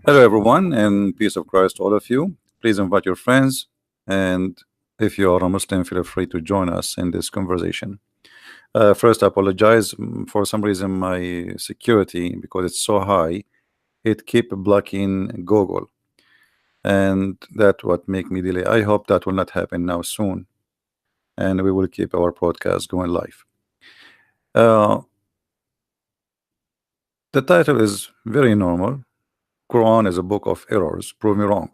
Hello, everyone, and peace of Christ to all of you. Please invite your friends, and if you are a Muslim, feel free to join us in this conversation. First, I apologize for some reason my security, because it's so high, it keep blocking Google, and that what make me delay. I hope that will not happen now soon, and we will keep our podcast going live. Uh, the title is very normal. Quran is a book of errors. Prove me wrong.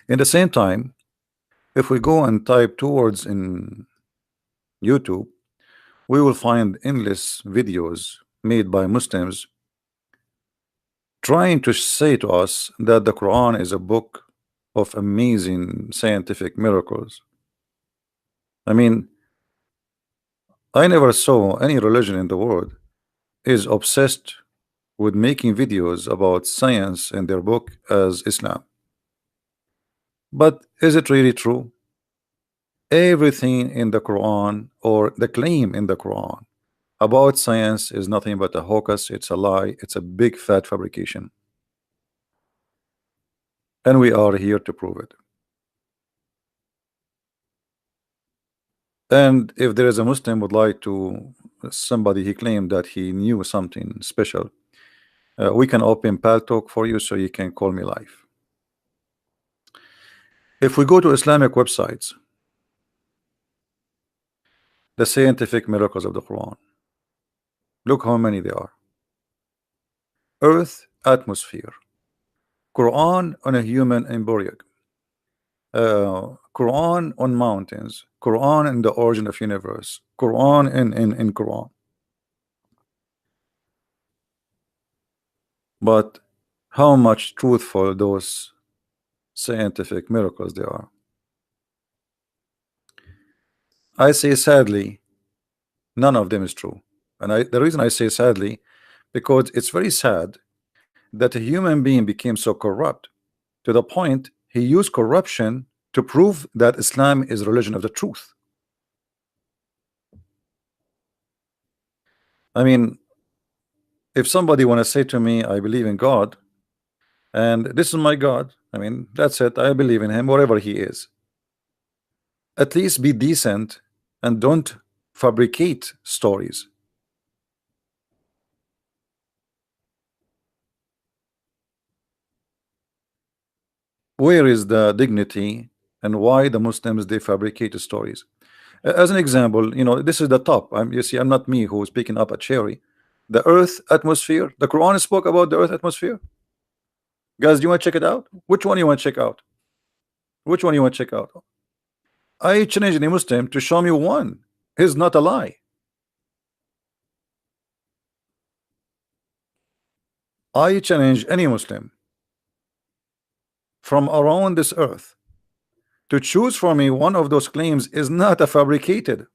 In the same time, if we go and type two words in YouTube, we will find endless videos made by Muslims trying to say to us that the Quran is a book of amazing scientific miracles. I mean, I never saw any religion in the world is obsessed with making videos about science in their book as Islam. But is it really true? Everything in the Quran, or the claim in the Quran about science, is nothing but a hocus, it's a lie, it's a big fat fabrication. And we are here to prove it. And if there is a Muslim would like to, somebody he claimed that he knew something special, we can open Pal Talk for you, so you can call me live. If we go to Islamic websites, the scientific miracles of the Quran, look how many there are. Earth, atmosphere, Quran on a human embryo, Quran on mountains, Quran in the origin of universe, Quran in Quran. But how much truthful those scientific miracles they are? I say sadly, none of them is true. And the reason I say sadly, because it's very sad that a human being became so corrupt to the point he used corruption to prove that Islam is religion of the truth. I mean, if somebody want to say to me, I believe in God, and this is my God, I mean, that's it, I believe in him, whatever he is. At least be decent and don't fabricate stories. Where is the dignity, and why the Muslims they fabricate stories? As an example, this is the top. You see, I'm not me who is picking up a cherry. The Earth atmosphere. The Quran spoke about the Earth atmosphere. Guys, do you want to check it out? Which one you want to check out? Which one you want to check out? I challenge any Muslim to show me one. It's not a lie. I challenge any Muslim from around this earth to choose for me one of those claims is not a fabricated.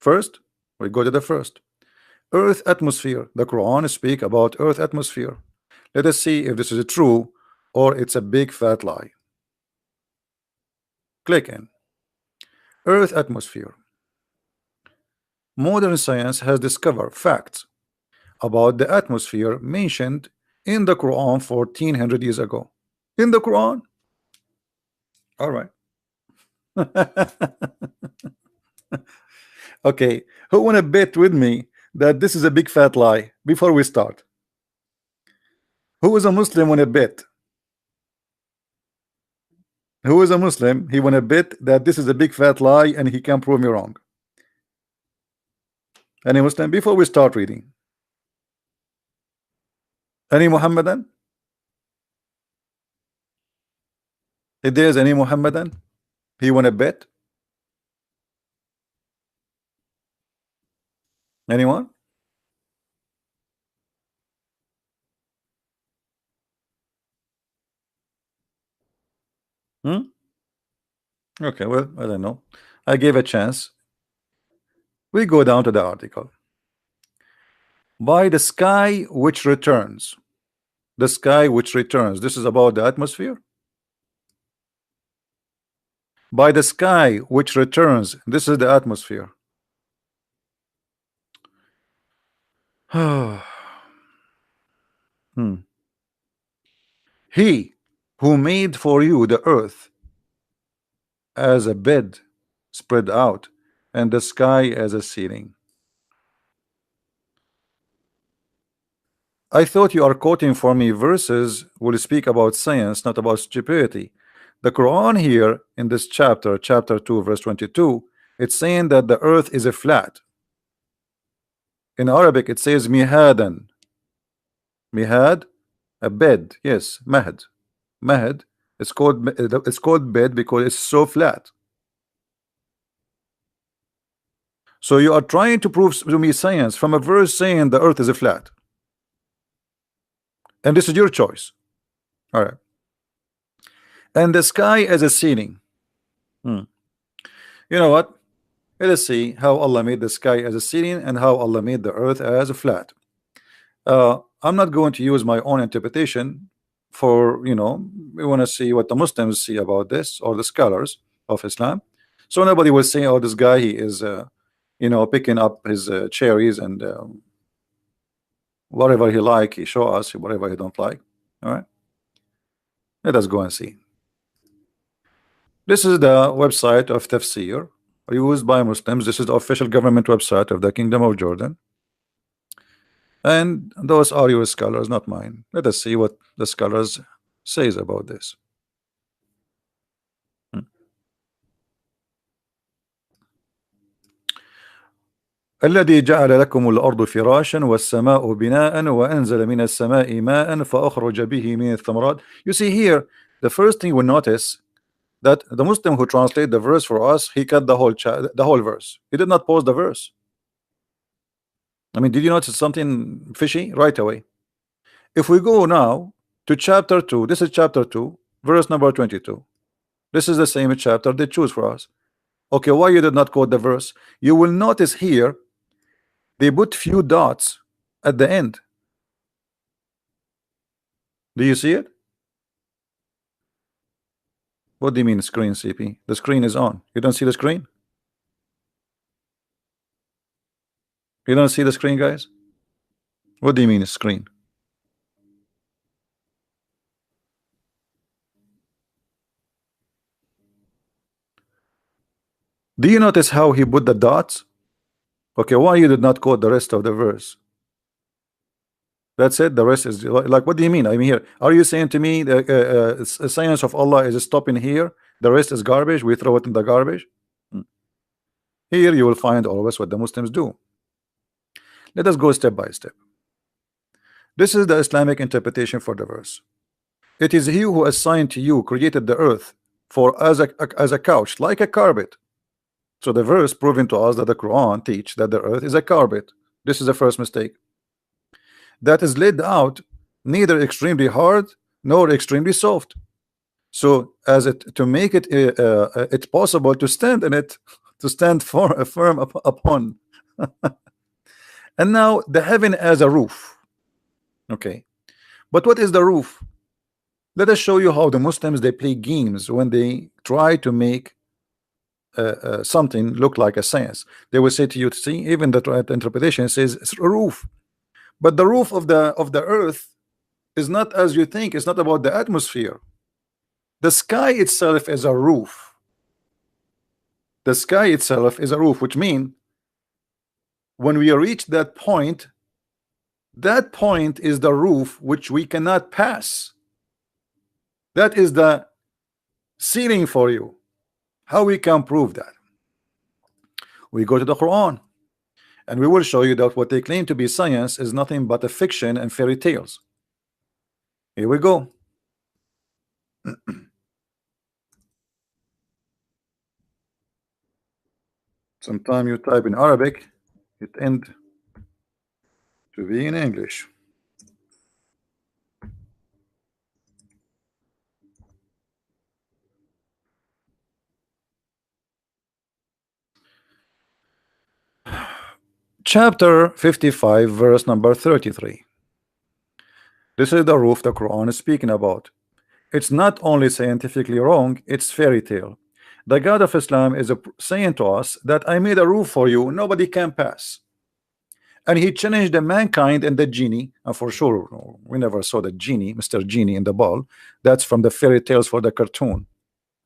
First, we go to the first. Earth atmosphere. The Quran speak about Earth atmosphere. Let us see if this is true or it's a big fat lie. Click in. Earth atmosphere. Modern science has discovered facts about the atmosphere mentioned in the Quran 1400 years ago. In the Quran. All right. Okay, who want to bet with me that this is a big fat lie before we start? Who is a Muslim want to bet? Who is a Muslim? He want to bet that this is a big fat lie and he can prove me wrong. Any Muslim? Before we start reading. Any Muhammadan? If there's any Muhammadan, he want to bet? Anyone? Hmm? Okay, well, I don't know. I gave a chance. We go down to the article. By the sky which returns. The sky which returns. This is about the atmosphere. By the sky which returns. This is the atmosphere. He who made for you the earth as a bed spread out, and the sky as a ceiling. I thought you are quoting for me verses will speak about science, not about stupidity. The Quran here in this chapter, chapter 2, verse 22, it's saying that the earth is a flat. In Arabic, it says mihadan. Mihad, a bed. Yes, mahad. Mahad. It's called bed because it's so flat. So you are trying to prove to me science from a verse saying the earth is a flat. And this is your choice. All right. And the sky as a ceiling. You know what? Let us see how Allah made the sky as a ceiling and how Allah made the earth as a flat. I'm not going to use my own interpretation for, we want to see what the Muslims see about this, or the scholars of Islam. So nobody will say, oh, this guy, he is, picking up his cherries and whatever he like, he show us, whatever he don't like. All right. Let us go and see. This is the website of Tafsir used by Muslims. This is the official government website of the Kingdom of Jordan. And those are your scholars, not mine. Let us see what the scholars says about this. الذي جعل لكم الأرض فراشا والسماء بناء وأنزل من السماء ماء فأخرج به من الثمرات. You see here, the first thing we notice that the Muslim who translate the verse for us, he cut the whole verse. He did not pause the verse. I mean, did you notice something fishy right away? If we go now to chapter 2, this is chapter 2, verse number 22. This is the same chapter they choose for us. Okay, why you did not quote the verse? You will notice here they put few dots at the end. Do you see it? What do you mean screen, CP? The screen is on. You don't see the screen? You don't see the screen, guys? What do you mean screen? Do you notice how he put the dots? Okay, why you did not quote the rest of the verse? That's it. The rest is like, what do you mean? I mean, here, are you saying to me the science of Allah is stopping here? The rest is garbage. We throw it in the garbage. Here you will find always what the Muslims do. Let us go step by step. This is the Islamic interpretation for the verse. It is He who assigned to you, created the earth for as a couch, like a carpet. So the verse proving to us that the Quran teach that the earth is a carpet. This is the first mistake. That is laid out neither extremely hard nor extremely soft. So as it to make it it's possible to stand in it, to stand firm upon. And now the heaven as a roof. Okay, but what is the roof? Let us show you how the Muslims they play games when they try to make something look like a science. They will say to you, see, even the interpretation says it's a roof, but the roof of the earth is not as you think. It's not about the atmosphere. The sky itself is a roof. The sky itself is a roof, which means when we reach that point is the roof which we cannot pass. That is the ceiling for you. How we can prove that? We go to the Quran and we will show you that what they claim to be science is nothing but a fiction and fairy tales. Here we go. Sometimes you type in Arabic, it end to be in English. Chapter 55, verse number 33. This is the roof the Quran is speaking about. It's not only scientifically wrong, it's fairy tale. The God of Islam is saying to us that I made a roof for you, nobody can pass. and he changed the mankind and the genie. And for sure, we never saw the genie, Mr. Genie in the ball. That's from the fairy tales for the cartoon,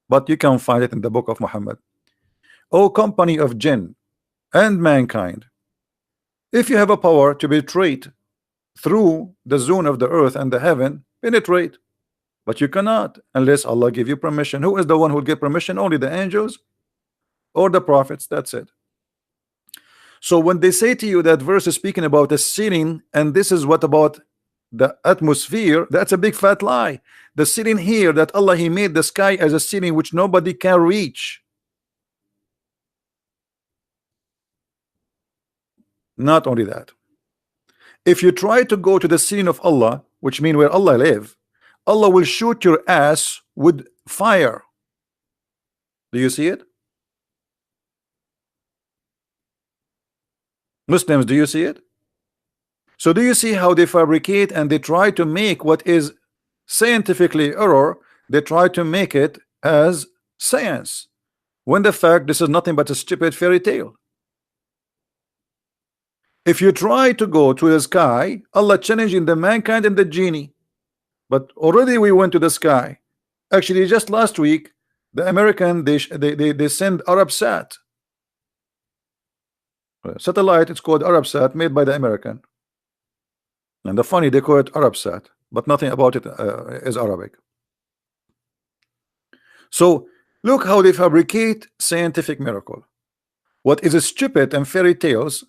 but you can find it in the book of Muhammad. O company of jinn and mankind, if you have a power to penetrate through the zone of the earth and the heaven, penetrate, but you cannot unless Allah give you permission. Who is the one who will give permission? Only the angels or the prophets. That's it. So when they say to you that verse is speaking about the ceiling, and this is what about the atmosphere, that's a big fat lie. The ceiling here, that Allah, he made the sky as a ceiling which nobody can reach. Not only that, if you try to go to the ceiling of Allah, which means where Allah live, Allah will shoot your ass with fire. Do you see it? Muslims, do you see it? So do you see how they fabricate and they try to make what is scientifically error, they try to make it as science, when the fact this is nothing but a stupid fairy tale. If you try to go to the sky, Allah challenging the mankind and the genie, but already we went to the sky. Actually, just last week, the American they send Arabsat satellite. It's called Arabsat, made by the American. And the funny, they call it Arabsat, but nothing about it is Arabic. So look how they fabricate scientific miracle. What is stupid and fairy tales,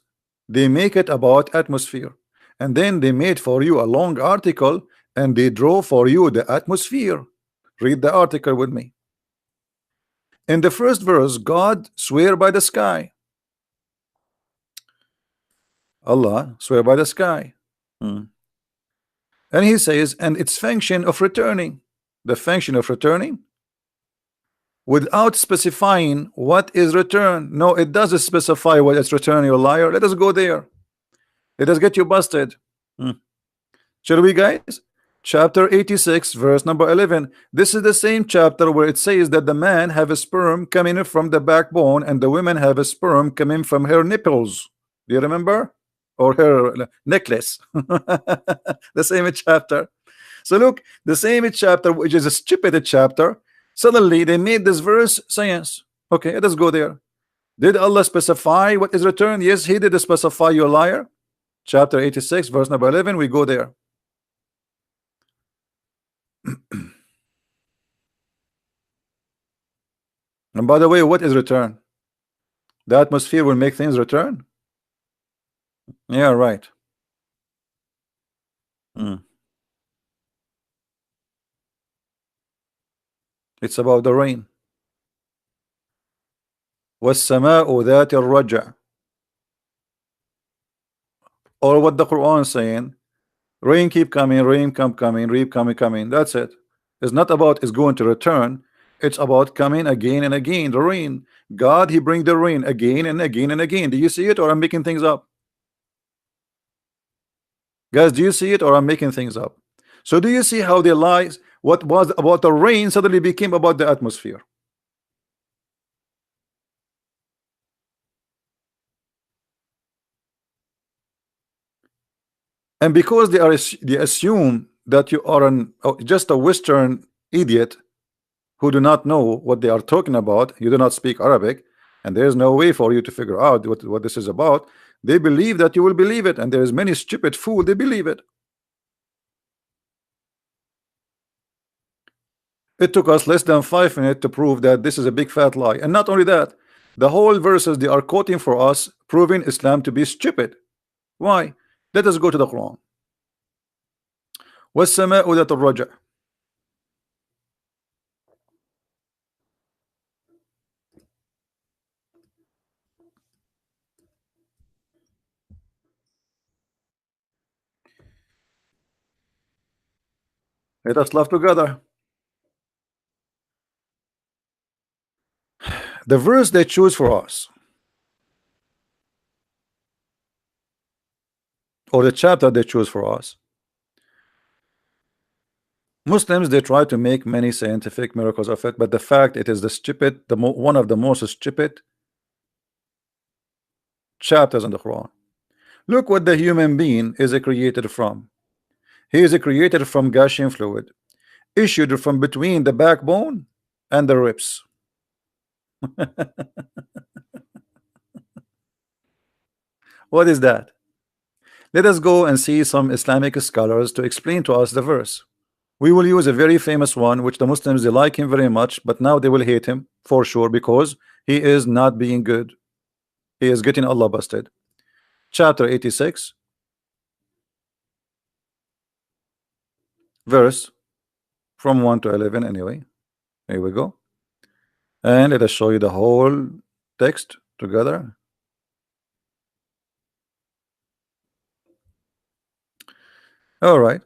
they make it about atmosphere, and then they made for you a long article and they draw for you the atmosphere. Read the article with me. In the first verse, God swear by the sky. Allah swear by the sky. And he says, and its function of returning. The function of returning, without specifying what is return. No, it doesn't specify what it's return, you liar. Let us go there. Let us get you busted. Shall we, guys? Chapter 86, verse number 11. This is the same chapter where it says that the man have a sperm coming from the backbone and the women have a sperm coming from her nipples. Do you remember? Or her necklace. The same chapter. So look, the same chapter, which is a stupid chapter, suddenly they made this verse science. Okay, let us go there. Did Allah specify what is returned? Yes, he did specify, you liar. Chapter 86, verse number 11. We go there. And by the way, what is return? The atmosphere will make things return? Yeah, right. It's about the rain. وَالسَّمَاءُ ذَاتِ الرَّجْعِ. Or what the Quran is saying, rain keep coming, rain coming, rain coming. That's it. It's not about it's going to return. It's about coming again and again. The rain, God, he bring the rain again and again and again. Do you see it, or I'm making things up? Guys, do you see it, or I'm making things up? So do you see how the lies, what was about the rain suddenly became about the atmosphere? And because they assume that you are just a Western idiot who do not know what they are talking about, you do not speak Arabic, and there is no way for you to figure out what this is about. They believe that you will believe it, and there is many stupid fool, they believe it. It took us less than 5 minutes to prove that this is a big fat lie. And not only that, the whole verses they are quoting for us, proving Islam to be stupid. Why? Let us go to the Quran. وَالسَّمَاءُ ذَاتِ الرَّجْعِ. Let us laugh together. The verse they choose for us, or the chapter they choose for us, Muslims, they try to make many scientific miracles of it, but the fact it is the stupid, one of the most stupid chapters in the Quran. Look what the human being is created from. He is created from Gaussian fluid, issued from between the backbone and the ribs. What is that? Let us go and see some Islamic scholars to explain to us the verse. We will use a very famous one, which the Muslims they like him very much, but now they will hate him for sure because he is not being good. He is getting Allah busted. Chapter 86, verse from 1 to 11. Anyway, here we go. And let us show you the whole text together. All right.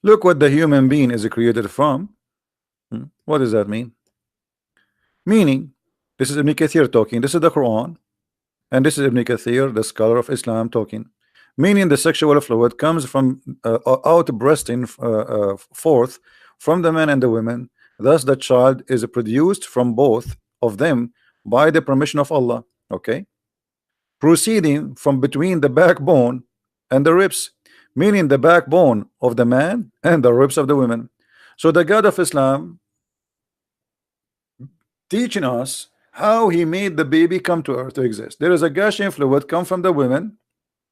Look what the human being is created from. What does that mean? Meaning, this is Ibn Kathir talking. This is the Quran. And this is Ibn Kathir, the scholar of Islam, talking. Meaning the sexual fluid comes from out breasting forth from the man and the women. Thus the child is produced from both of them by the permission of Allah. Okay. Proceeding from between the backbone and the ribs, meaning the backbone of the man and the ribs of the women. So the God of Islam teaching us how he made the baby come to earth to exist. There is a Gaussian fluid come from the women,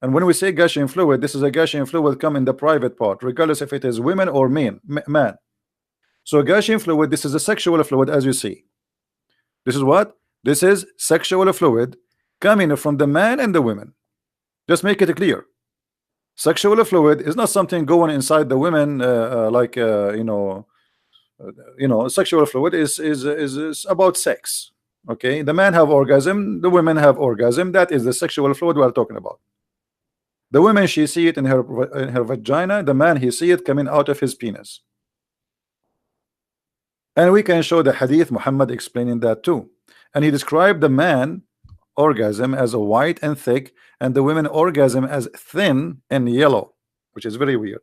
and when we say Gaussian fluid, this is a Gaussian fluid come in the private part, regardless if it is women or man. So Gaussian fluid, this is a sexual fluid, as you see. This is what? This is sexual fluid coming from the man and the women. Just make it clear. Sexual fluid is not something going inside the women, sexual fluid is about sex. Okay, the man have orgasm, the women have orgasm. That is the sexual fluid we are talking about. The woman, she see it in her vagina. The man, he see it coming out of his penis. And we can show the hadith Muhammad explaining that too. And he described the man orgasm as a white and thick, and the women orgasm as thin and yellow, which is very weird.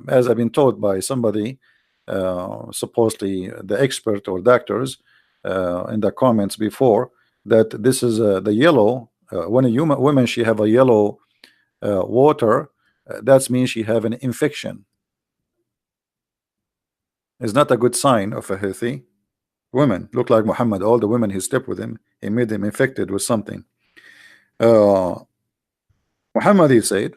As I've been told by somebody, supposedly the expert or doctors, in the comments before, that this is the yellow. When a human woman she have a yellow water, that means she have an infection. It's not a good sign of a healthy woman. Look like Muhammad. All the women he slept with him, he made them infected with something. Muhammad, he said,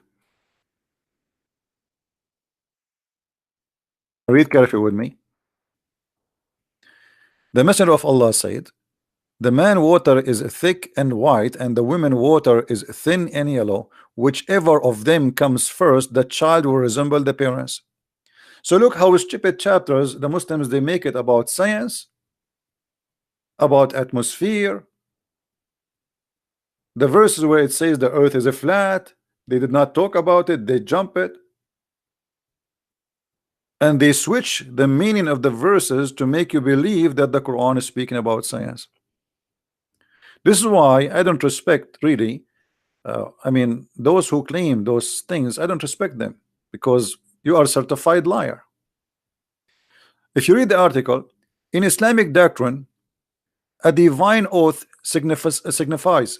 read carefully with me. The Messenger of Allah said, the man water is thick and white, and the women water is thin and yellow. Whichever of them comes first, the child will resemble the parents. So look how stupid chapters the Muslims they make it about science, about atmosphere. The verses where it says the earth is a flat, they did not talk about it, they jump it. And they switch the meaning of the verses to make you believe that the Quran is speaking about science. This is why I don't respect really. I mean, those who claim those things, I don't respect them because you are a certified liar. If you read the article, in Islamic doctrine, a divine oath signifies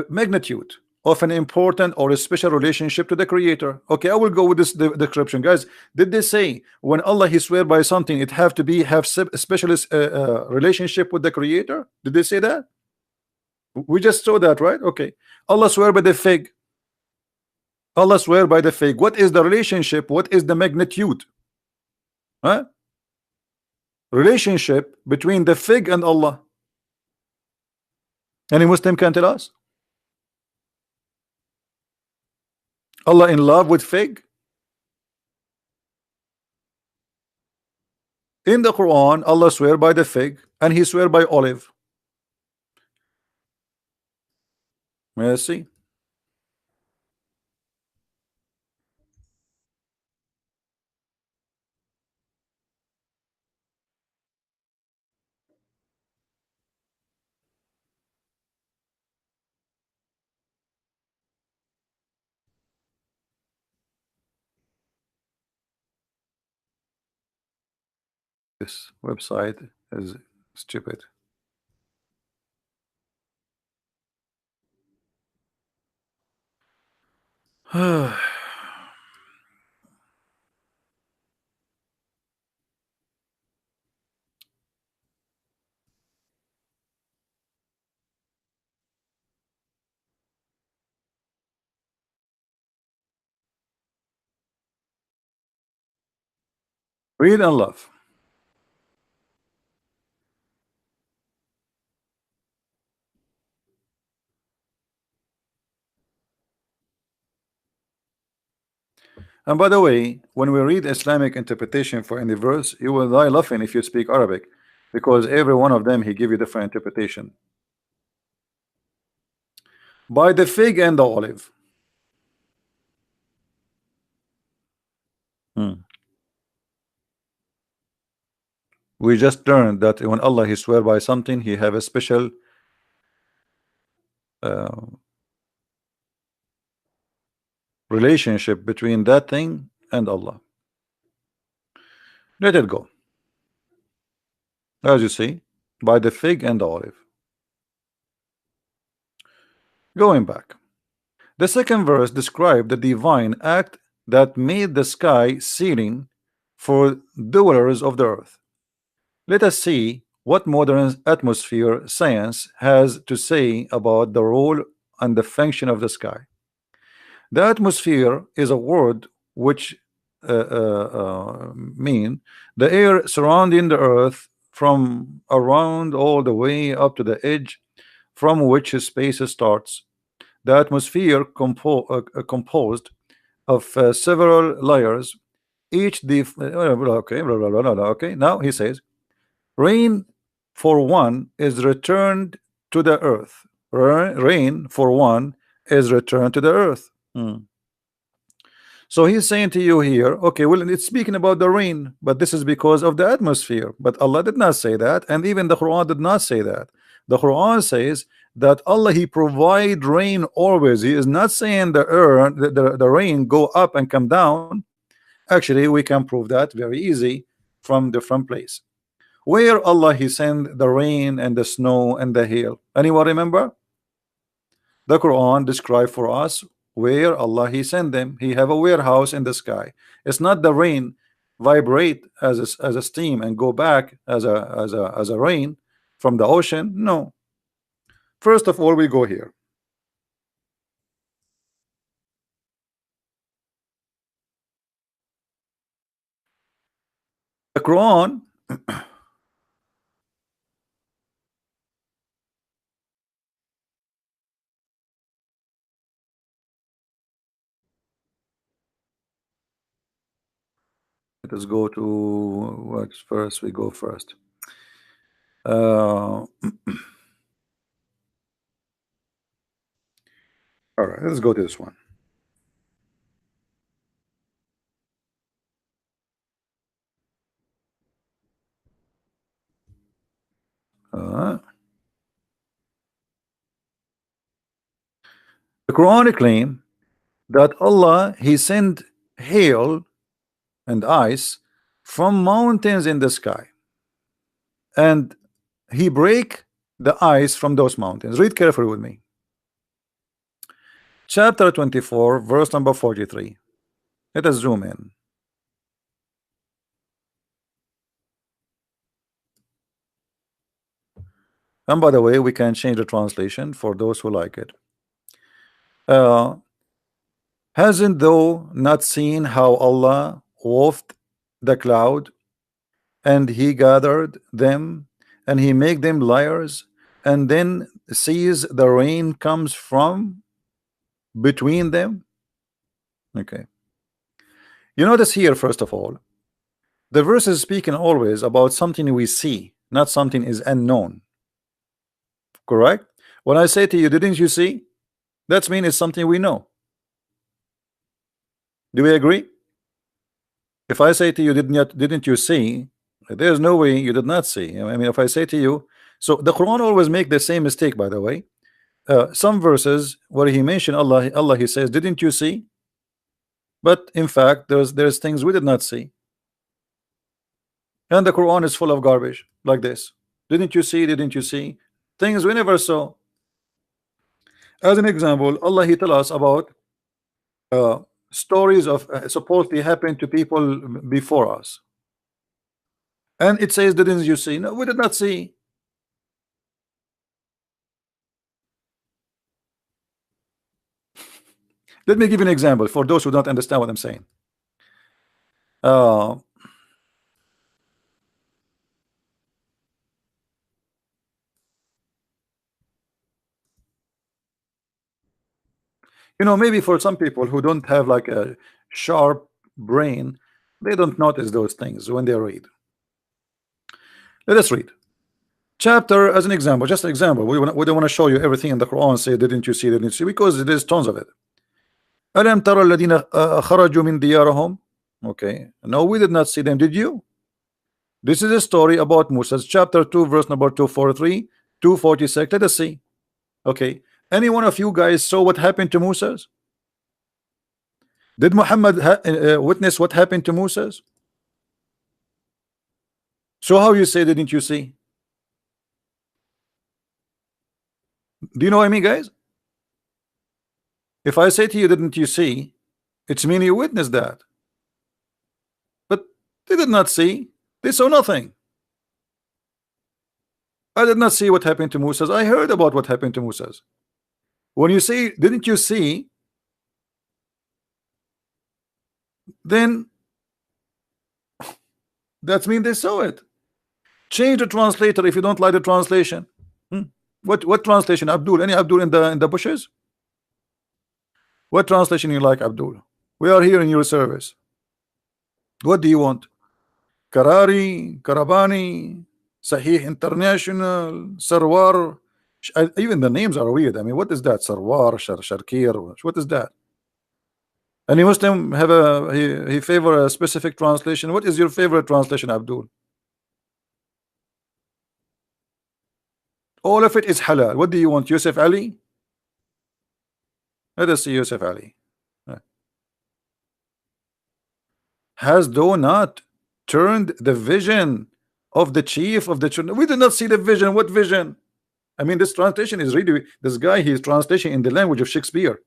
magnitude of an important or a special relationship to the Creator. Okay, I will go with this description, guys. Did they say when Allah he swear by something, it have to be have specialist relationship with the Creator? Did they say that? We just saw that, right? Okay. Allah swear by the fig. Allah swear by the fig. What is the relationship? What is the magnitude? Huh? Relationship between the fig and Allah. Any Muslim can tell us? Allah in love with fig? In the Quran, Allah swear by the fig and he swear by olive. May I see? This website is stupid. Read and love. And by the way, when we read Islamic interpretation for any verse, you will die laughing if you speak Arabic, because every one of them he give you different interpretation. By the fig and the olive. Hmm. We just learned that when Allah he swear by something, he have a special uh, relationship between that thing and Allah. Let it go. As you see, by the fig and the olive. Going back. The second verse described the divine act that made the sky ceiling for dwellers of the earth. Let us see what modern atmosphere science has to say about the role and the function of the sky. The atmosphere is a word which mean the air surrounding the earth from around all the way up to the edge from which space starts. The atmosphere composed of several layers, each okay, okay. Now he says, rain for one is returned to the earth. Rain for one is returned to the earth. Hmm. So he's saying to you here, okay, well, it's speaking about the rain, but this is because of the atmosphere. But Allah did not say that, and even the Quran did not say that. The Quran says that Allah he provide rain always. He is not saying the earth, the rain go up and come down. Actually, we can prove that very easy from different place. Where Allah he send the rain and the snow and the hail. Anyone remember? The Quran describe for us where Allah he sent them. He have a warehouse in the sky. It's not the rain vibrate as a steam and go back as a rain from the ocean. No. First of all, we go here. The Quran. Let us go to what's first. We go first. All right, let's go to this one. Uh, the Quran claim that Allah he sent hail and ice from mountains in the sky, and he break the ice from those mountains. Read carefully with me. Chapter 24, verse number 43. Let us zoom in. And by the way, we can change the translation for those who like it. Hasn't thou not seen how Allah wafted the cloud, and he gathered them, and he make them liars, and then sees the rain comes from between them? Okay. You notice here, first of all, the verse is speaking always about something we see, not something is unknown. Correct? When I say to you, didn't you see? That's mean it's something we know. Do we agree? If I say to you, didn't you see? There's no way you did not see. I mean, if I say to you, so the Quran always make the same mistake, by the way. Some verses where he mentioned Allah he says, didn't you see? But in fact, there's things we did not see. And the Quran is full of garbage like this. Didn't you see? Didn't you see? Things we never saw. As an example, Allah he tell us about uh, stories of supposedly happened to people before us, and it says, didn't you see? No, we did not see. Let me give you an example for those who don't understand what I'm saying. Uh, maybe for some people who don't have like a sharp brain, they don't notice those things when they read. Let us read chapter as an example, just an example. We don't want to show you everything in the Quran. Say, didn't you see? Didn't you see? Because there's tons of it. ألم ترى الذين خرجوا من ديارهم. Okay, no, we did not see them. Did you? This is a story about Moses, chapter 2, verse number 243, 246. Let us see. Okay, any one of you guys saw what happened to Moses? Did Muhammad witness what happened to Moses? So how you say, didn't you see? Do you know what I mean, guys? If I say to you, didn't you see? It's mean you witnessed that. But they did not see. They saw nothing. I did not see what happened to Moses. I heard about what happened to Moses. When you say, didn't you see? Then that means they saw it. Change the translator if you don't like the translation. What translation? Abdul? Any Abdul in the bushes? What translation you like, Abdul? We are here in your service. What do you want? Karari, Karabani, Sahih International, Sarwar. Even the names are weird. I mean, what is that? Sarwar, Sharkir. What is that? Any Muslim have he favor a specific translation? What is your favorite translation, Abdul? All of it is halal. What do you want, Yusuf Ali? Let us see Yusuf Ali. Has thou not turned the vision of the chief of the children? We did not see the vision. What vision? I mean, this translation is really, this guy, he's translation in the language of Shakespeare.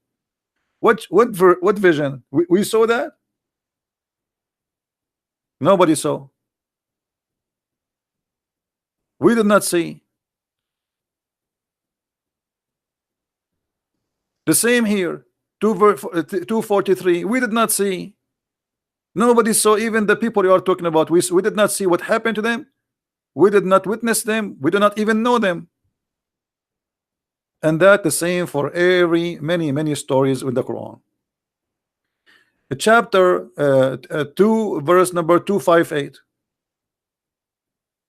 What vision? We saw that? Nobody saw. We did not see. The same here. 243. We did not see. Nobody saw. Even the people you are talking about, we did not see what happened to them. We did not witness them. We do not even know them. And that the same for many stories in the Quran. Chapter 2, verse number 258.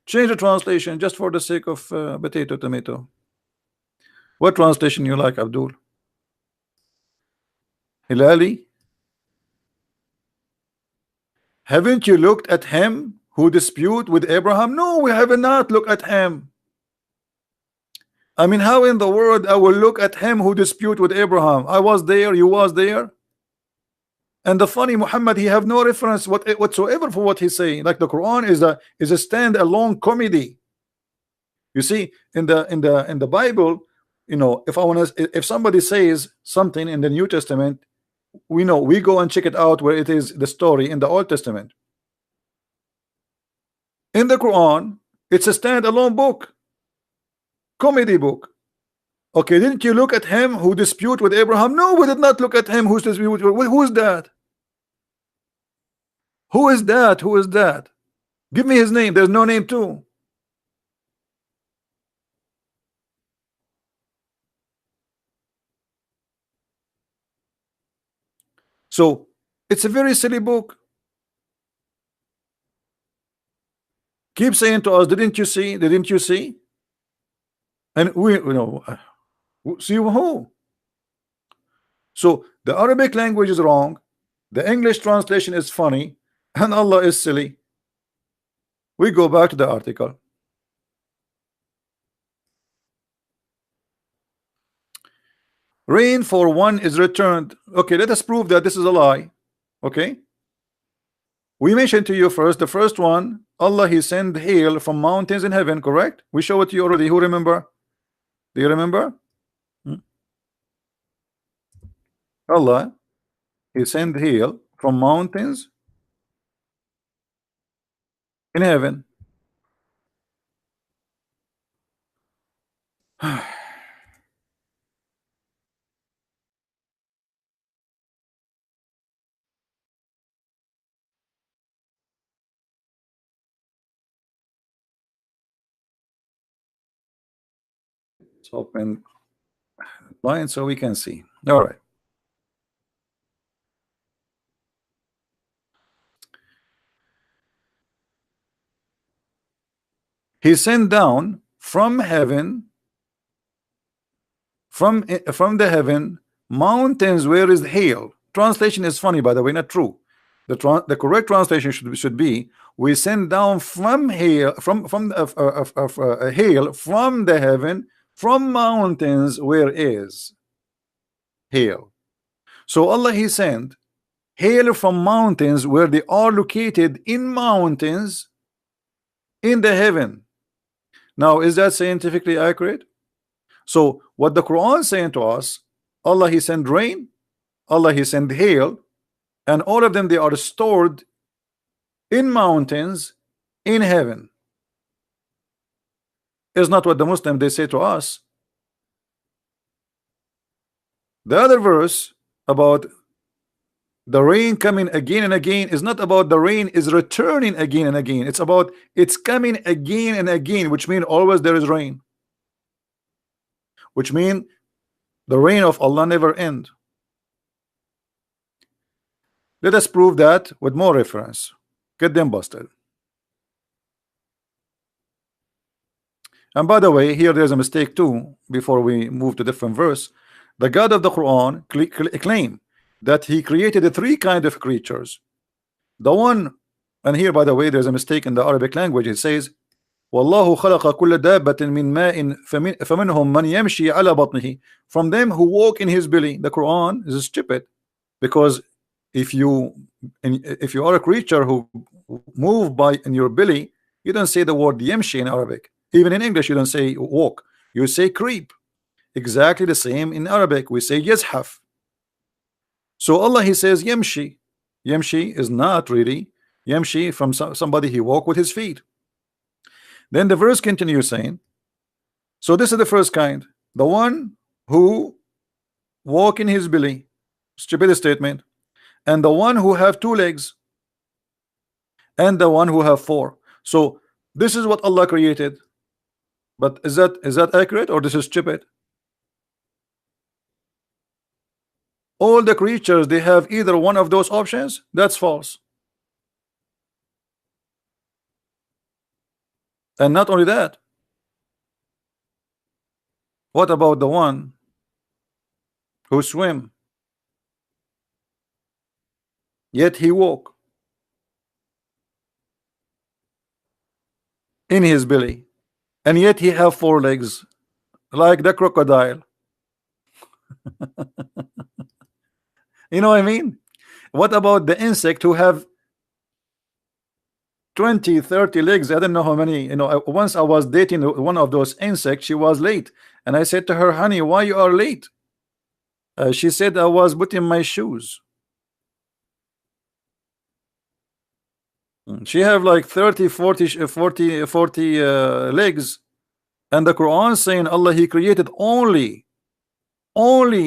Change the translation just for the sake of potato tomato. What translation you like, Abdul? Hilali? Haven't you looked at him who dispute with Abraham? No, we have not looked at him. I mean, how in the world I will look at him who dispute with Abraham? I was there, you was there. And the funny Muhammad, he have no reference whatsoever for what he's saying. Like the Quran is a stand-alone comedy. You see, in the Bible, if somebody says something in the New Testament, we go and check it out where it is the story in the Old Testament. In the Quran, it's a stand-alone book, comedy book. Okay, didn't you look at him who dispute with Abraham? No, we did not look at him who's dispute with. Who is that? Who is that? Who is that? Give me his name. There's no name too. So it's a very silly book. Keep saying to us, didn't you see? Didn't you see? And we see who? So the Arabic language is wrong, the English translation is funny, and Allah is silly. We go back to the article. Rain for one is returned. Okay, let us prove that this is a lie. Okay, we mentioned to you first, the first one, Allah, he sent hail from mountains in heaven, correct? We show it to you already. Who remember? Do you remember? Allah. He sent hail from mountains in heaven. Let's open line so we can see. All right. He sent down from heaven, from the heaven, mountains where is hail. Translation is funny, by the way, not true. The correct translation should be, we send down from hail, hail from the heaven, from mountains where is hail. So Allah, He sent hail from mountains where they are located in mountains in the heaven. Now, is that scientifically accurate? So what the Quran is saying to us, Allah, He sent rain, Allah, He sent hail, and all of them, they are stored in mountains in heaven. Is not what the Muslim they say to us. The other verse about the rain coming again and again is not about the rain is returning again and again. It's about it's coming again and again, which means always there is rain, which means the rain of Allah never end. Let us prove that with more reference. Get them busted. And by the way, here there's a mistake too. Before we move to different verse, the God of the Quran claim that He created the three kind of creatures. The one, and here by the way, there's a mistake in the Arabic language. It says, "Wallahu khalaqa kulla dabbatin min ma'in faminhum man yamshi ala batnihi." From them who walk in his belly. The Quran is stupid, because if you are a creature who move by in your belly, you don't say the word yamshi in Arabic. Even in English, you don't say walk, you say creep. Exactly the same in Arabic, we say yazhaf. So Allah, He says yamshi. Yamshi is not really yamshi from somebody he walk with his feet. Then the verse continues saying, so this is the first kind, the one who walk in his belly, stupid statement, and the one who have two legs, and the one who have four. So this is what Allah created. But is that accurate, or this is stupid? All the creatures, they have either one of those options. That's false. And not only that, what about the one who swim, yet he walk in his belly, and yet he have four legs, like the crocodile? You know what I mean? What about the insect who have 20, 30 legs? I don't know how many. You know, once I was dating one of those insects. She was late, and I said to her, honey, why you are late? She said, I was putting my shoes. She have like 30, 40 legs, and the Quran saying Allah, He created only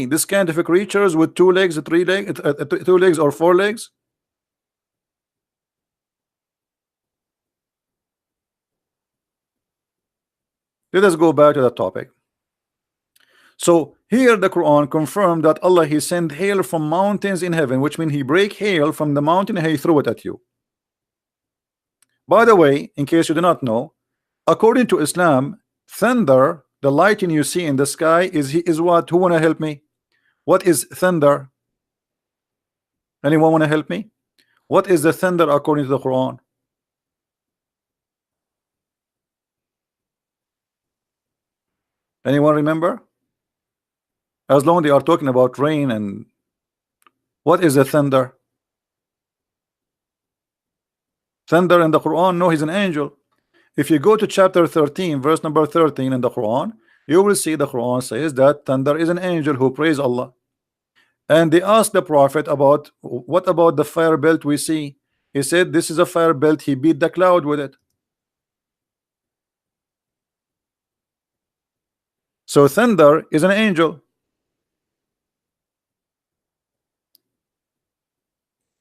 this kind of creatures with two legs, three legs, two legs or four legs. Let us go back to the topic. So here the Quran confirmed that Allah, He sent hail from mountains in heaven, which means He break hail from the mountain and He threw it at you. By the way, in case you do not know, according to Islam, thunder, the lightning you see in the sky, is what? Who want to help me? What is thunder? Anyone want to help me? What is the thunder according to the Quran? Anyone remember? As long as they are talking about rain, and what is the thunder? Thunder in the Quran, no, He's an angel. If you go to chapter 13, verse number 13 in the Quran, you will see the Quran says that thunder is an angel who praise Allah. And they asked the prophet about what about the fire belt we see. He said this is a fire belt. He beat the cloud with it. So thunder is an angel,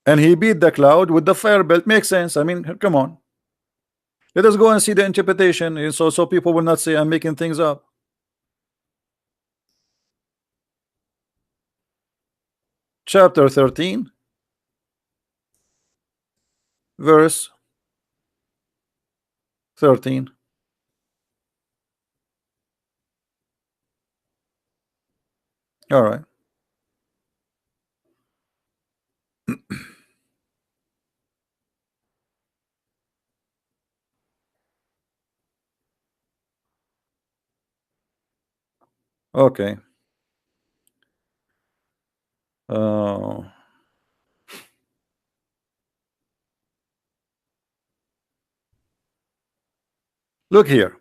and he beat the cloud with the fire belt. Makes sense. I mean, come on. Let us go and see the interpretation, so people will not say I'm making things up. Chapter 13, verse 13. All right. Okay. Uh, Look here.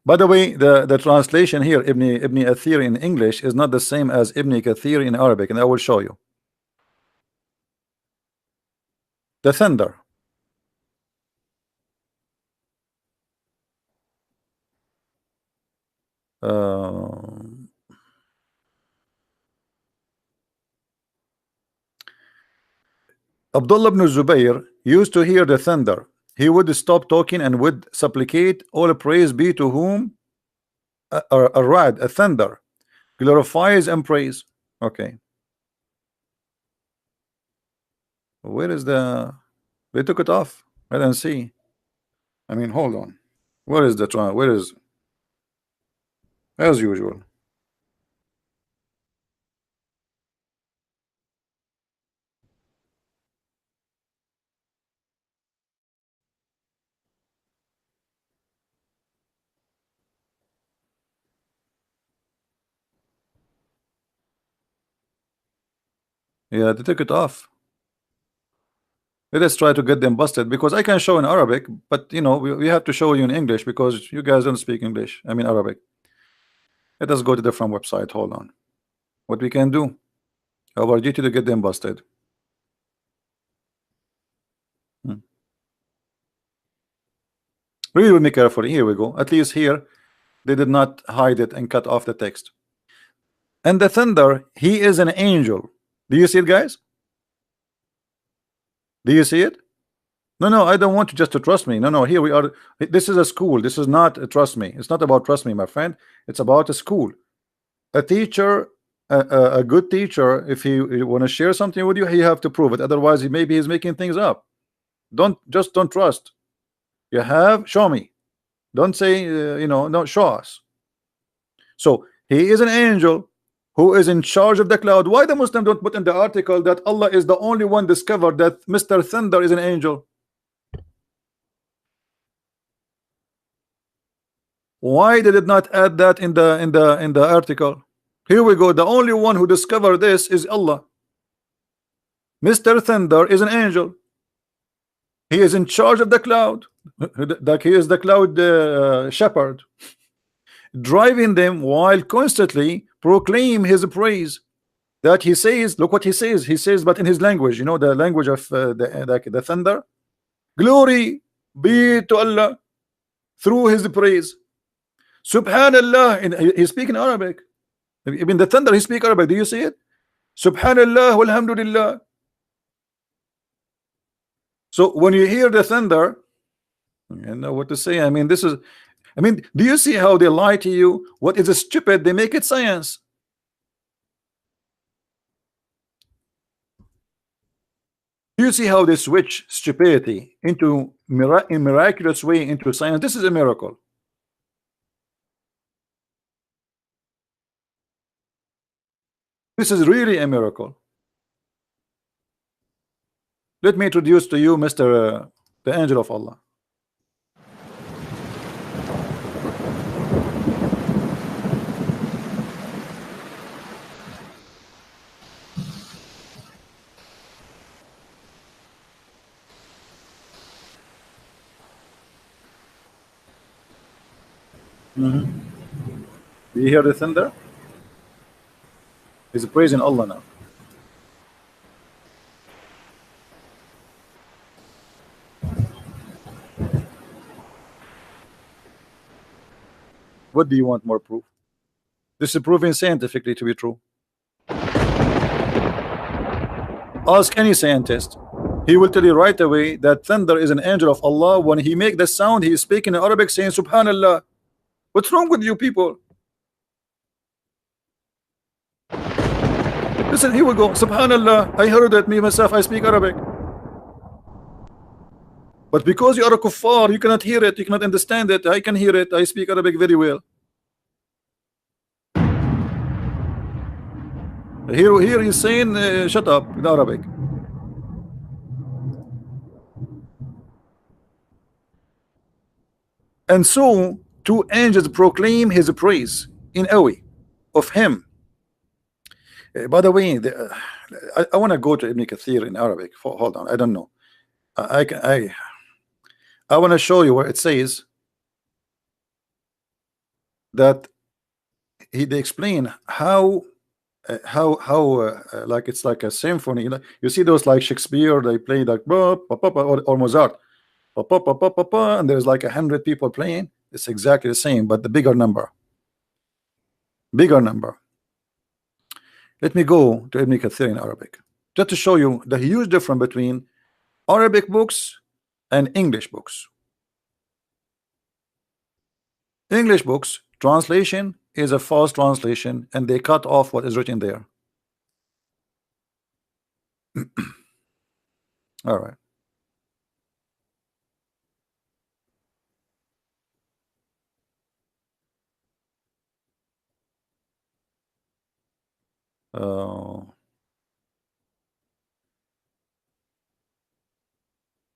By the way, the translation here, Ibn Athir in English, is not the same as Ibn Kathir in Arabic, and I will show you. The thunder. Uh, Abdullah ibn Zubayr used to hear the thunder. He would stop talking and would supplicate, all praise be to whom a rad, a thunder, glorifies and praise. Okay. Where is the... They took it off. I don't see. I mean, hold on. Where is the... Where is... As usual. Yeah, they took it off. Let us try to get them busted, because I can show in Arabic, but you know, we have to show you in English because you guys don't speak English. I mean Arabic. Let us go to different website. Hold on. What we can do? Our duty to get them busted. Hmm. Read with me carefully. Here we go. At least here they did not hide it and cut off the text. And the thunder, he is an angel. Do you see it, guys? Do you see it? No, no, I don't want you just to trust me. No, no, here we are. This is a school. This is not a trust me. It's not about trust me, my friend. It's about a school. A teacher, a good teacher, if he want to share something with you, he have to prove it. Otherwise, maybe he's making things up. Don't trust. You have, show me. Don't say you know, no, show us. So he is an angel who is in charge of the cloud. Why the Muslim don't put in the article that Allah is the only one discovered that Mr. Thunder is an angel? Why they did not add that in the article? Here we go. The only one who discovered this is Allah. Mr. Thunder is an angel. He is in charge of the cloud. Like he is the cloud shepherd, driving them while constantly proclaim his praise. That he says, look what he says. He says, but in his language, you know, the language of the thunder. Glory be to Allah through his praise. Subhanallah. He speak in Arabic. Even the thunder, he speak Arabic. Do you see it? Subhanallah walhamdulillah. So when you hear the thunder, you know what to say. I mean, this is, I mean, do you see how they lie to you? What is stupid, they make it science. Do you see how they switch stupidity into in miraculous way into science? This is a miracle. This is really a miracle. Let me introduce to you Mr. The angel of Allah. Do you hear the thunder? He's praising Allah now. What do you want more proof? This is proven scientifically to be true. Ask any scientist. He will tell you right away that thunder is an angel of Allah. When he make the sound, he is speaking in Arabic saying Subhanallah. What's wrong with you people? Listen, here we go. Subhanallah. I heard it me myself. I speak Arabic. But because you are a kuffar, you cannot hear it. You cannot understand it. I can hear it. I speak Arabic very well. Here he's saying, shut up in Arabic. And so two angels proclaim his praise in a way of him. By the way, I want to go to Ibn Kathir in Arabic. Hold on, I don't know. I want to show you where it says that they explain how like it's like a symphony. You see those like Shakespeare, they play like or Mozart, and there's like 100 people playing. It's exactly the same, but the bigger number. Let me go to Ibn Kathir in Arabic just to show you the huge difference between Arabic books and English books. English books translation is a false translation, and they cut off what is written there. All right.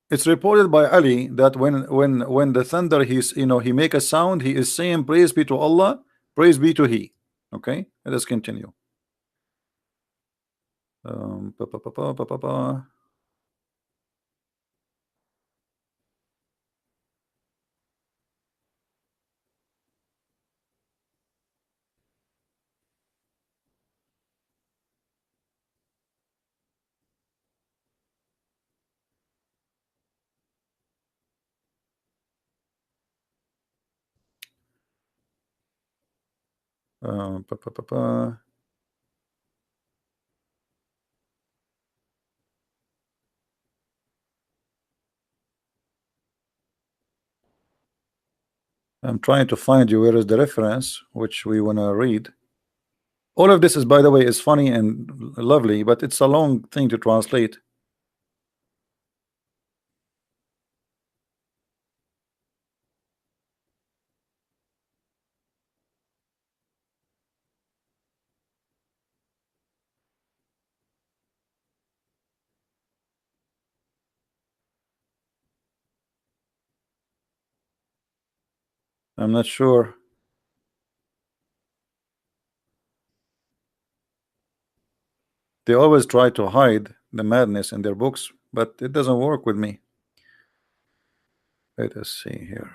It's reported by Ali that when the thunder, he make a sound, he is saying praise be to Allah, praise be to He. Okay, let us continue. Pa, pa, pa, pa, pa, pa, pa. Pa, pa, pa, pa. I'm trying to find you where is the reference which we want to read. All of this is, by the way, is funny and lovely, but it's a long thing to translate. I'm not sure. They always try to hide the madness in their books, but it doesn't work with me. Let us see here.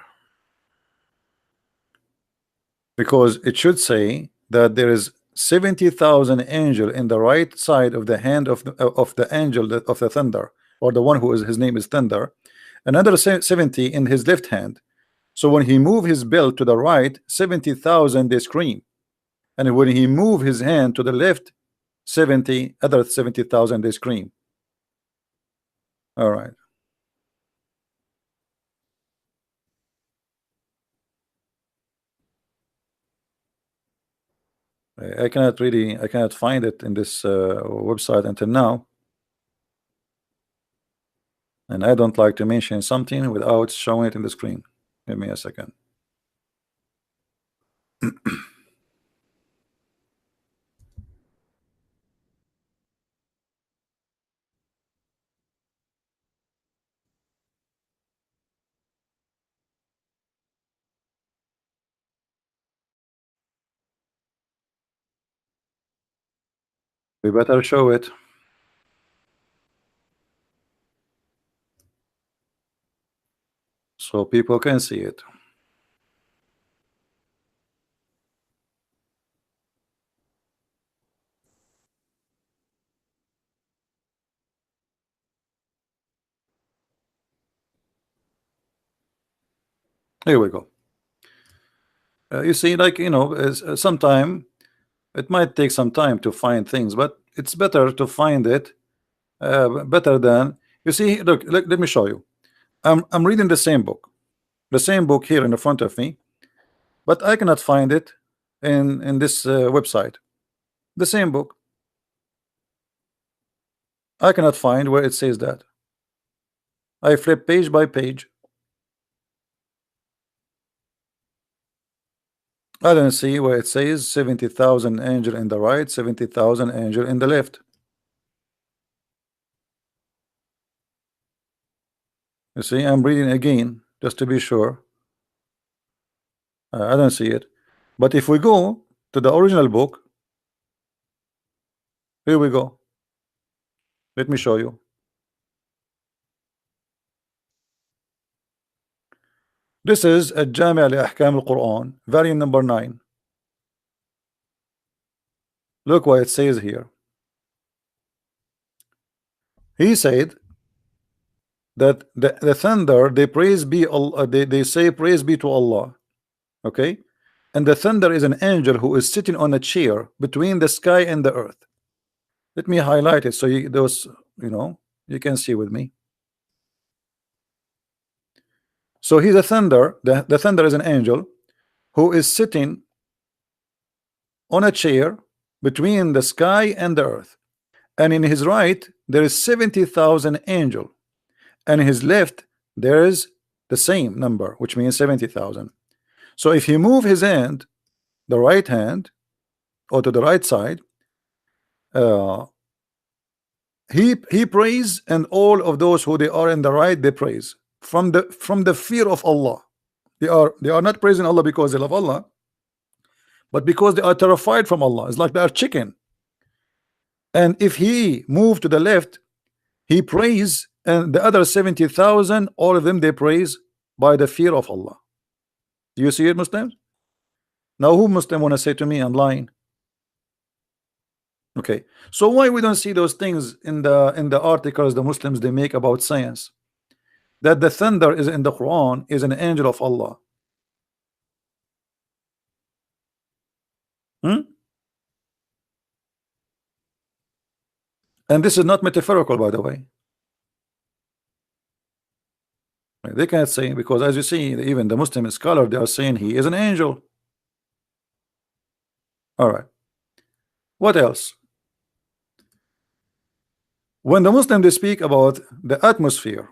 Because it should say that there is 70,000 angel in the right side of the hand of the angel of the thunder, or the one who is his name is thunder, another 70 in his left hand. So when he move his belt to the right, 70,000 they scream, and when he move his hand to the left, 70,000 they scream. All right. I cannot find it in this website until now, and I don't like to mention something without showing it in the screen. Give me a second. We better show it so people can see it. Here we go. You see, like, sometime it might take some time to find things, but it's better to find it better than you see. Look, let me show you. I'm reading the same book here in the front of me, but I cannot find it in this website. The same book, I cannot find where it says that. I flip page by page. I don't see where it says 70,000 angel in the right, 70,000 angel in the left. You see, I'm reading again just to be sure. I don't see it. But if we go to the original book, here we go. Let me show you. This is a Jami' al-Ahkam al-Quran, volume number 9. Look what it says here. He said that the thunder, they praise be Allah, they say praise be to Allah. Okay, and the thunder is an angel who is sitting on a chair between the sky and the earth. Let me highlight it so you can see with me. So he's a thunder. The thunder is an angel who is sitting on a chair between the sky and the earth, and in his right there is 70,000 angel, and in his left there is the same number, which means 70,000. So if he move his hand, the right hand, or to the right side, he prays, and all of those who they are in the right, they praise from the fear of Allah. They are not praising Allah because they love Allah, but because they are terrified from Allah. It's like they are chicken. And if he move to the left, he prays, and the other 70,000, all of them, they praise by the fear of Allah. Do you see it, Muslims? Now, who Muslim want to say to me I'm lying? Okay, so why we don't see those things in the articles the Muslims they make about science, that the thunder is in the Quran is an angel of Allah? And this is not metaphorical, by the way. They can't say, because as you see, even the Muslim scholar, they are saying he is an angel. All right, what else? When the Muslim they speak about the atmosphere,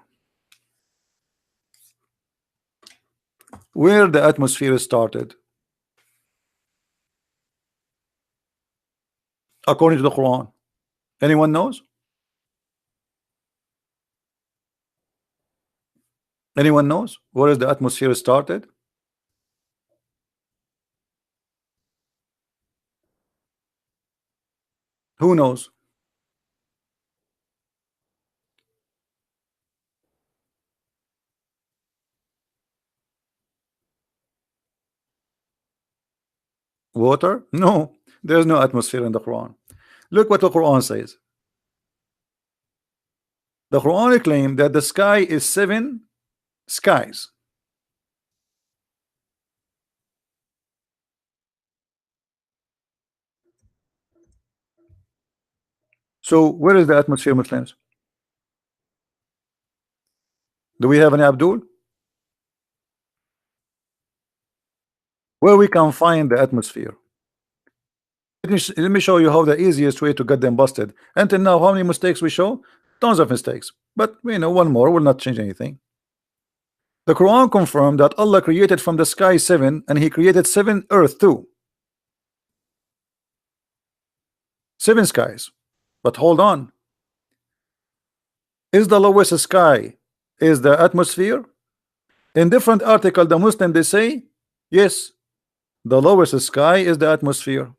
where the atmosphere started according to the Quran, anyone knows? Anyone knows where is the atmosphere started? Who knows? Water? No, there's no atmosphere in the Quran. Look what the Quran says. The Quran claims that the sky is 7 skies. So where is the atmosphere, Muslims? Do we have any Abdul? Where we can find the atmosphere? Let me show you how the easiest way to get them busted. Until now, how many mistakes we show? Tons of mistakes. But one more will not change anything. The Quran confirmed that Allah created from the sky 7, and He created 7 earth too. 7 skies. But hold on. Is the lowest sky is the atmosphere? In different article, the Muslim they say, yes, the lowest sky is the atmosphere.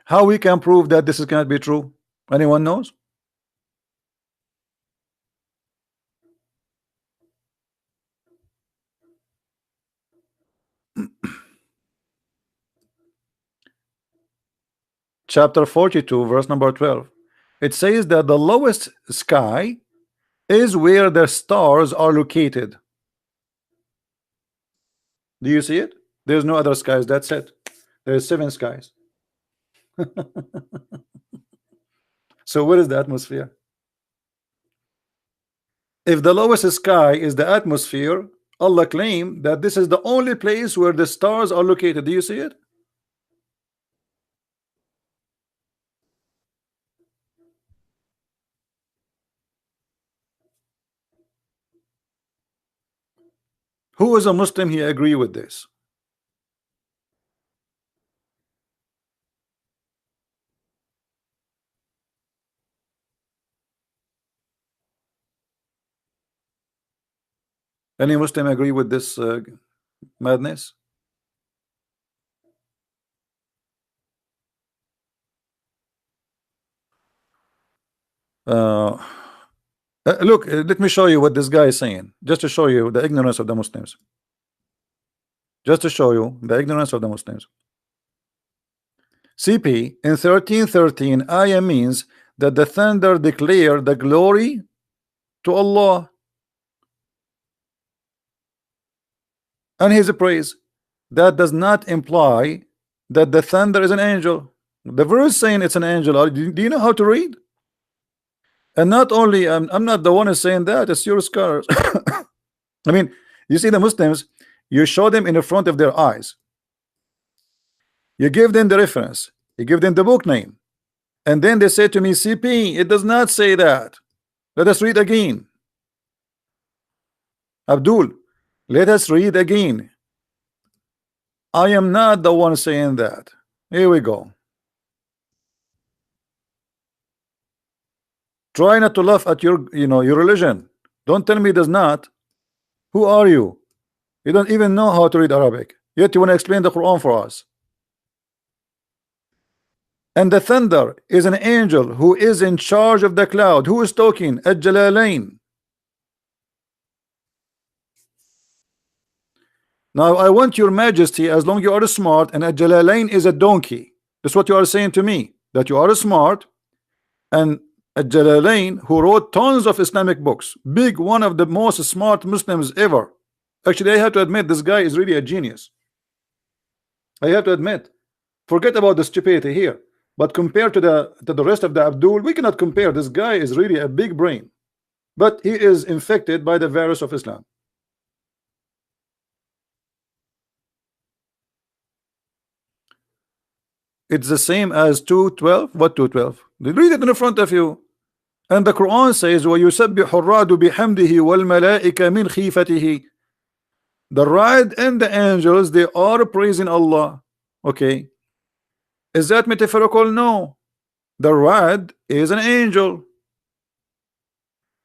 How we can prove that this cannot be true? Anyone knows? Chapter 42, verse number 12. It says that the lowest sky is where the stars are located. Do you see it? There's no other skies. That's it. There's 7 skies. So what is the atmosphere? If the lowest sky is the atmosphere, Allah claimed that this is the only place where the stars are located. Do you see it? Who is a Muslim he agree with this? Any Muslim agree with this madness? Uh, look, let me show you what this guy is saying, just to show you the ignorance of the Muslims. Just to show you the ignorance of the Muslims. CP in 13:13 ayah means that the thunder declare the glory to Allah and His praise. That does not imply that the thunder is an angel. The verse saying it's an angel. Do you know how to read? And not only I'm not the one who's saying that, it's your scholars. I mean, you see the Muslims, you show them in the front of their eyes, you give them the reference, you give them the book name, and then they say to me, CP, it does not say that. Let us read again. Abdul, let us read again. I am not the one saying that. Here we go. Try not to laugh at your your religion. Don't tell me it does not. Who are you? You don't even know how to read Arabic, yet you want to explain the Quran for us. And the thunder is an angel who is in charge of the cloud. Who is talking? Al-Jalalain. Now I want your majesty, as long you are smart, and Al-Jalalain is a donkey. That's what you are saying to me, that you are smart, and Al-Jalalain, who wrote tons of Islamic books, big, one of the most smart Muslims ever. Actually, I have to admit, this guy is really a genius. I have to admit. Forget about the stupidity here, but compared to the rest of the Abdul, we cannot compare. This guy is really a big brain, but he is infected by the virus of Islam. It's the same as 2:12. What 2:12? Read it in front of you. And the Quran says, وَيُسَبِّحُ الرَّعْدُ بِحَمْدِهِ وَالْمَلَائِكَ مِنْ خِيفَتِهِ. The ra'd and the angels, they are praising Allah. Okay. Is that metaphorical? No. The ra'd is an angel,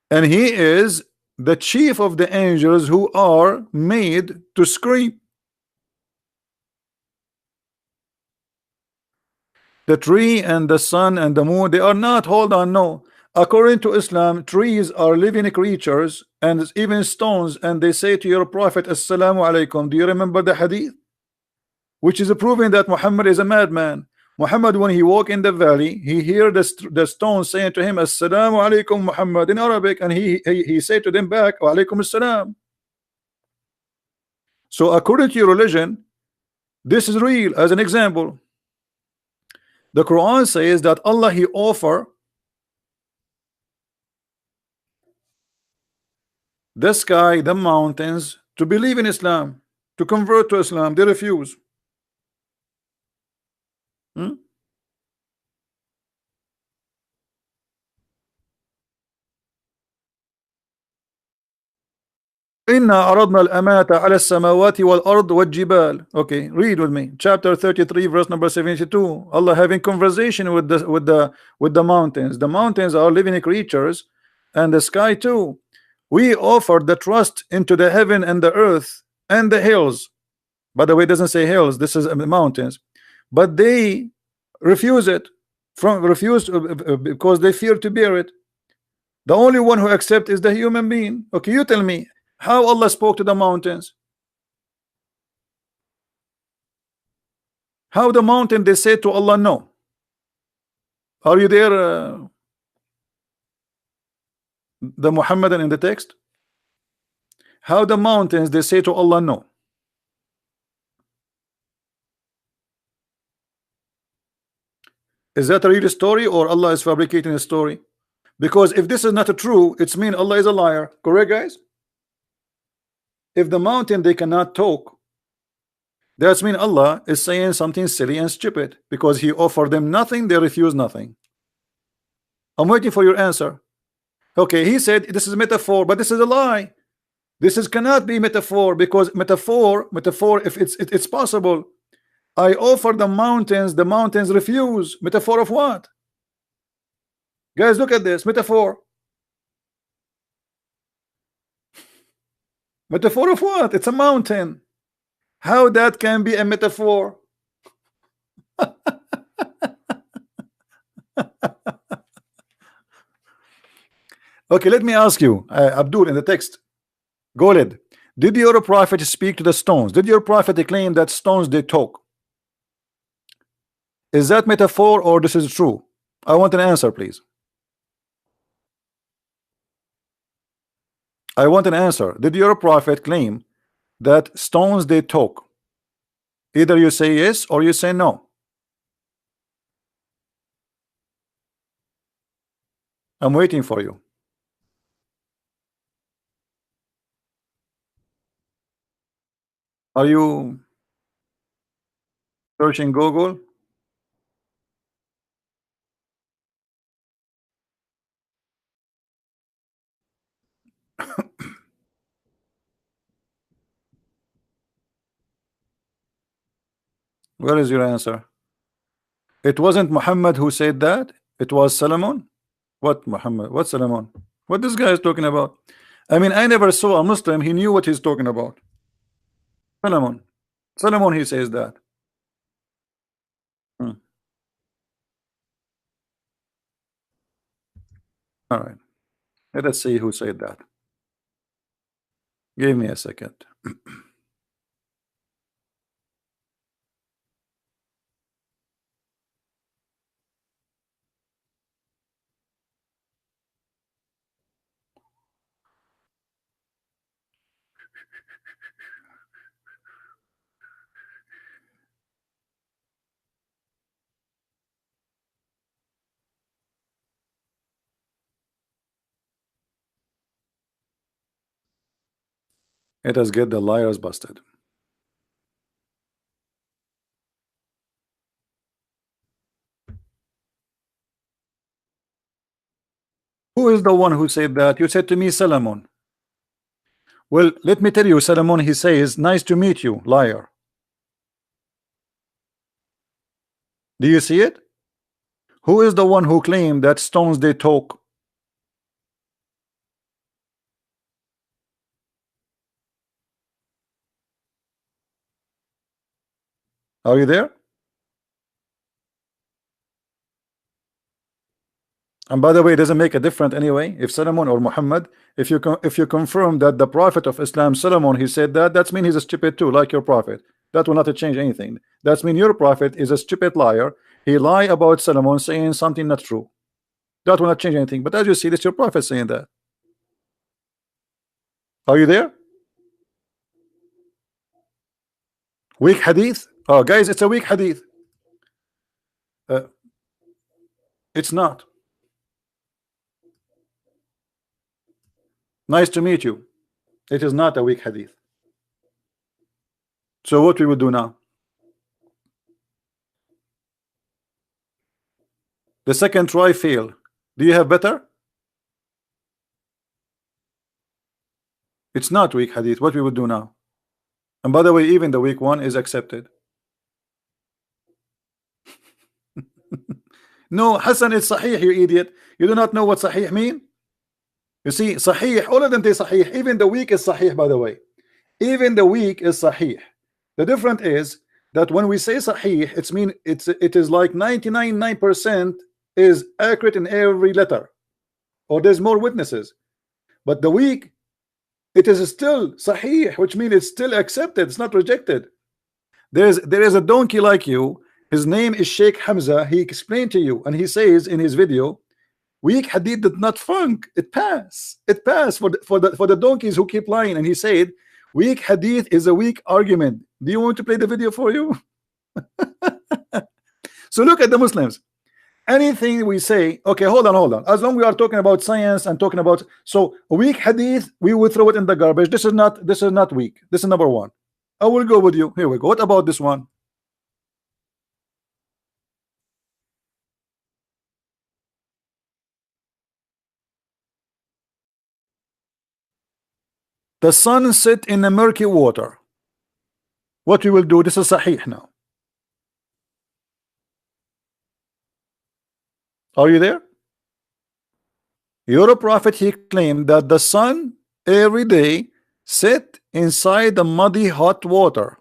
and he is the chief of the angels who are made to scream. The tree and the sun and the moon, they are not. Hold on, no. According to Islam, trees are living creatures and even stones, and they say to your prophet, Assalamu alaikum. Do you remember the hadith? Which is proving that Muhammad is a madman. Muhammad, when he walked in the valley, he heard the stone saying to him, Assalamu alaikum Muhammad, in Arabic, and he said to them back, Wa alaikum assalam. So according to your religion, this is real. As an example, the Quran says that Allah, he offer the sky, the mountains, to believe in Islam, to convert to Islam. They refuse. إنا عرضنا الأمانة على السماوات والأرض والجبال. Okay, read with me. Chapter 33, verse number 72. Allah having conversation with the mountains. The mountains are living creatures, and the sky too. We offered the trust into the heaven and the earth and the hills. By the way, it doesn't say hills. This is the mountains, but they refuse it. Because they fear to bear it. The only one who accepts is the human being. Okay, you tell me. How Allah spoke to the mountains? How the mountain they said to Allah no? Are you there, the Muhammadan in the text? How the mountains they say to Allah no? Is that a real story or Allah is fabricating a story? Because if this is not true, it's mean Allah is a liar. Correct, guys? If the mountain they cannot talk, that's mean Allah is saying something silly and stupid, because He offered them nothing, they refuse nothing. I'm waiting for your answer. Okay, he said this is a metaphor, but this is a lie. This is cannot be metaphor, because metaphor, if it's possible. I offer the mountains refuse. Metaphor of what? Guys, look at this metaphor. Metaphor of what? It's a mountain. How that can be a metaphor? Okay, let me ask you, Abdul, in the text, Goled, did your prophet speak to the stones? Did your prophet claim that stones they talk? Is that metaphor or this is true? I want an answer, please. I want an answer. Did your prophet claim that stones they talk? Either you say yes or you say no. I'm waiting for you. Are you searching Google? Where is your answer? It wasn't Muhammad who said that. It was Solomon. What Muhammad? What Solomon? What this guy is talking about? I mean, I never saw a Muslim. He knew what he's talking about. Solomon. Solomon, he says that. Hmm. All right. Let us see who said that. Give me a second. Let us get the liars busted. Who is the one who said that? You said to me, Solomon. Well, let me tell you, Solomon, he says, nice to meet you, liar. Do you see it? Who is the one who claimed that stones they talk? Are you there? And by the way, it doesn't make a difference anyway if Solomon or Muhammad, if you confirm that the prophet of Islam, Solomon, he said that, that's mean he's a stupid too, like your prophet. That will not change anything. That's mean your prophet is a stupid liar. He lied about Solomon saying something not true. That will not change anything. But as you see, this your prophet saying that. Are you there? Weak hadith? Oh, guys, it's a weak hadith. It's not. Nice to meet you. It is not a weak hadith. So what we will do now? The second try failed. Do you have better? It's not weak hadith. What we will do now? And by the way, even the weak one is accepted. No, Hassan, it's Sahih, you idiot. You do not know what Sahih mean? You see, Sahih, all of them say Sahih. Even the weak is Sahih, by the way. Even the weak is Sahih. The difference is that when we say Sahih, it is like 99.9% is accurate in every letter, or there's more witnesses. But the weak, it is still Sahih, which means it's still accepted, it's not rejected. There is a donkey like you. His name is Sheikh Hamza. He explained to you, and he says in his video, weak hadith did not funk. It passed. It passed for the donkeys who keep lying. And he said, weak hadith is a weak argument. Do you want to play the video for you? So look at the Muslims. anything we say, okay, hold on. As long we are talking about science and talking about so weak hadith, we will throw it in the garbage. This is not weak. This is number one. I will go with you. Here we go. What about this one? The sun set in the murky water. What we will do? This is sahih now. Are you there? Your prophet, he claimed that the sun every day set inside the muddy hot water,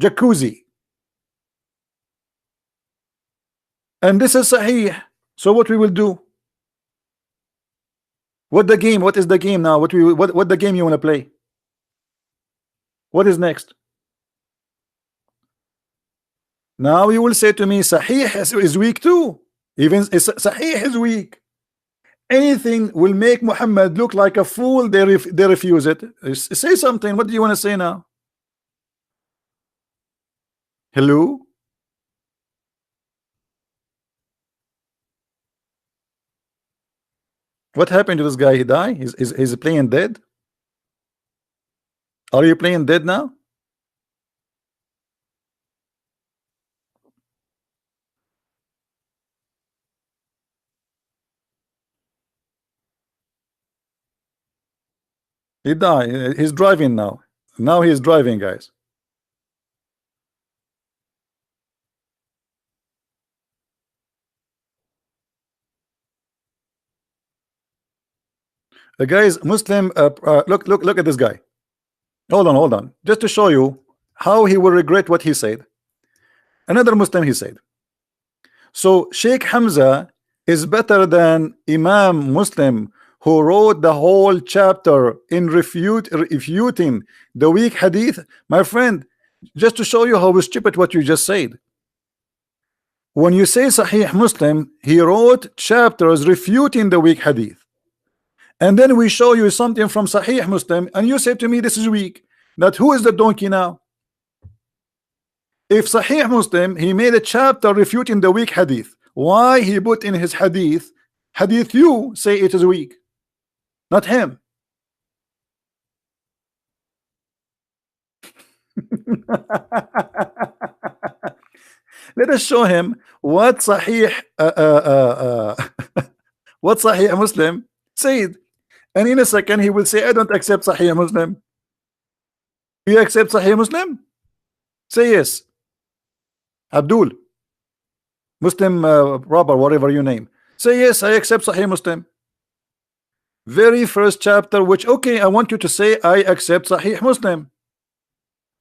jacuzzi, and this is sahih. So what we will do? What the game? What is the game now? What the game you want to play? What is next? Now you will say to me, sahih is weak too. Even sahih is weak. Anything will make Muhammad look like a fool, they refuse it. Say something. What do you want to say now? Hello? What happened to this guy? He died? He's playing dead? Are you playing dead now? He died. He's driving now. Now he's driving, guys. The guy's Muslim. Look at this guy. Hold on. Just to show you how he will regret what he said. Another Muslim, he said. So Sheikh Hamza is better than Imam Muslim, who wrote the whole chapter in refuting the weak hadith. My friend, just to show you how stupid what you just said. When you say Sahih Muslim, he wrote chapters refuting the weak hadith. And then we show you something from Sahih Muslim, and you say to me this is weak. That who is the donkey now? If Sahih Muslim, he made a chapter refuting the weak hadith, why he put in his hadith you say it is weak, not him? Let us show him what Sahih what Sahih Muslim said, and in a second he will say, I don't accept Sahih Muslim. You accept Sahih Muslim? Say yes. Abdul, Muslim robber, whatever you name, say yes, I accept Sahih Muslim. Very first chapter, which, okay, I want you to say I accept Sahih Muslim.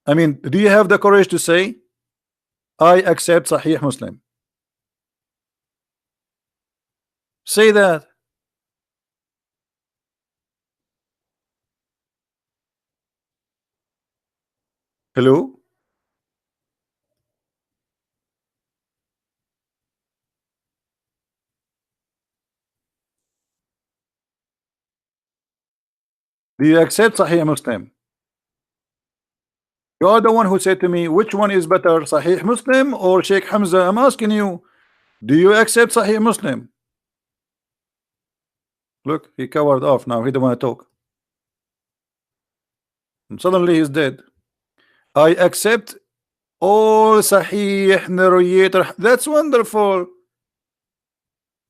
I mean, do you have the courage to say I accept Sahih Muslim? Say that. Hello? Do you accept Sahih Muslim? You are the one who said to me, which one is better, Sahih Muslim or Sheikh Hamza? I'm asking you, do you accept Sahih Muslim? Look, he covered off now. He don't want to talk. And suddenly he's dead. I accept all Sahih narrator. That's wonderful.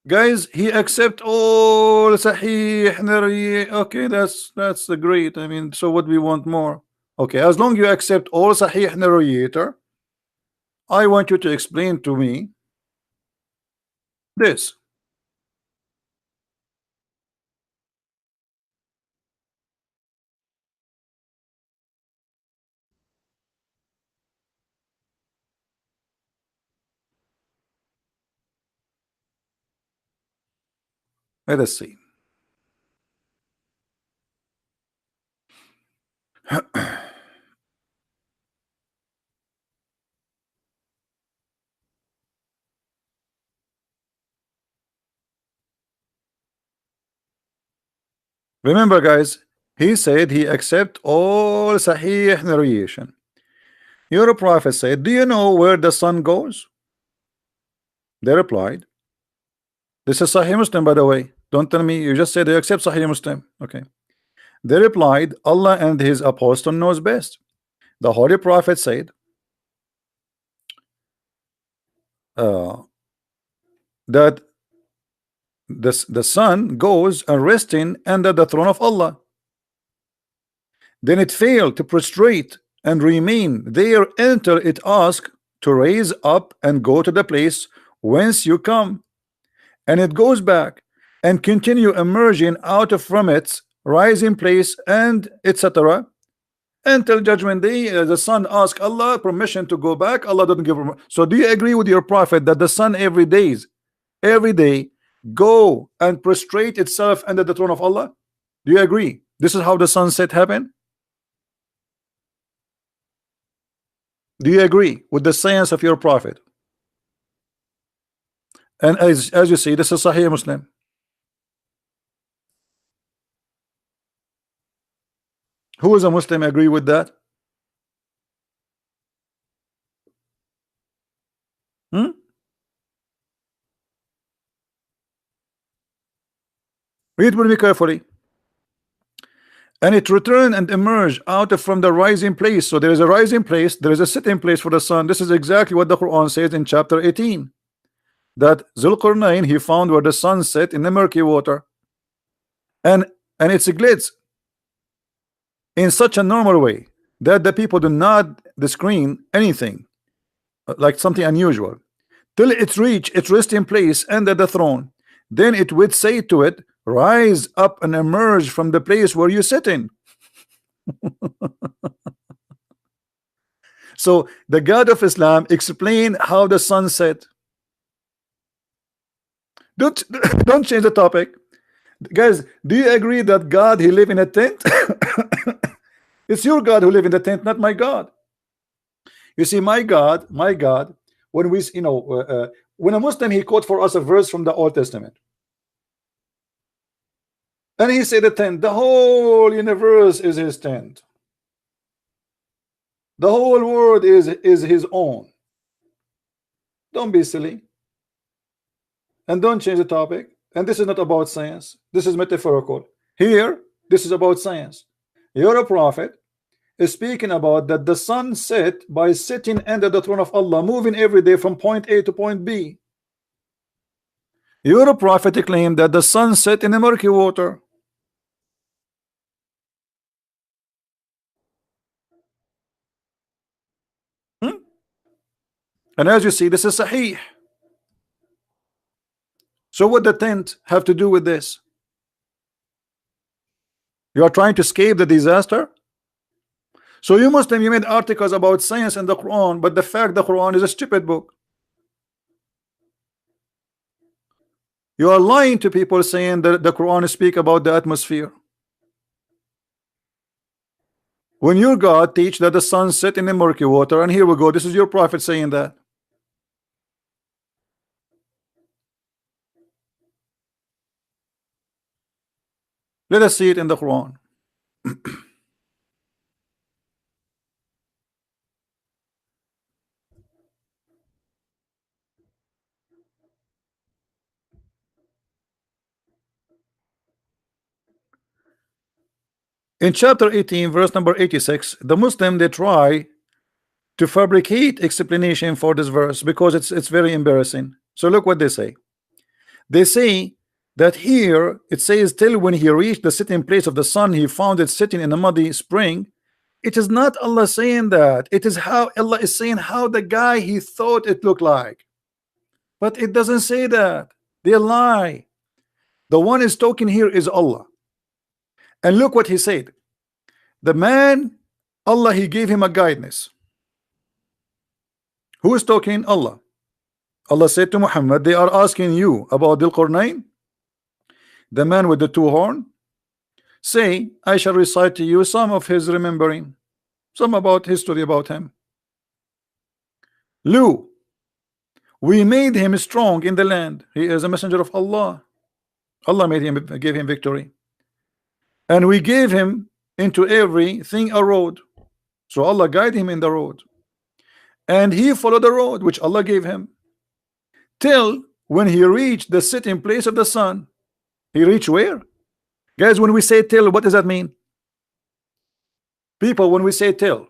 Guys, he accept all Sahih narrator. Okay, that's great. I mean, so what we want more? Okay, as long you accept all Sahih narrator, I want you to explain to me this. Let us see. Remember, guys, he said he accept all Sahih narration. Your prophet said, do you know where the sun goes? They replied, this is Sahih Muslim, by the way. Don't tell me you just said they accept Sahih Muslim. Okay. They replied, Allah and his apostle knows best. The Holy Prophet said that the sun goes and resting under the throne of Allah. Then it failed to prostrate and remain there until it asked to raise up and go to the place whence you come, and it goes back and continue emerging out of from its rising place, and etc. until judgment day. The sun asks Allah permission to go back. Allah doesn't give permission. So do you agree with your prophet that the sun every day go and prostrate itself under the throne of Allah? Do you agree this is how the sunset happened? Do you agree with the science of your prophet? And as you see, this is Sahih Muslim. Who is a Muslim agree with that? Read with me carefully. And it returned and emerged out of from the rising place. So there is a rising place, there is a sitting place for the sun. This is exactly what the Quran says in chapter 18, that Zulqarnain he found where the sun set in the murky water, and it's a glitz in such a normal way that the people do not screen anything like something unusual till it reach its resting place under the throne. Then it would say to it, rise up and emerge from the place where you sit in. So the God of Islam explain how the sun set. Don't change the topic, guys. Do you agree that God he live in a tent? It's your God who live in the tent, not my God. You see, my God, when we when a Muslim he quote for us a verse from the Old Testament, and he said the tent, the whole universe is his tent, the whole world is his own. Don't be silly and don't change the topic. And this is not about science, this is metaphorical. Here this is about science. You're a prophet is speaking about that the sun set by sitting under the throne of Allah, moving every day from point A to point B. Your prophet claim that the sun set in the murky water. And as you see, this is Sahih. So what the tent have to do with this? You are trying to escape the disaster. So you Muslim, you made articles about science and the Quran, but the fact the Quran is a stupid book. You are lying to people saying that the Quran speak about the atmosphere, when your God teach that the sun set in the murky water. And here we go, this is your prophet saying that. Let us see it in the Quran. In chapter 18 verse number 86, the Muslim they try to fabricate explanation for this verse because it's very embarrassing. So look what they say. They say that here it says, till when he reached the sitting place of the sun, he found it sitting in a muddy spring. It is not Allah saying that. It is how Allah is saying how the guy he thought it looked like. But it doesn't say that. They lie. The one is talking here is Allah. And look what he said. The man, Allah, he gave him a guidance. Who is talking? Allah. Allah said to Muhammad, they are asking you about Dhul Qarnayn, the man with the two horns. Say, I shall recite to you some of his remembering, some about history about him. Lu, we made him strong in the land. He is a messenger of Allah. Allah made him, gave him victory. And we gave him into everything a road. So Allah guided him in the road. And he followed the road which Allah gave him, till when he reached the sitting place of the sun. He reached where? Guys, when we say till, what does that mean? People, when we say till,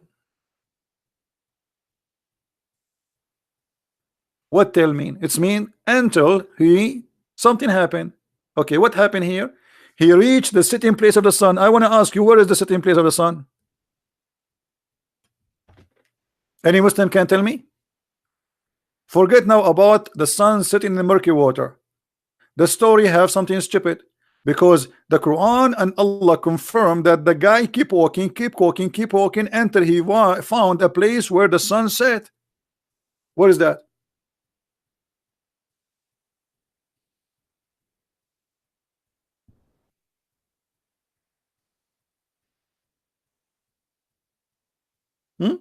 what till mean? It's mean until he something happened. Okay, what happened here? He reached the sitting place of the sun. I want to ask you, where is the sitting place of the sun? Any Muslim can tell me? Forget now about the sun sitting in the murky water. The story have something stupid, because the Quran and Allah confirm that the guy keep walking, keep walking, keep walking until he found a place where the sun set. What is that? Hmm?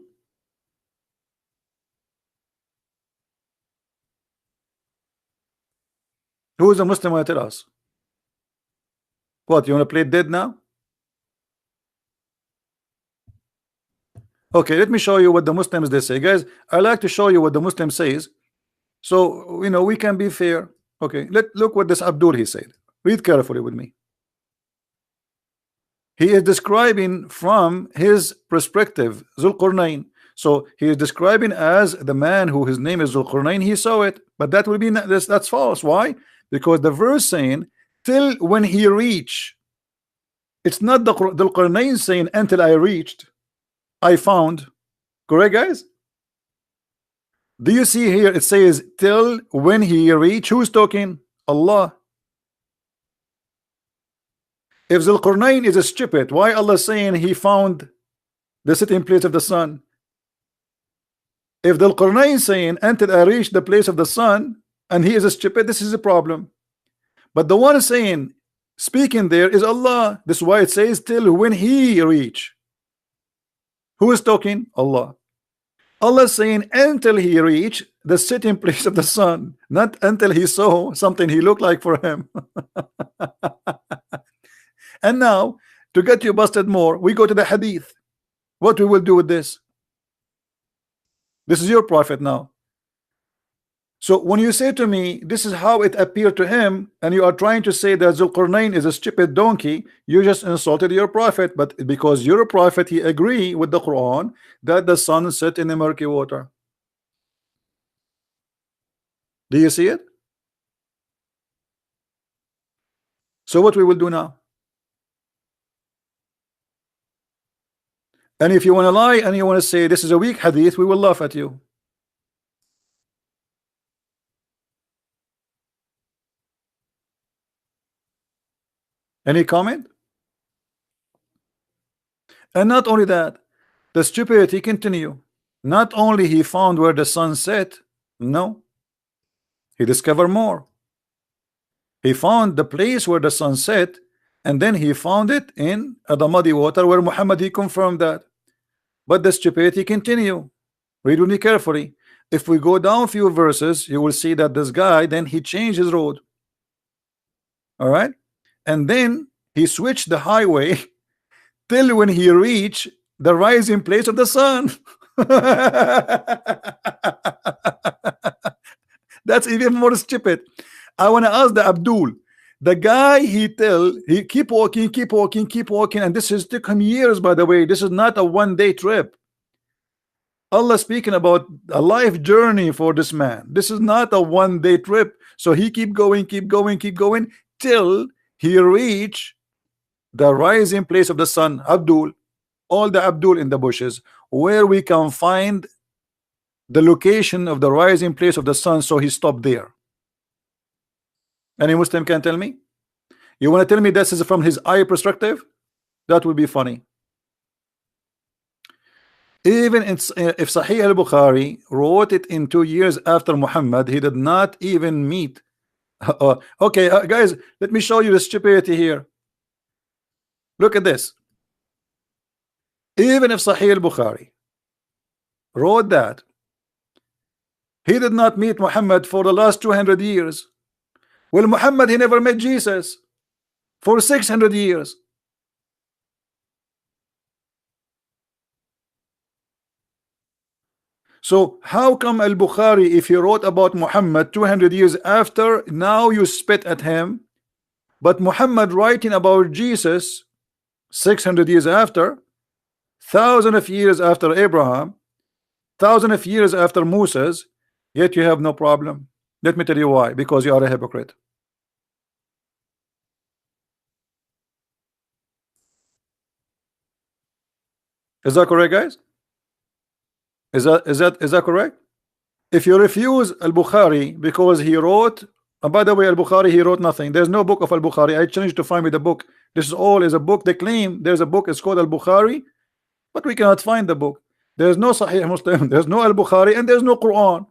Who is a Muslim want to tell us? What, you want to play dead now? Okay, let me show you what the Muslims they say. Guys, I like to show you what the Muslim says, so you know we can be fair. Okay, look what this Abdul he said. Read carefully with me. He is describing from his perspective Zulqarnain. So he is describing as the man who his name is Zulqarnain. He saw it, but that will be that's false. Why? Because the verse saying till when he reach. It's not the Zulqarnain saying until I reached, I found. Correct, guys? Do you see here it says till when he reach? Who's talking? Allah. If Zulqarnain is a stupid, why Allah saying he found the sitting place of the sun? If Zulqarnain saying until I reach the place of the sun and he is a stupid, this is a problem. But the one saying speaking there is Allah. This is why it says till when he reach. Who is talking? Allah. Allah is saying until he reached the sitting place of the sun, not until he saw something he looked like for him. And now, to get you busted more, we go to the hadith. What we will do with this? This is your prophet now. So when you say to me, this is how it appeared to him, and you are trying to say that Zulqarnain is a stupid donkey, you just insulted your prophet. But because you're a prophet, he agree with the Quran that the sun set in the murky water. Do you see it? So what we will do now? And if you want to lie and you want to say this is a weak hadith, we will laugh at you. Any comment? And not only that, the stupidity continue. Not only he found where the sun set, no, he discovered more. He found the place where the sun set, and then he found it in the muddy water where Muhammad he confirmed that. But the stupidity continue. Read with me carefully. If we go down a few verses, you will see that this guy then he changed his road. All right, and then he switched the highway till when he reached the rising place of the sun. That's even more stupid. I want to ask the Abdul, the guy he keep walking, keep walking, keep walking, and this has took him years, by the way. This is not a one-day trip. Allah speaking about a life journey for this man. This is not a one-day trip. So he keep going, keep going, keep going till he reach the rising place of the sun. Abdul, all the Abdul in the bushes, where we can find the location of the rising place of the sun, so he stopped there. Any Muslim can tell me? You want to tell me this is from his eye perspective? That would be funny. Even if Sahih al-Bukhari wrote it in 2 years after Muhammad, he did not even meet. Okay, guys, let me show you the stupidity here. Look at this. Even if Sahih al-Bukhari wrote that he did not meet Muhammad for the last 200 years. Well, Muhammad, he never met Jesus for 600 years. So how come al-Bukhari, if he wrote about Muhammad 200 years after, now you spit at him, but Muhammad writing about Jesus 600 years after, thousand of years after Abraham, thousand of years after Moses, yet you have no problem? Let me tell you why. Because you are a hypocrite. Is that correct, guys? Is that correct? If you refuse al-Bukhari because he wrote, and by the way, al-Bukhari, he wrote nothing. There's no book of al-Bukhari. I challenge you to find me the book. This is all is a book. They claim there's a book. It's called al-Bukhari, but we cannot find the book. There's no Sahih Muslim. There's no al-Bukhari, and there's no Quran.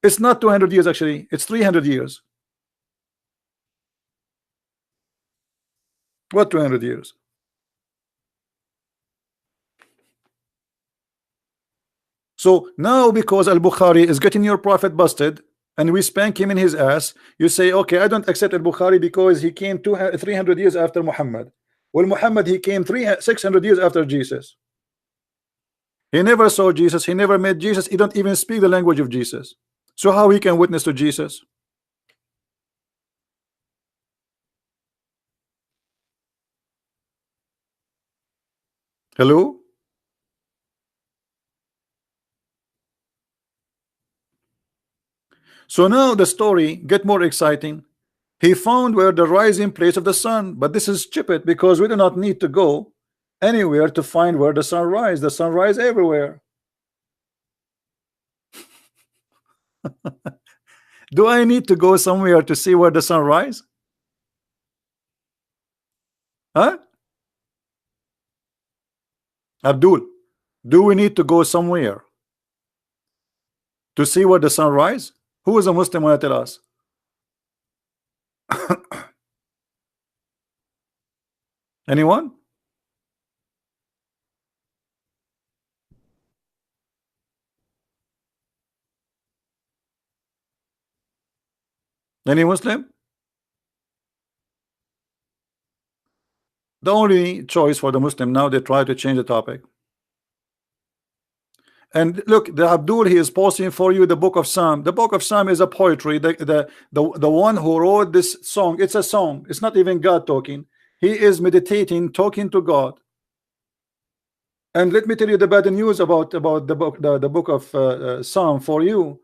It's not 200 years actually. It's 300 years. What 200 years? So now because al-Bukhari is getting your prophet busted and we spank him in his ass, you say, okay, I don't accept al-Bukhari because he came 300 years after Muhammad. Well, Muhammad, he came 600 years after Jesus. He never saw Jesus. He never met Jesus. He don't even speak the language of Jesus. So how he can witness to Jesus? Hello? So now the story get more exciting. He found where the rising place of the sun, but this is stupid because we do not need to go anywhere to find where the sun rise. The sun rise everywhere. Do I need to go somewhere to see where the sun rise? Huh? Abdul, do we need to go somewhere to see where the sun rise? Who is a Muslim want to tell us? Anyone? Any Muslim? The only choice for the Muslim now, they try to change the topic. And look, the Abdul, he is posting for you the book of Psalm. The book of Psalm is a poetry. The one who wrote this song, it's a song. It's not even God talking. He is meditating, talking to God. And let me tell you the bad news about the book of Psalm for you,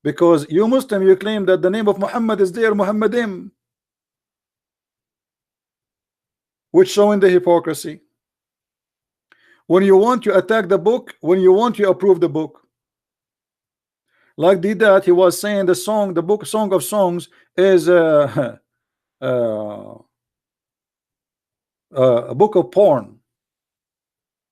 because you Muslim, you claim that the name of Muhammad is there, Muhammadim, which showing the hypocrisy. When you want to attack the book, when you want to approve the book, like did that, he was saying the song, the book, Song of Songs is a book of porn.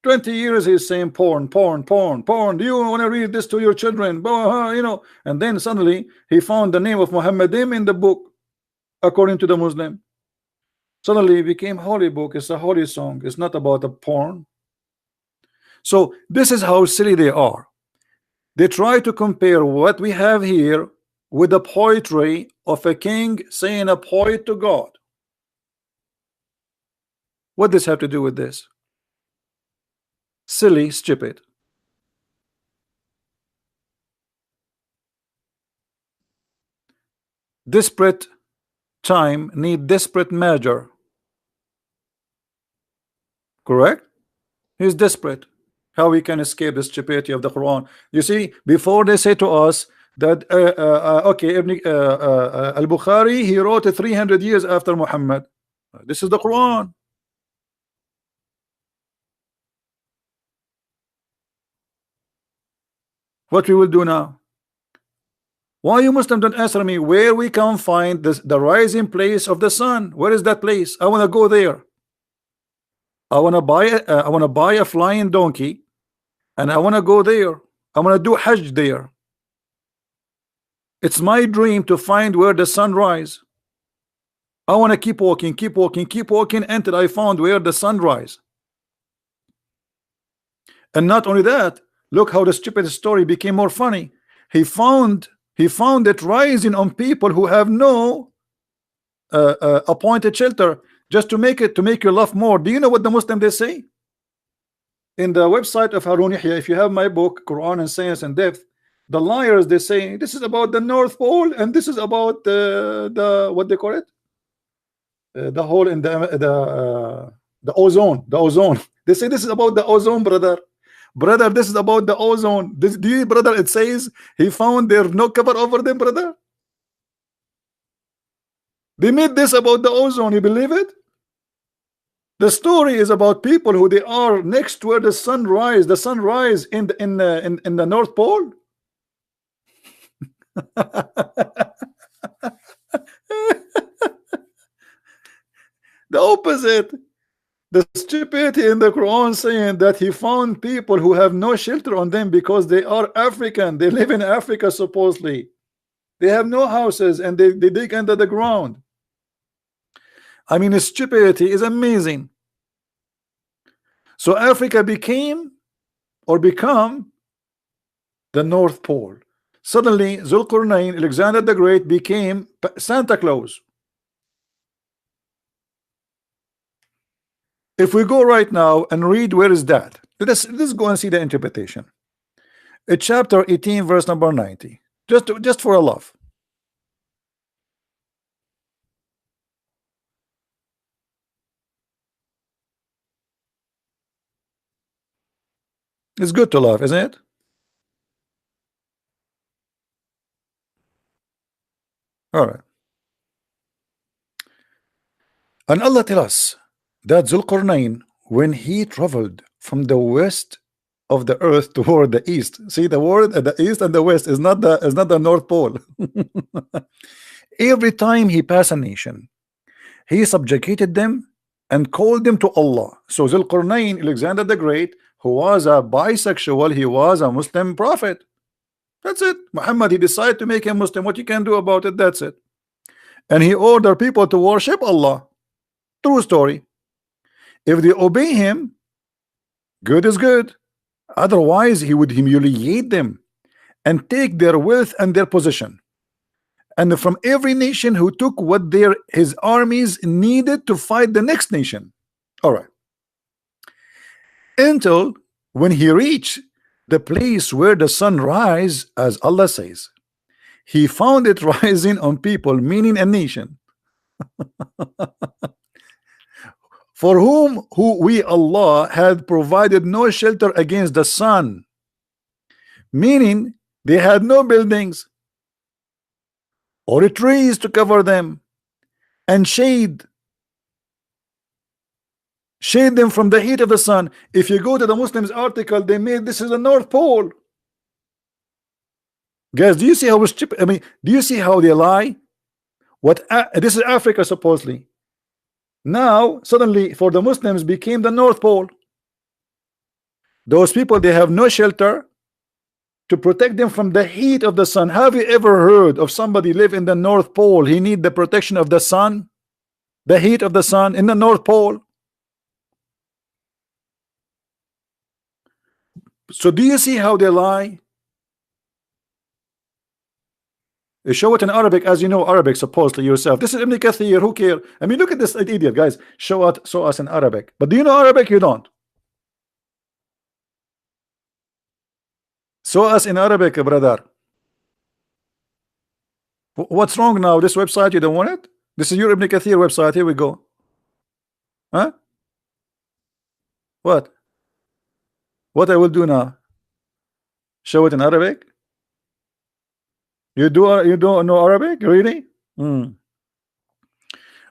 20 years he's saying porn, porn, porn, porn. Do you want to read this to your children? You know, and then suddenly he found the name of Muhammadim in the book, according to the Muslim. Suddenly it became holy book. It's a holy song. It's not about the porn. So this is how silly they are. They try to compare what we have here with the poetry of a king saying a poet to God. What does this have to do with this? Silly, stupid. Desperate time need desperate measure. Correct? He's desperate. How we can escape the stupidity of the Quran? You see, before they say to us that okay, al-Bukhari, he wrote it 300 years after Muhammad. This is the Quran. What we will do now? Why you Muslim don't answer me where we can find the rising place of the sun? Where is that place? I want to go there. I want to buy a flying donkey, and I want to go there. I want to do Hajj there. It's my dream to find where the sun rise. I want to keep walking, keep walking, keep walking until I found where the sun rise. And not only that, look how the stupid story became more funny. He found it rising on people who have no appointed shelter, just to make you laugh more. Do you know what the Muslim they say? In the website of Harun Yahya, if you have my book, Quran and Science and Depth, the liars, they say this is about the North Pole and this is about the what they call it, the hole in the ozone, the ozone. They say this is about the ozone, brother, this is about the ozone. This, do you, brother, it says he found there no cover over them, brother. They made this about the ozone, you believe it? The story is about people who they are next to where the sun rise, in in the North Pole. The opposite. The stupidity in the Quran saying that he found people who have no shelter on them because they are African. They live in Africa supposedly. They have no houses and they dig under the ground. I mean, stupidity is amazing. So Africa became or become the North Pole. Suddenly, Zulqarnain, Alexander the Great, became Santa Claus. If we go right now and read, where is that? Let's go and see the interpretation. It's chapter 18, verse number 90. Just for a laugh. It's good to laugh, isn't it? All right. And Allah tells us that Zulqarnain, when he traveled from the west of the earth toward the east, see the word at the east and the west is not the North Pole. Every time he passed a nation, he subjugated them and called them to Allah. So Zulqarnain, Alexander the Great, who was a bisexual, he was a Muslim prophet. That's it. Muhammad, he decided to make him Muslim. What you can do about it? That's it. And he ordered people to worship Allah. True story. If they obey him, good is good. Otherwise, he would humiliate them and take their wealth and their position. And from every nation who took what his armies needed to fight the next nation. All right. Until when he reached the place where the sun rise, as Allah says, he found it rising on people, meaning a nation. For whom we Allah had provided no shelter against the sun, meaning they had no buildings or trees to cover them and shade them from the heat of the sun. If you go to the Muslims article, they made this is the North Pole. Guys, do you see how stupid? I mean, do you see how they lie? This is Africa supposedly. Now suddenly for the Muslims became the North Pole. Those people, they have no shelter to protect them from the heat of the sun. Have you ever heard of somebody live in the North Pole? He need the protection of the sun, the heat of the sun in the North Pole. So do you see how they lie? You show it in Arabic, as you know Arabic supposedly yourself. This is Ibn Kathir. Who care? I mean, look at this idiot, guys. Show us in Arabic. But do you know Arabic? You don't. Show us in Arabic, brother. What's wrong now? This website, you don't want it? This is your Ibn Kathir website. Here we go. Huh? What? What I will do now? Show it in Arabic? You don't know Arabic? Really?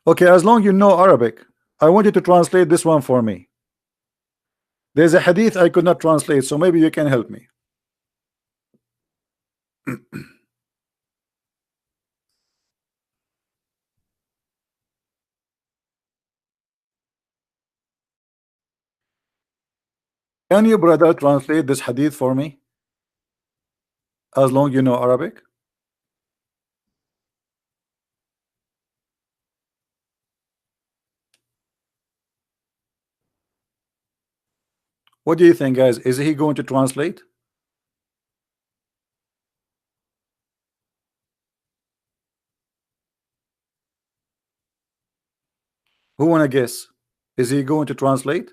Okay, as long you know Arabic, I want you to translate this one for me. There's a hadith I could not translate, so maybe you can help me. Can you, brother, translate this hadith for me? As long you know Arabic. What do you think, guys? Is he going to translate? Who wanna guess? Is he going to translate?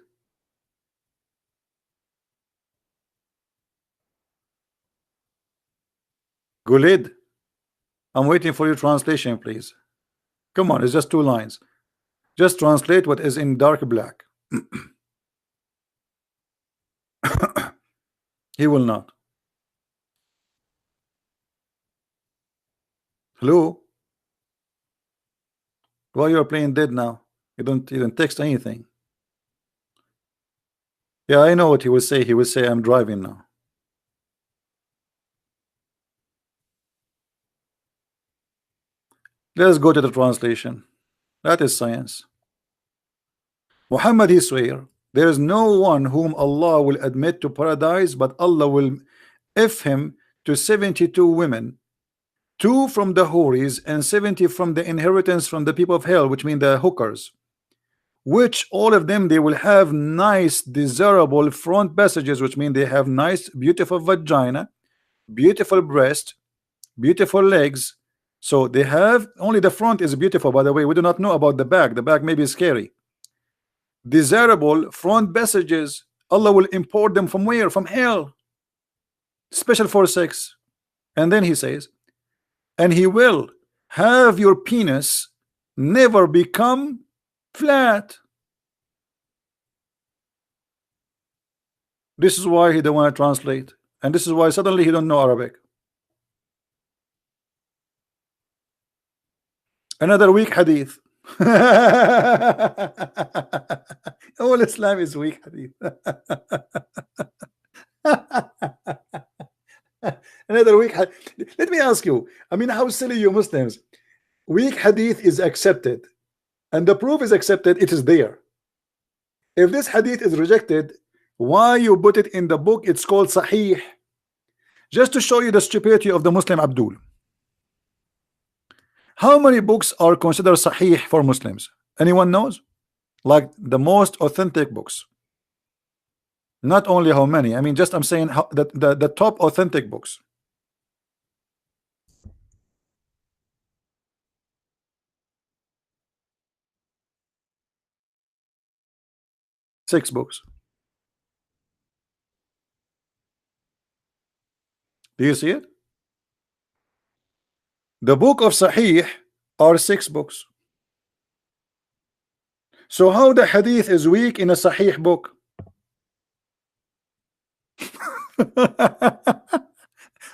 Gulid, I'm waiting for your translation, please. Come on, it's just 2 lines. Just translate what is in dark black. He will not. Hello? Why you are playing dead now? You don't text anything. Yeah, I know what he will say. He will say, I'm driving now. Let's go to the translation. That is science. Muhammad, he swear, there is no one whom Allah will admit to paradise, but Allah will if him to 72 women, 2 from the Houris and 70 from the inheritance from the people of hell, which mean the hookers, which all of them they will have nice desirable front passages, which mean they have nice beautiful vagina, beautiful breast, beautiful legs. So they have only the front is beautiful, by the way. We do not know about the back. The back may be scary. Desirable front passages, Allah will import them from where? From hell, special for sex. And then he says, and he will have your penis never become flat. This is why he don't want to translate, and this is why suddenly he don't know Arabic. Another weak hadith. All Islam is weak hadith. Another weak hadith. Let me ask you, I mean, how silly you Muslims. Weak hadith is accepted, and the proof is accepted, it is there. If this hadith is rejected, why you put it in the book? It's called Sahih. Just to show you the stupidity of the Muslim Abdul. How many books are considered Sahih for Muslims? Anyone knows? Like the most authentic books. Not only how many, I mean, just I'm saying how, the top authentic books. Six books. Do you see it? The book of Sahih are 6 books. So how the hadith is weak in a Sahih book?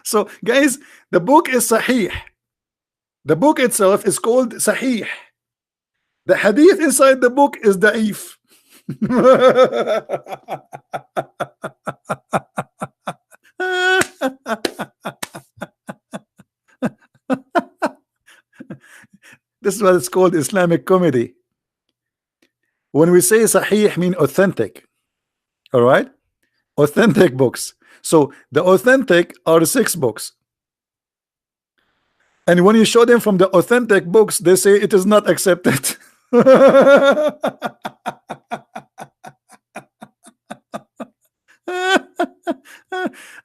So guys, the book is Sahih. The book itself is called Sahih. The hadith inside the book is Da'if. This is what it's called, Islamic comedy. When we say Sahih, mean authentic. All right, authentic books. So the authentic are 6 books, and when you show them from the authentic books, they say it is not accepted.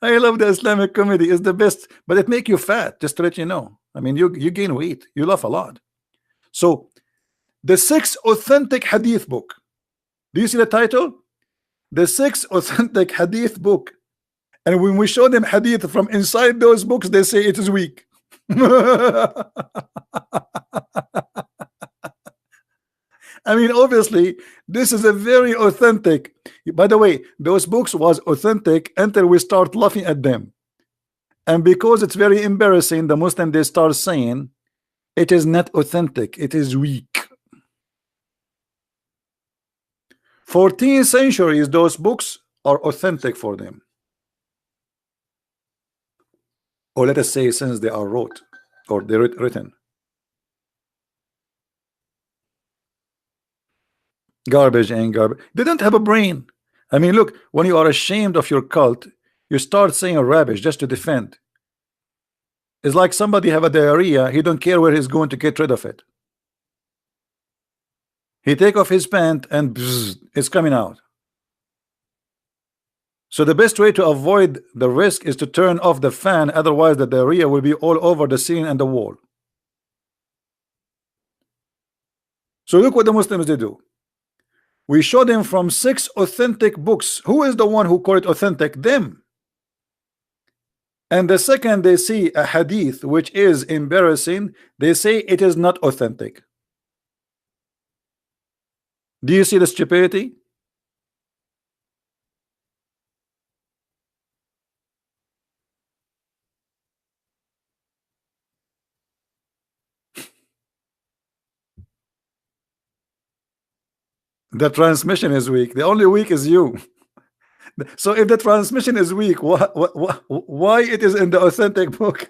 I love the Islamic comedy, is the best, but it make you fat, just to let you know. I mean, you gain weight, you laugh a lot. So the 6 authentic hadith book, do you see the title? The 6 authentic hadith book. And when we show them hadith from inside those books, they say it is weak. I mean, obviously, this is a very authentic. By the way, those books was authentic until we start laughing at them. And because it's very embarrassing, the Muslim, they start saying, it is not authentic, it is weak. 14th centuries, those books are authentic for them. Or let us say, since they are wrote, or they're written. Garbage and garbage. They don't have a brain. I mean, look, when you are ashamed of your cult, you start saying rubbish just to defend. It's like somebody have a diarrhea, he don't care where he's going to get rid of it. He take off his pant and bzz, it's coming out. So the best way to avoid the risk is to turn off the fan, otherwise the diarrhea will be all over the ceiling and the wall. So look what the Muslims they do. We show them from 6 authentic books. Who is the one who called it authentic? Them. And the second they see a hadith which is embarrassing, they say it is not authentic. Do you see the stupidity? The transmission is weak. The only weak is you. So if the transmission is weak, why it is in the authentic book?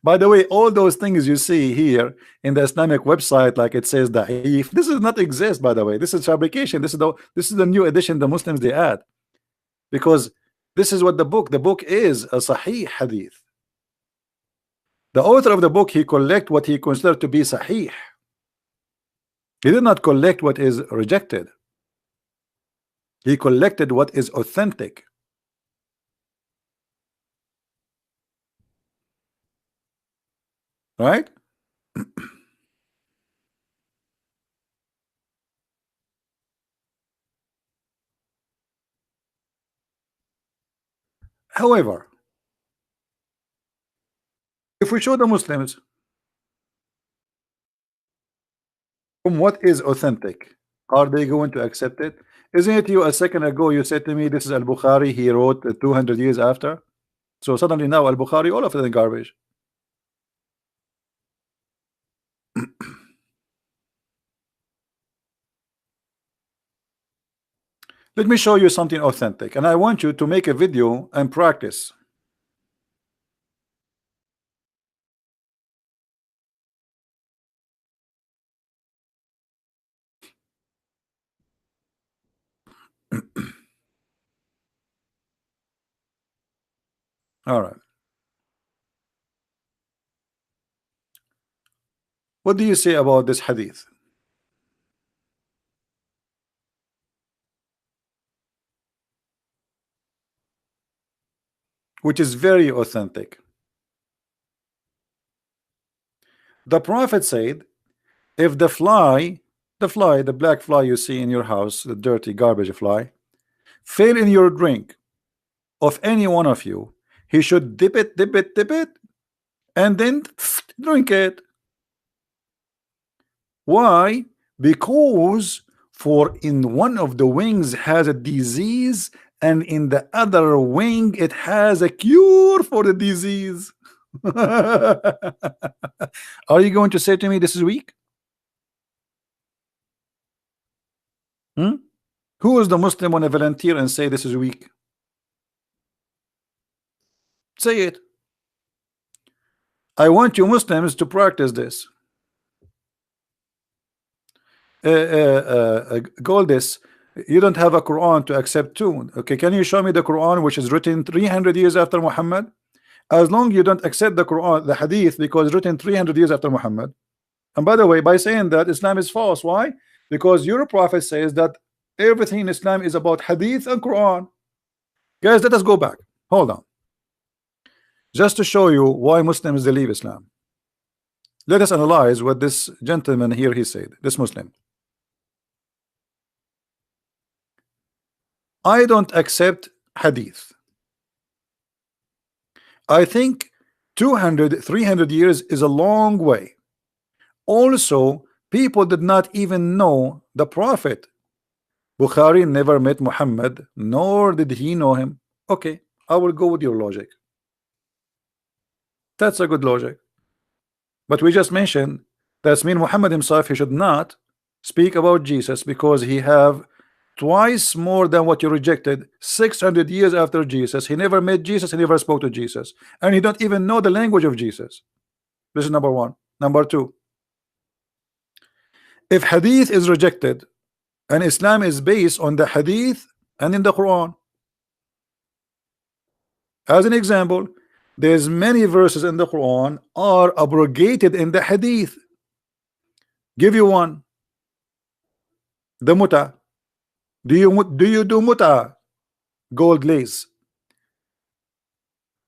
By the way, all those things you see here in the Islamic website, like it says da'if, this does not exist, by the way. This is fabrication. This is the new edition the Muslims they add. Because this is what the book is a sahih hadith. The author of the book, he collect what he considered to be sahih. He did not collect what is rejected. He collected what is authentic. Right? However, if we show the Muslims from what is authentic, are they going to accept it? Isn't it you a second ago you said to me this is Al-Bukhari, he wrote 200 years after? So suddenly now Al-Bukhari, all of it is garbage. Let me show you something authentic, and I want you to make a video and practice. All right. What do you say about this hadith? Which is very authentic. The Prophet said, if the fly, the black fly you see in your house, the dirty garbage fly, fell in your drink of any one of you, he should dip it, and then drink it. Why? Because for in one of the wings has a disease, and in the other wing it has a cure for the disease. Are you going to say to me this is weak? Who is the Muslim want to volunteer and say this is weak? Say it. I want you Muslims to practice this. Goldis, you don't have a Quran to accept too. Okay, can you show me the Quran which is written 300 years after Muhammad? As long you don't accept the Quran, the Hadith, because written 300 years after Muhammad. And by the way, by saying that, Islam is false. Why? Because your prophet says that everything in Islam is about Hadith and Quran. Guys, let us go back. Hold on. Just to show you why Muslims they leave Islam. Let us analyze what this gentleman here he said, this Muslim. I don't accept Hadith. I think 200, 300 years is a long way. Also, people did not even know the Prophet. Bukhari never met Muhammad, nor did he know him. Okay, I will go with your logic. That's a good logic. But we just mentioned that's mean Muhammad himself, he should not speak about Jesus because he have twice more than what you rejected. 600 years after Jesus, he never met Jesus, he never spoke to Jesus, and he don't even know the language of Jesus. This is number one. Number two, if Hadith is rejected and Islam is based on the Hadith and in the Quran, as an example, there's many verses in the Quran are abrogated in the Hadith. Give you one. The muta. Do you do muta? Gold lace.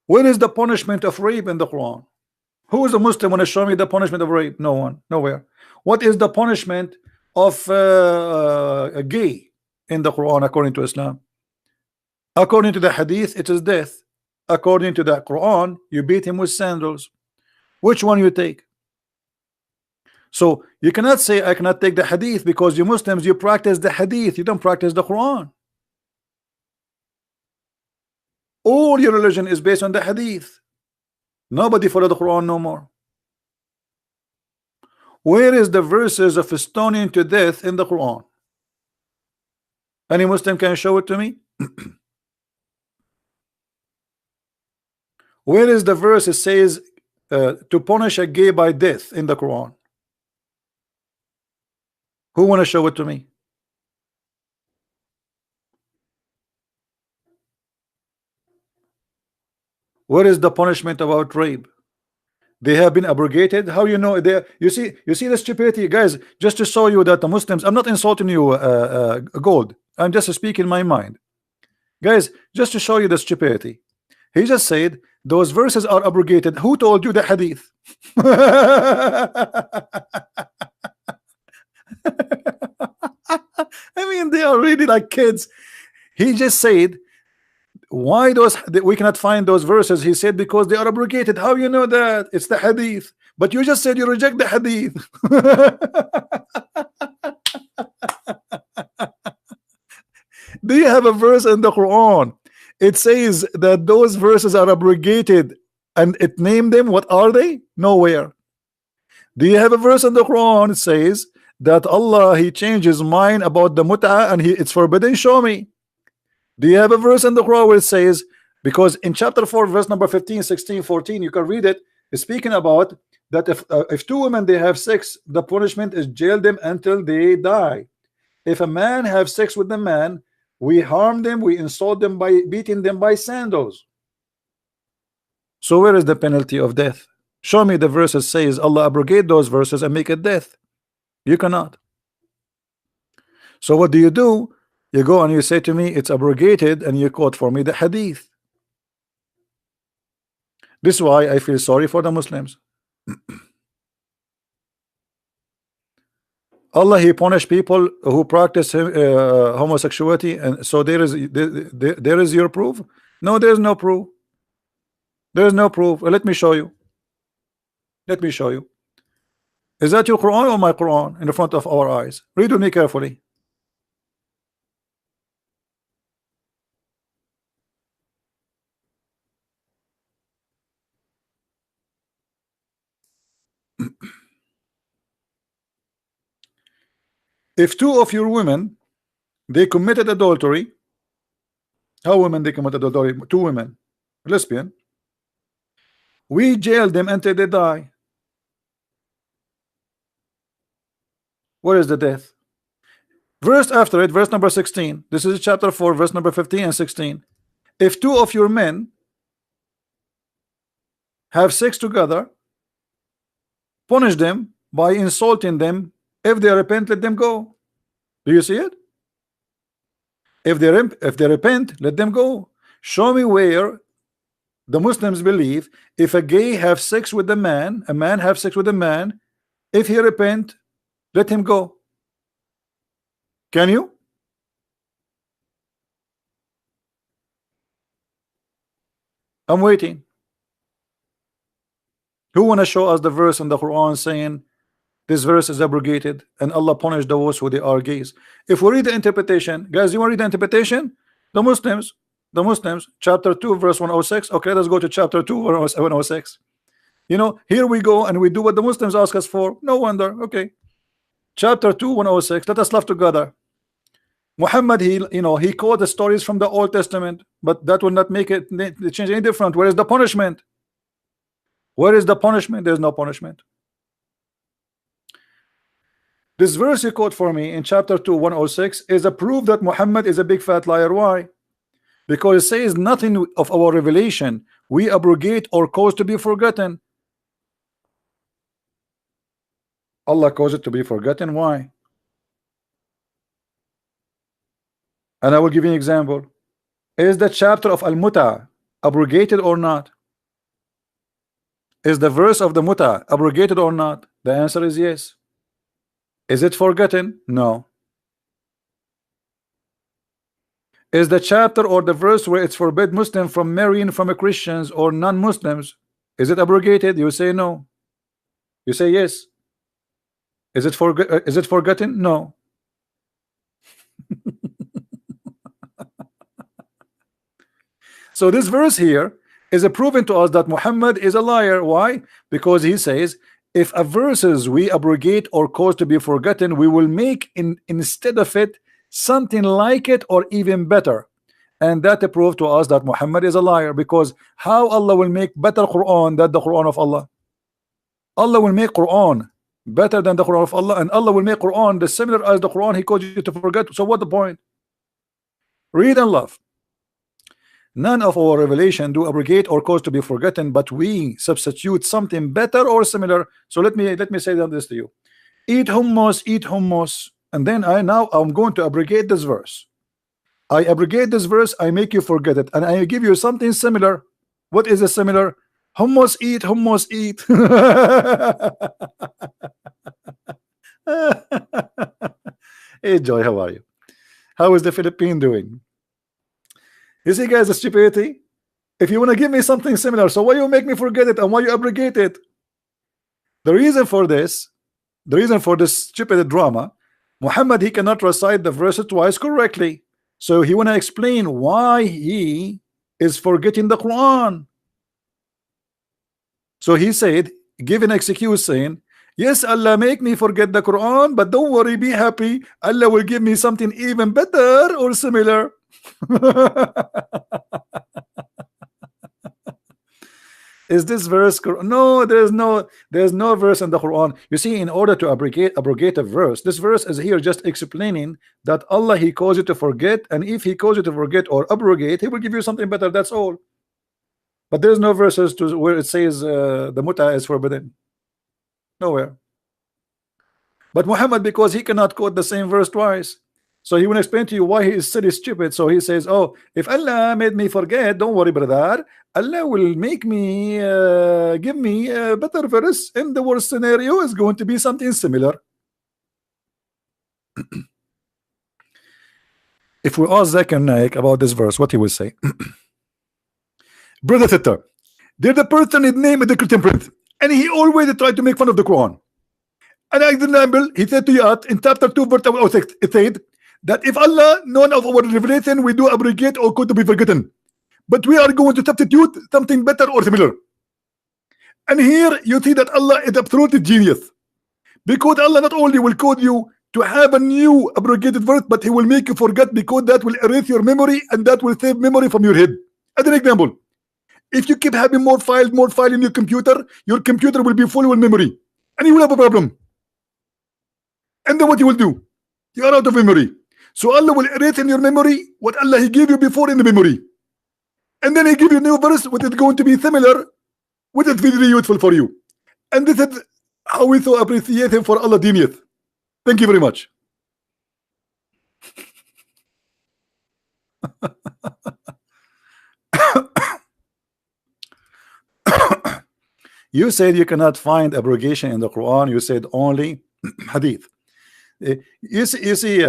Where is the punishment of rape in the Quran? Who is a Muslim want to show me the punishment of rape? No one, nowhere. What is the punishment of a gay in the Quran according to Islam? According to the hadith, it is death. According to the Quran, you beat him with sandals. Which one you take? So you cannot say I cannot take the hadith, because you Muslims, you practice the hadith, you don't practice the Quran. All your religion is based on the hadith. Nobody follow the Quran no more. Where is the verses of stoning to death in the Quran? Any Muslim can show it to me? Where is the verse that says to punish a gay by death in the Quran? Who want to show it to me? Where is the punishment about rape? They have been abrogated. How you know they? You see the stupidity, guys. Just to show you that the Muslims. I'm not insulting you, Gold. I'm just speaking my mind, guys. Just to show you the stupidity. He just said those verses are abrogated. Who told you the hadith? I mean, they are really like kids. He just said, why those we cannot find those verses? He said because they are abrogated. How you know that? It's the hadith. But you just said you reject the hadith. Do you have a verse in the Quran? It says that those verses are abrogated and it named them. What are they? Nowhere. Do you have a verse in the Quran? It says that Allah, he changed his mind about the mut'ah and it's forbidden. Show me. Do you have a verse in the Quran where it says, because in chapter 4 verse number 15, 16, 14, you can read it, it's speaking about that if two women they have sex, the punishment is jail them until they die. If a man have sex with a man, we harm them, we insult them by beating them by sandals. So where is the penalty of death? Show me the verses says Allah abrogate those verses and make it death. You cannot. So what do? You go and you say to me it's abrogated, and you quote for me the hadith. This is why I feel sorry for the Muslims. Allah, he punished people who practice homosexuality, and so there is your proof? No, there is no proof. There is no proof. Let me show you. Let me show you. Is that your Quran or my Quran in the front of our eyes? Read with me carefully. If two of your women they committed adultery, how women they committed adultery? Two women, lesbian. We jail them until they die. What is the death? Verse after it, verse number 16. This is chapter 4, verse number 15 and 16. If two of your men have sex together, punish them by insulting them. If they repent, let them go. Do you see it? If they repent, let them go. Show me where the Muslims believe if a gay have sex with a man have sex with a man, if he repent, let him go. Can you? I'm waiting. Who want to show us the verse in the Quran saying this verse is abrogated and Allah punished those who they are gays? If we read the interpretation, guys, you want to read the interpretation? The Muslims, chapter 2, verse 106. Okay, let's go to chapter 2, verse 106. You know, here we go and we do what the Muslims ask us for. No wonder. Okay, chapter 2, 106. Let us laugh together. Muhammad, he quoted the stories from the Old Testament, but that will not make it change any different. Where is the punishment? Where is the punishment? There's no punishment. This verse you quote for me in chapter 2, 106 is a proof that Muhammad is a big fat liar. Why? Because it says nothing of our revelation we abrogate or cause to be forgotten. Allah caused it to be forgotten. Why? And I will give you an example. Is the chapter of Al-Muta abrogated or not? Is the verse of the Muta abrogated or not? The answer is yes. Is it forgotten? No. Is the chapter or the verse where it's forbid Muslim from marrying from a Christians or non-Muslims, is it abrogated? You say no. You say yes. Is it forgotten? No. So this verse here is a proven to us that Muhammad is a liar. Why? Because he says if a verses we abrogate or cause to be forgotten, we will make instead of it something like it or even better. And that proved to us that Muhammad is a liar, because how Allah will make better Quran than the Quran of Allah? Allah will make Quran better than the Quran of Allah, and Allah will make Quran the similar as the Quran he caused you to forget. So what the point? Read and love. None of our revelation do abrogate or cause to be forgotten, but we substitute something better or similar. So let me say this to you: eat hummus, and then I'm going to abrogate this verse. I abrogate this verse, I make you forget it, and I give you something similar. What is a similar? Hummus, eat. Hey Joy, how are you? How is the Philippine doing? You see, guys, the stupidity. If you want to give me something similar, so why you make me forget it and why you abrogate it? The reason for this stupid drama, Muhammad, he cannot recite the verse twice correctly. So he want to explain why he is forgetting the Quran. So he said, give an excuse saying, yes, Allah make me forget the Quran, but don't worry, be happy. Allah will give me something even better or similar. Is this verse? No, there's no verse in the Quran. You see, in order to abrogate a verse, this verse is here just explaining that Allah, he calls you to forget, and if he calls you to forget or abrogate, he will give you something better. That's all. But there's no verses to where it says the muta is forbidden. Nowhere. But Muhammad, because he cannot quote the same verse twice, so he will explain to you why he is silly stupid. So he says, oh, if Allah made me forget, don't worry, brother, Allah will make me give me a better verse, and the worst scenario is going to be something similar. If we ask Zakir Naik about this verse, what he will say? Brother Sitter, there's a person is named the Christian Prince, and he always tried to make fun of the Quran. And example, he said to you in chapter 2 verse 6, it said that if Allah none of our revelation we do abrogate or could be forgotten, but we are going to substitute something better or similar. And here you see that Allah is absolutely genius, because Allah not only will cause you to have a new abrogated verse, but he will make you forget, because that will erase your memory and that will save memory from your head. As an example, if you keep having more file in your computer will be full with memory, and you will have a problem. And then what you will do? You are out of memory. So Allah will erase in your memory what Allah he gave you before in the memory. And then he give you a new verse which is going to be similar, which is very useful for you. And this is how we so appreciate him for Allah genius. Thank you very much. You said you cannot find abrogation in the Quran. You said only hadith. You see,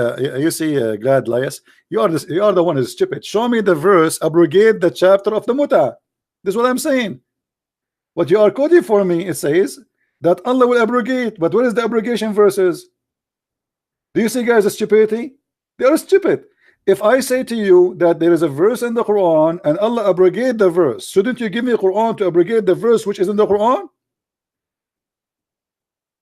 Glad Lias, you are the one who's stupid. Show me the verse, abrogate the chapter of the muta. This is what I'm saying. What you are quoting for me, it says that Allah will abrogate, but what is the abrogation verses? Do you see, guys, the stupidity? They are stupid. If I say to you that there is a verse in the Quran and Allah abrogate the verse, shouldn't you give me a Quran to abrogate the verse which is in the Quran?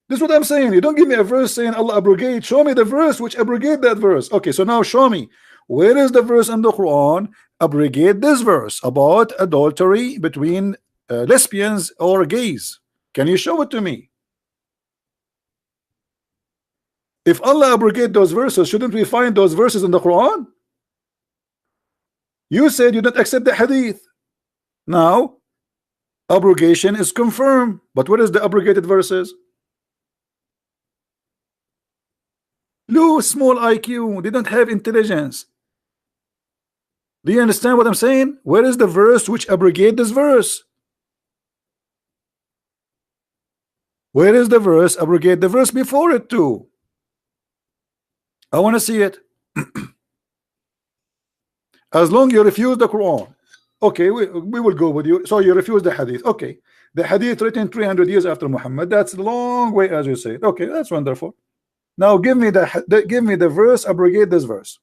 This is what I'm saying. You don't give me a verse saying Allah abrogate. Show me the verse which abrogate that verse. Okay, so now show me where is the verse in the Quran abrogate this verse about adultery between lesbians or gays. Can you show it to me? If Allah abrogate those verses, shouldn't we find those verses in the Quran? You said you don't accept the hadith. Now abrogation is confirmed, but what is the abrogated verses? Low, small IQ, they don't have intelligence. Do you understand what I'm saying? Where is the verse which abrogate this verse? Where is the verse abrogate the verse before it too? I want to see it. As long you refuse the Quran, okay, we will go with you. So you refuse the hadith. Okay, the hadith written 300 years after Muhammad, that's a long way, as you say. Okay, that's wonderful. Now give me the verse, abrogate this verse.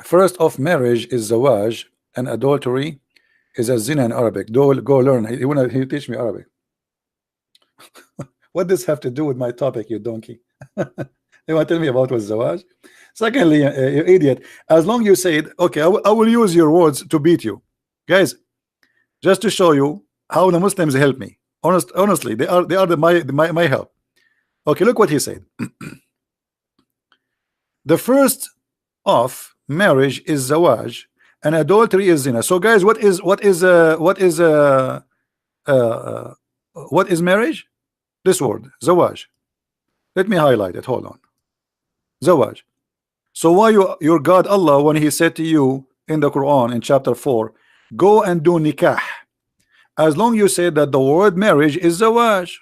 First of marriage is zawaj, and adultery is a zina in Arabic. Go learn. He teach me Arabic. What does this have to do with my topic, you donkey? You want to tell me about what zawaj? Secondly, you idiot, as long you say it, okay, I will use your words to beat you. Guys, just to show you how the Muslims help me. Honestly, they are my help. Okay, look what he said. The first of marriage is zawaj, and adultery is zina. So guys, what is marriage? This word zawaj. Let me highlight it. Hold on. Zawaj. So why your God Allah, when he said to you in the Quran in chapter 4, go and do nikah, as long you say that the word marriage is zawaj,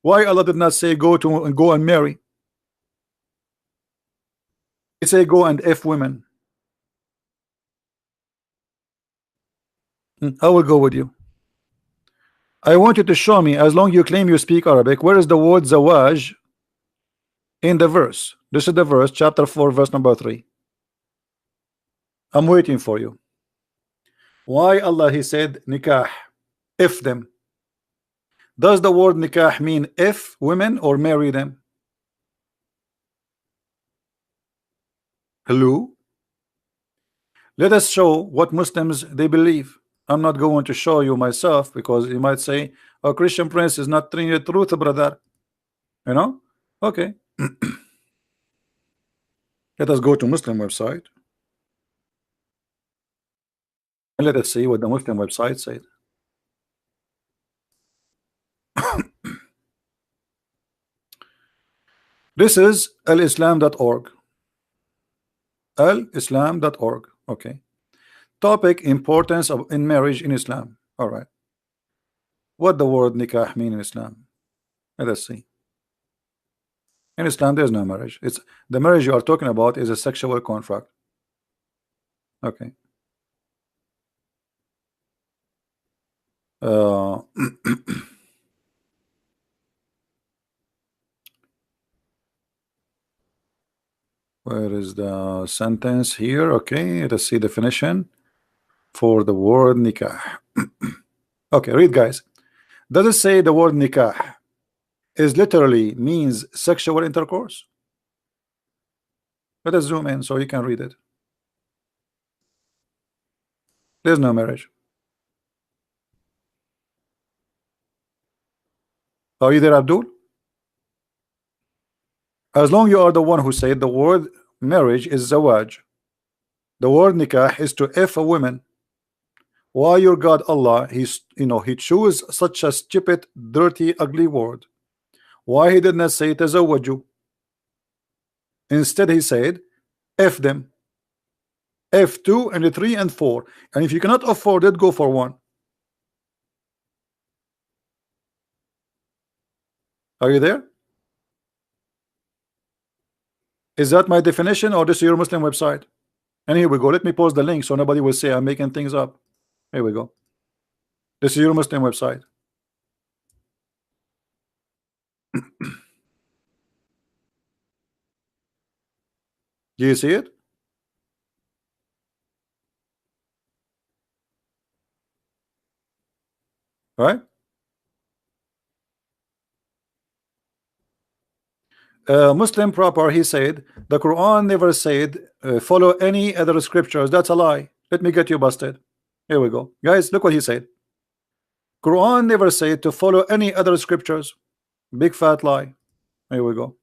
why Allah did not say go and marry? He say go and F women. I will go with you. I want you to show me, as long you claim you speak Arabic, where is the word zawaj in the verse? This is the verse, chapter 4, verse number 3. I'm waiting for you. Why Allah he said nikah, if them? Does the word nikah mean if women or marry them? Hello? Let us show what Muslims they believe. I'm not going to show you myself, because you might say, oh, Christian Prince is not telling the truth, brother. You know? Okay. Let us go to Muslim website and let us see what the Muslim website said. This is alislam.org. alislam.org. Okay. Topic: importance of in marriage in Islam. All right. What the word nikah mean in Islam? Let us see. In Islam, there's no marriage. It's the marriage you are talking about is a sexual contract. Okay. Where is the sentence here? Okay, let us see definition for the word nikah. Okay, read, guys. Does it say the word nikah is literally means sexual intercourse? Let us zoom in so you can read it. There's no marriage. Are you there, Abdul? As long you are the one who said the word marriage is zawaj, the word nikah is to F a woman. Why your God Allah, he chose such a stupid, dirty, ugly word? Why he did not say tazawwaju? Instead he said F them, F2 and 3 and 4, and if you cannot afford it, go for 1. Are you there? Is that my definition, or this is your Muslim website? And here we go. Let me post the link so nobody will say I'm making things up. Here we go. This is your Muslim website. Do you see it? Right? Muslim proper, he said the Quran never said follow any other scriptures. That's a lie. Let me get you busted. Here we go, guys. Look what he said. Quran never said to follow any other scriptures. Big fat lie. Here we go.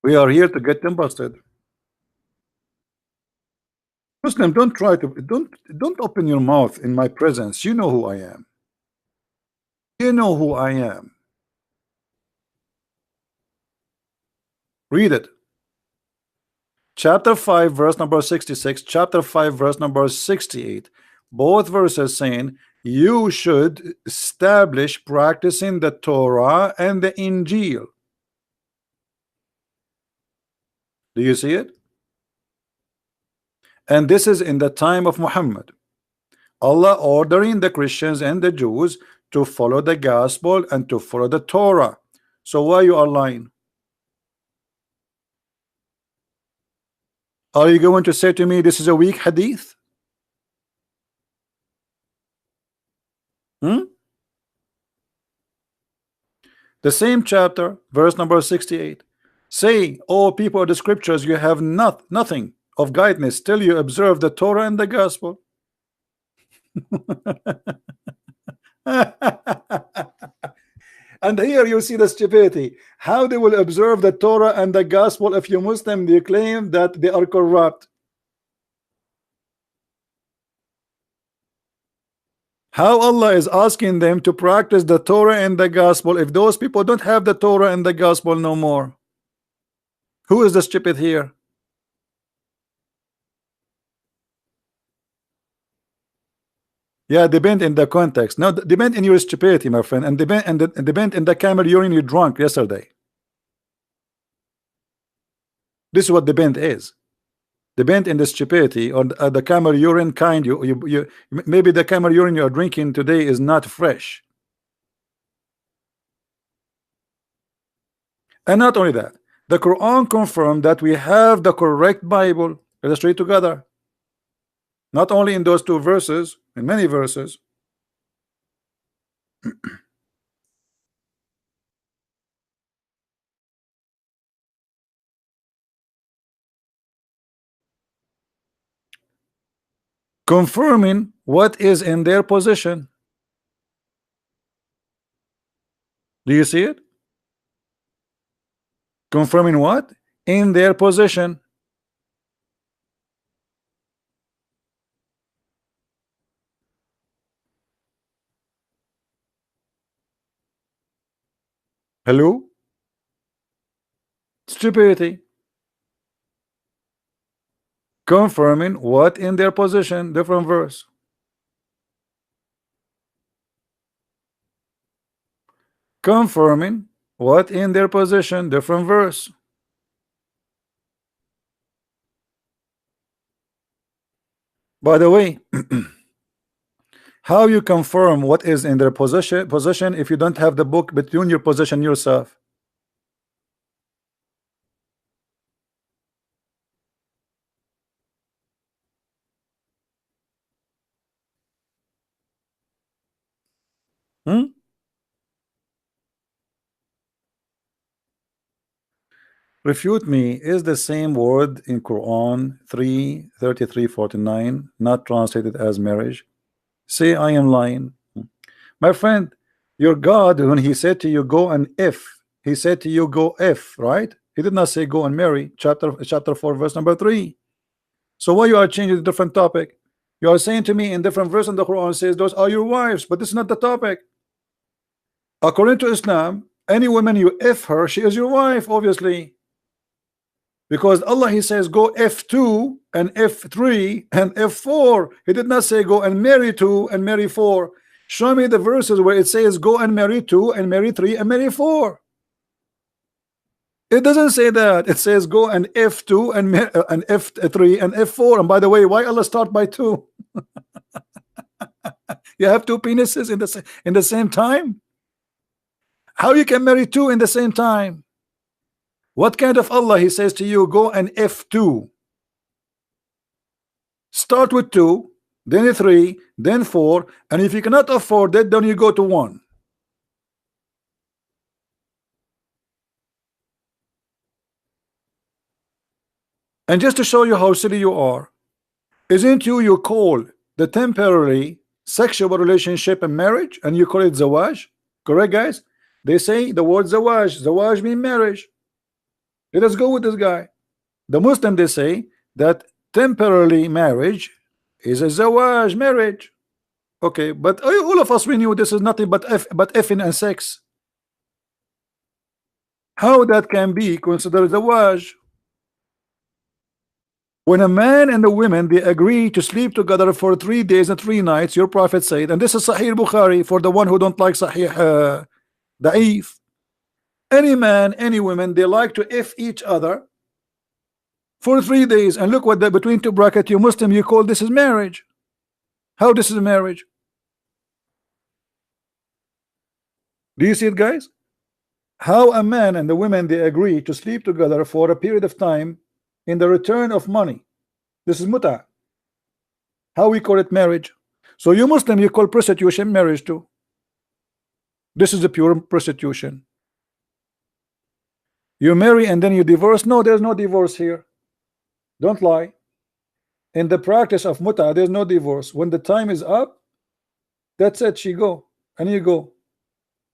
We are here to get them busted. Muslim, don't open your mouth in my presence. You know who I am. You know who I am. Read it. Chapter 5 verse number 66, chapter 5 verse number 68, both verses saying You should establish practicing the Torah and the Injil. Do you see it? And this is in the time of Muhammad. Allah ordering the Christians and the Jews to follow the gospel and to follow the Torah. So why you are lying? Are you going to say to me this is a weak hadith? The same chapter, verse number 68. Say, O people of the scriptures, you have nothing of guidance till you observe the Torah and the gospel. And here you see the stupidity. How they will observe the Torah and the gospel if you Muslim you claim that they are corrupt? How Allah is asking them to practice the Torah and the gospel if those people don't have the Torah and the gospel no more? Who is the stupid here? Yeah, depend in the context. No, depend in your stupidity, my friend, and depend in the camel urine you drunk yesterday. This is what depend is. Depend in the stupidity or the camel urine kind. You maybe the camel urine you are drinking today is not fresh. And not only that, the Quran confirmed that we have the correct Bible. Let's read together. Not only in those two verses, in many verses. Confirming what is in their position. Do you see it? Confirming what? In their position. Hello? Stupidity. Confirming what in their position. Different verse. Confirming what in their position. Different verse. By the way, how you confirm what is in their position if you don't have the book between your position yourself? Refute me. Is the same word in Quran 3:33-49 not translated as marriage? Say I am lying. My friend, your God, when he said to you go and if, he said to you go if, right? He did not say go and marry. Chapter 4 verse number 3. So why you are changing the different topic? You are saying to me in different verse in the Quran says those are your wives, but this is not the topic. According to Islam, any woman you if her, she is your wife, obviously. Because Allah he says go F2 and F3 and F4. He did not say go and marry 2 and marry 4. Show me the verses where it says go and marry 2 and marry 3 and marry 4. It doesn't say that. It says go and F2 and F3 and F4. And by the way, why Allah start by 2? You have 2 penises in the same time? How you can marry 2 in the same time? What kind of Allah he says to you go and F2? Start with 2, then 3, then 4, and if you cannot afford it, then you go to 1. And just to show you how silly you are, isn't you call the temporary sexual relationship a marriage and you call it zawaj? Correct, guys? They say the word zawaj means marriage. Let us go with this guy. The Muslim they say that temporarily marriage is a zawaj marriage. Okay, but all of us we knew this is nothing but effing and sex. How that can be considered zawaj? When a man and a woman they agree to sleep together for 3 days and 3 nights, your prophet said, and this is Sahih Bukhari for the one who don't like Sahih Da'if. Any man, any woman, they like to F each other for 3 days, and look what the between two bracket, you Muslim, you call this is marriage. How this is a marriage? Do you see it, guys? How a man and the woman they agree to sleep together for a period of time in the return of money. This is muta. How we call it marriage? So you Muslim, you call prostitution marriage too. This is a pure prostitution. You marry and then you divorce. No, there's no divorce here. Don't lie. In the practice of muta, there's no divorce. When the time is up, that's it. She go and you go,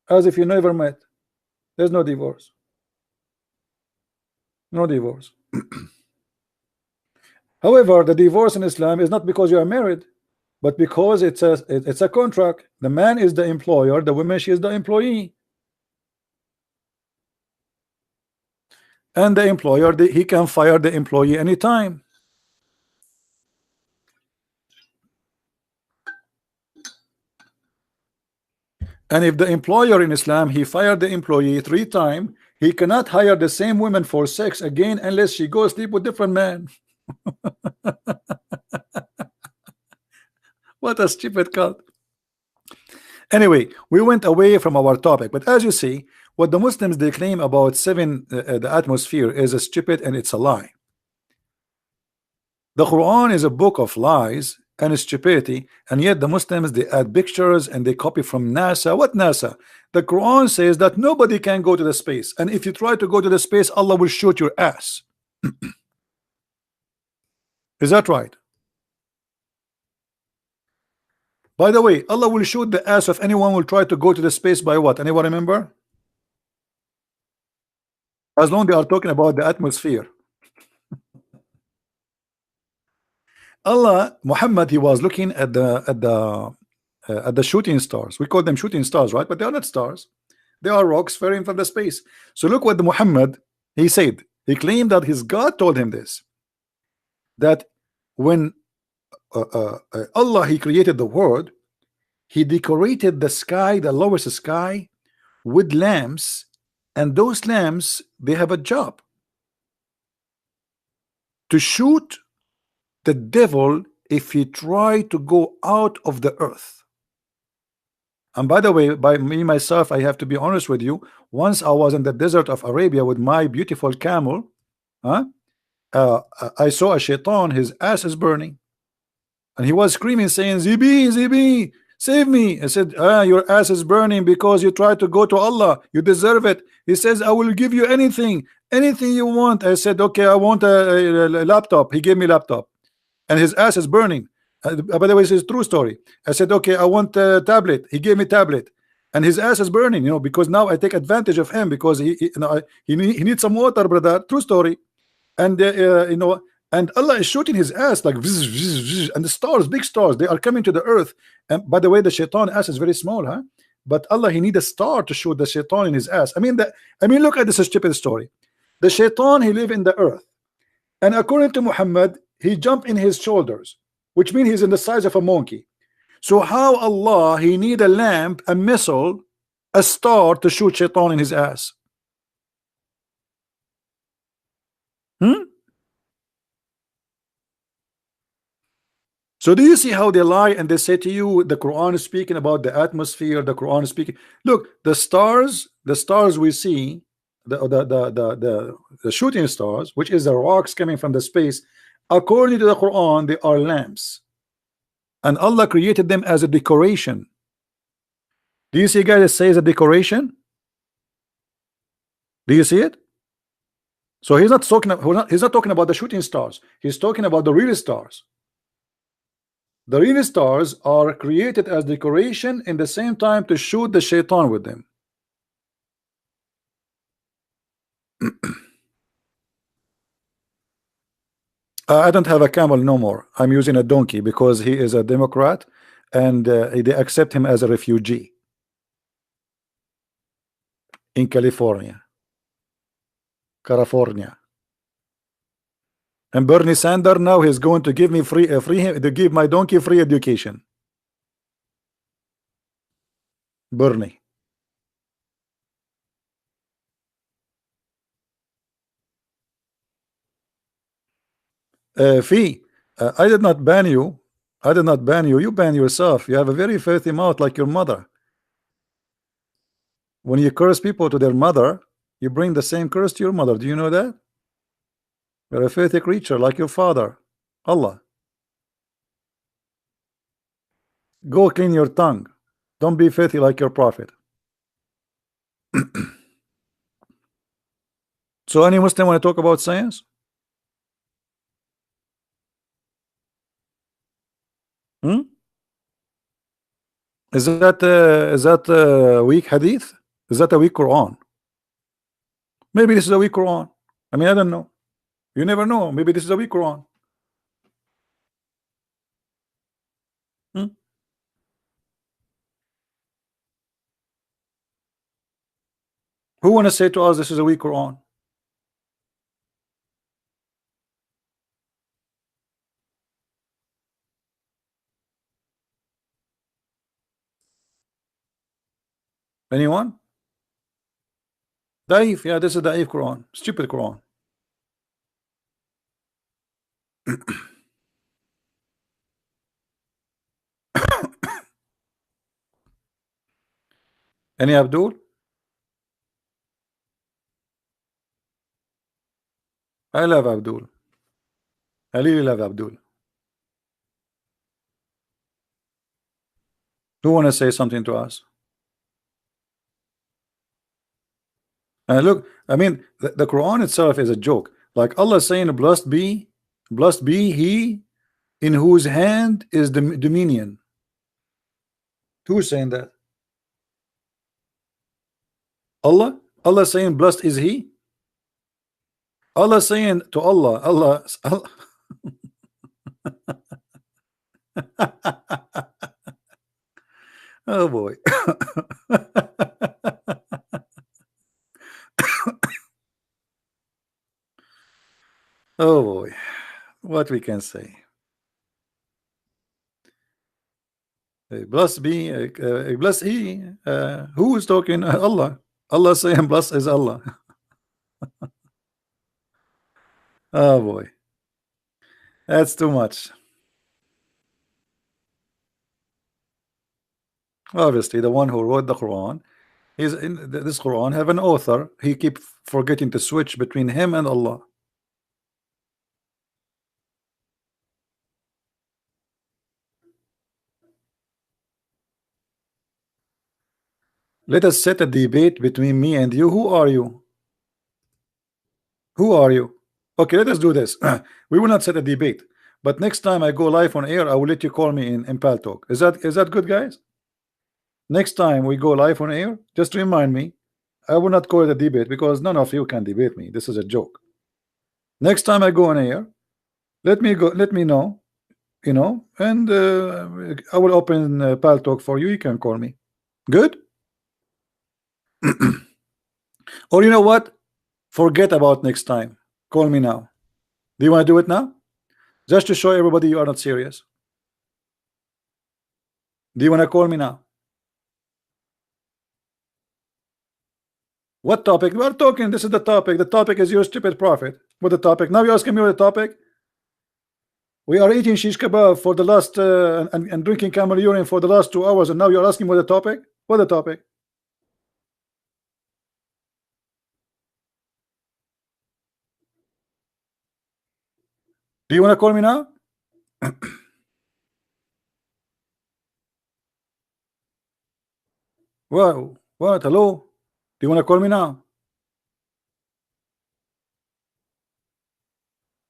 as if you never met. There's no divorce. No divorce. However, the divorce in Islam is not because you are married, but because it's a contract. The man is the employer, the woman, she is the employee. And the employer, he can fire the employee anytime. And if the employer in Islam, he fired the employee 3 times, he cannot hire the same woman for sex again unless she goes sleep with different man. What a stupid cult. Anyway, we went away from our topic, but as you see, what the Muslims they claim about the atmosphere is a stupid and it's a lie. The Quran is a book of lies and stupidity, and yet the Muslims they add pictures and they copy from NASA. What NASA? The Quran says that nobody can go to the space, and if you try to go to the space, Allah will shoot your ass. Is that right? By the way, Allah will shoot the ass of anyone who will try to go to the space by what? Anyone remember? As long as they are talking about the atmosphere. Allah, Muhammad, he was looking at the shooting stars. We call them shooting stars, right? But they are not stars. They are rocks falling from the space. So look what the Muhammad he said. He claimed that his God told him this. That when Allah he created the world, he decorated the sky, the lowest sky, with lamps, and those lamps they have a job to shoot the devil if he try to go out of the earth. And by the way, by me myself, I have to be honest with you. Once I was in the desert of Arabia with my beautiful camel, I saw a shaitan, his ass is burning, and he was screaming saying, Zibi, Zibi, save me. I said, your ass is burning because you tried to go to Allah, you deserve it. He says, I will give you anything you want. I said, okay, I want a laptop. He gave me laptop, and his ass is burning. By the way, this is a true story. I said, okay, I want a tablet. He gave me tablet, and his ass is burning, because now I take advantage of him because he needs some water, brother. True story. And and Allah is shooting his ass like vzz, vzz, vzz, and the stars, big stars, they are coming to the earth. And by the way, the shaitan ass is very small, huh? But Allah, he need a star to shoot the shaitan in his ass. I mean, look at this stupid story. The shaitan, he live in the earth, and according to Muhammad, he jumped in his shoulders, which means he's in the size of a monkey. So how Allah, he need a lamp, a missile, a star to shoot shaitan in his ass? So do you see how they lie and they say to you the Quran is speaking about the atmosphere, the Quran is speaking. Look, the stars we see, the shooting stars, which is the rocks coming from the space, according to the Quran, they are lamps. And Allah created them as a decoration. Do you see, guys, it says a decoration? Do you see it? So he's not talking about the shooting stars. He's talking about the real stars. The real stars are created as decoration in the same time to shoot the shaitan with them. I don't have a camel no more. I'm using a donkey because he is a Democrat and they accept him as a refugee in California. And Bernie Sanders now he's going to give me to give my donkey free education. Bernie. Fee, I did not ban you. I did not ban you. You ban yourself. You have a very filthy mouth like your mother. When you curse people to their mother, you bring the same curse to your mother. Do you know that? You're a filthy creature like your father. Allah. Go clean your tongue. Don't be filthy like your prophet. So any Muslim want to talk about science? Hmm? Is that weak hadith? Is that a weak Quran? Maybe this is a weak Quran. I mean, I don't know. You never know. Maybe this is a weak Quran. Hmm? Who want to say to us this is a weak Quran? Anyone? Daif. Yeah, this is Daif Quran. Stupid Quran. Any Abdul? I love Abdul. I really love Abdul. Who want to say something to us? Look, I mean, the Quran itself is a joke. Like Allah saying, blessed be he in whose hand is the dominion. Who is saying that? Allah? Allah saying, blessed is he? Allah saying to Allah. Oh boy. Oh boy. What we can say. Blessed be, blessed he. Who is talking? Allah. Allah saying, blessed is Allah. Oh boy. That's too much. Obviously, the one who wrote the Quran is in this Quran have an author. He keep forgetting to switch between him and Allah. Let us set a debate between me and you. Who are you? Who are you? Okay, let us do this. We will not set a debate, but next time I go live on air, I will let you call me in Pal Talk. Is that good, guys? Next time we go live on air, just remind me. I will not call it a debate because none of you can debate me. This is a joke. Next time I go on air, let me go. Let me know, and I will open Pal Talk for you. You can call me. Good. Or you know what? Forget about next time. Call me now. Do you want to do it now? Just to show everybody you are not serious. Do you want to call me now? What topic? We are talking. This is the topic. The topic is your stupid prophet. What the topic? Now you're asking me what the topic? We are eating shish kebab for the last and drinking camel urine for the last 2 hours, and now you're asking what the topic? What the topic? Do you want to call me now? What? What? Hello? Do you want to call me now?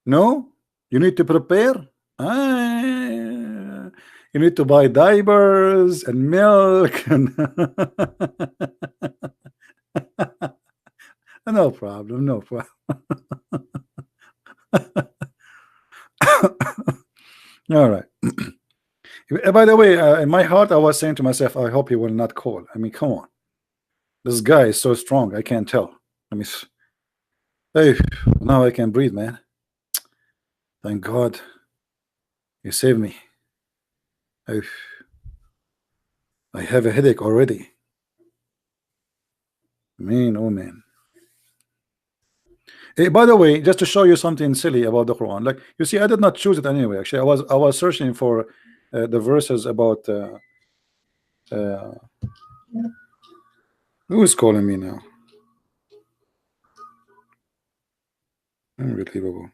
No? You need to prepare? You need to buy diapers and milk and no problem, no problem. All right. By the way, in my heart, I was saying to myself, I hope he will not call. I mean, come on. This guy is so strong. I can't tell. I mean, hey, now I can breathe, man. Thank God you saved me. I, I have a headache already. Man, oh man. Hey, by the way, just to show you something silly about the Quran, like you see, I did not choose it anyway. Actually, I was searching for the verses about uh, who is calling me now? Unbelievable.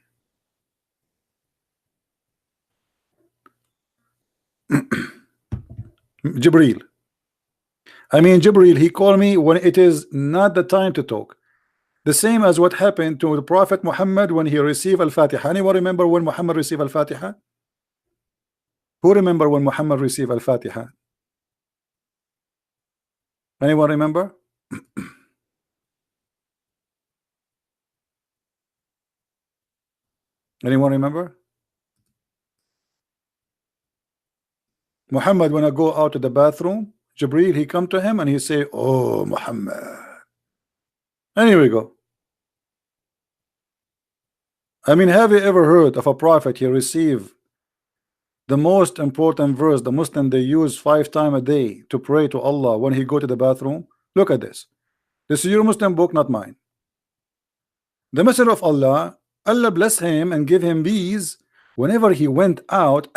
Jibril. I mean, Jibril, he called me when it is not the time to talk. The same as what happened to the Prophet Muhammad when he received Al-Fatiha. Anyone remember when Muhammad received Al-Fatiha? Who remember when Muhammad received Al-Fatiha? Anyone remember? Anyone remember? Muhammad, when I go out to the bathroom, Jibril, he come to him and he say, "Oh, Muhammad." And here we go. I mean, have you ever heard of a prophet he received the most important verse the Muslim they use 5 times a day to pray to Allah when he go to the bathroom? Look at this. This is your Muslim book, not mine. The Messenger of Allah, Allah bless him and give him these whenever he went out.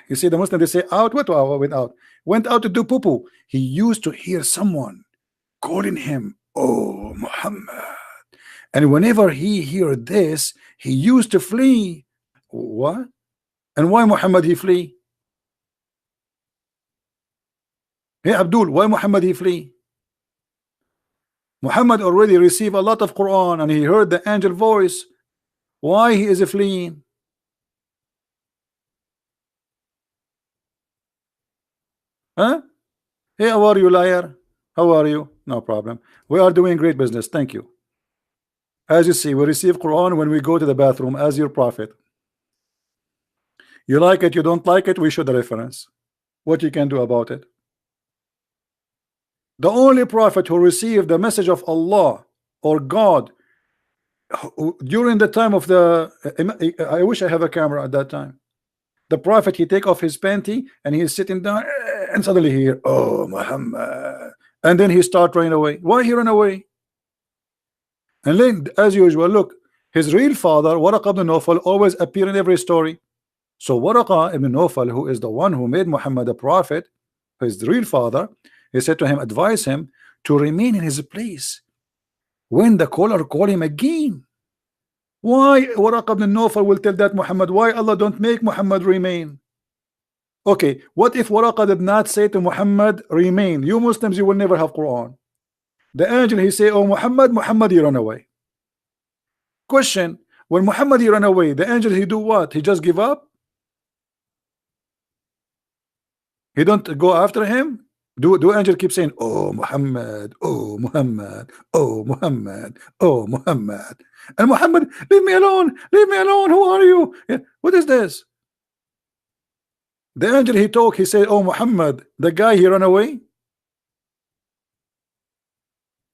You see, the Muslim they say out, what went out? Went out to do poo poo. He used to hear someone calling him, "Oh, Muhammad." And whenever he heard this, he used to flee. What? And why Muhammad he flee? Hey Abdul, why Muhammad he flee? Muhammad already received a lot of Quran and he heard the angel voice. Why he is fleeing? Huh? Hey, how are you, liar? How are you? No problem. We are doing great business. Thank you. As you see, we receive Quran when we go to the bathroom as your prophet. You like it, you don't like it, we show the reference. What you can do about it? The only prophet who received the message of Allah or God during the time of the I wish I have a camera at that time. The prophet, he take off his panty and he's sitting down and suddenly he hear, "Oh, Muhammad," and then he start running away. Why he run away? And then as usual, look, his real father Waraq ibn Nawfal always appear in every story. So Waraq ibn Nawfal, who is the one who made Muhammad a prophet, his real father, he said to him, advise him to remain in his place when the caller call him again. Why Waraq ibn Nawfal will tell that Muhammad? Why Allah don't make Muhammad remain? Okay, what if Waraq did not say to Muhammad remain? You Muslims, you will never have Quran. The angel he say, "Oh Muhammad," Muhammad he run away. Question: when Muhammad he run away, the angel he do what? He just give up? He don't go after him? Do angel keep saying, "Oh Muhammad, oh Muhammad, oh Muhammad, oh Muhammad," and Muhammad, leave me alone, leave me alone, who are you? Yeah. What is this? The angel he talk, he said, "Oh Muhammad," the guy he run away.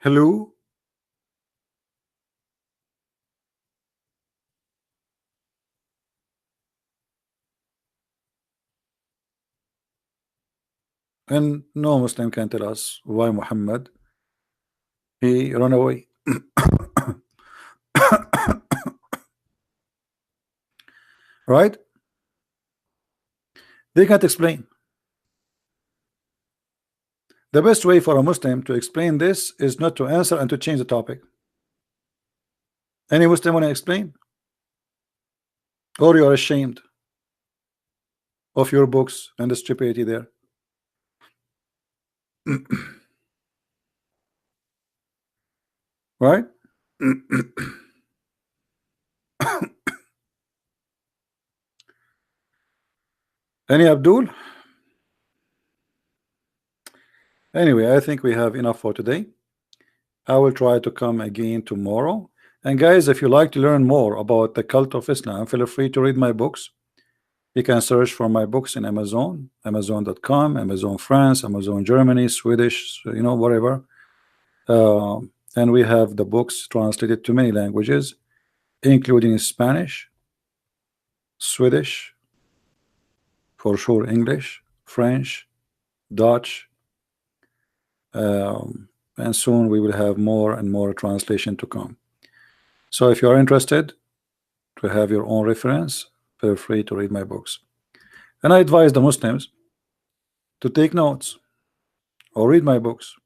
Hello? And no Muslim can tell us why Muhammad he run away. Right? They can't explain. The best way for a Muslim to explain this is not to answer and to change the topic. Any Muslim want to explain? Or you are ashamed of your books and the stupidity there? Right? Any Abdul? Anyway, I think we have enough for today. I will try to come again tomorrow. And guys, if you like to learn more about the cult of Islam, feel free to read my books. You can search for my books in Amazon, Amazon.com, Amazon France, Amazon Germany, Swedish, you know, whatever. And we have the books translated to many languages, including Spanish. Swedish, for sure English, French, Dutch, and soon we will have more and more translation to come. So if you are interested to have your own reference, feel free to read my books. And I advise the Muslims to take notes or read my books.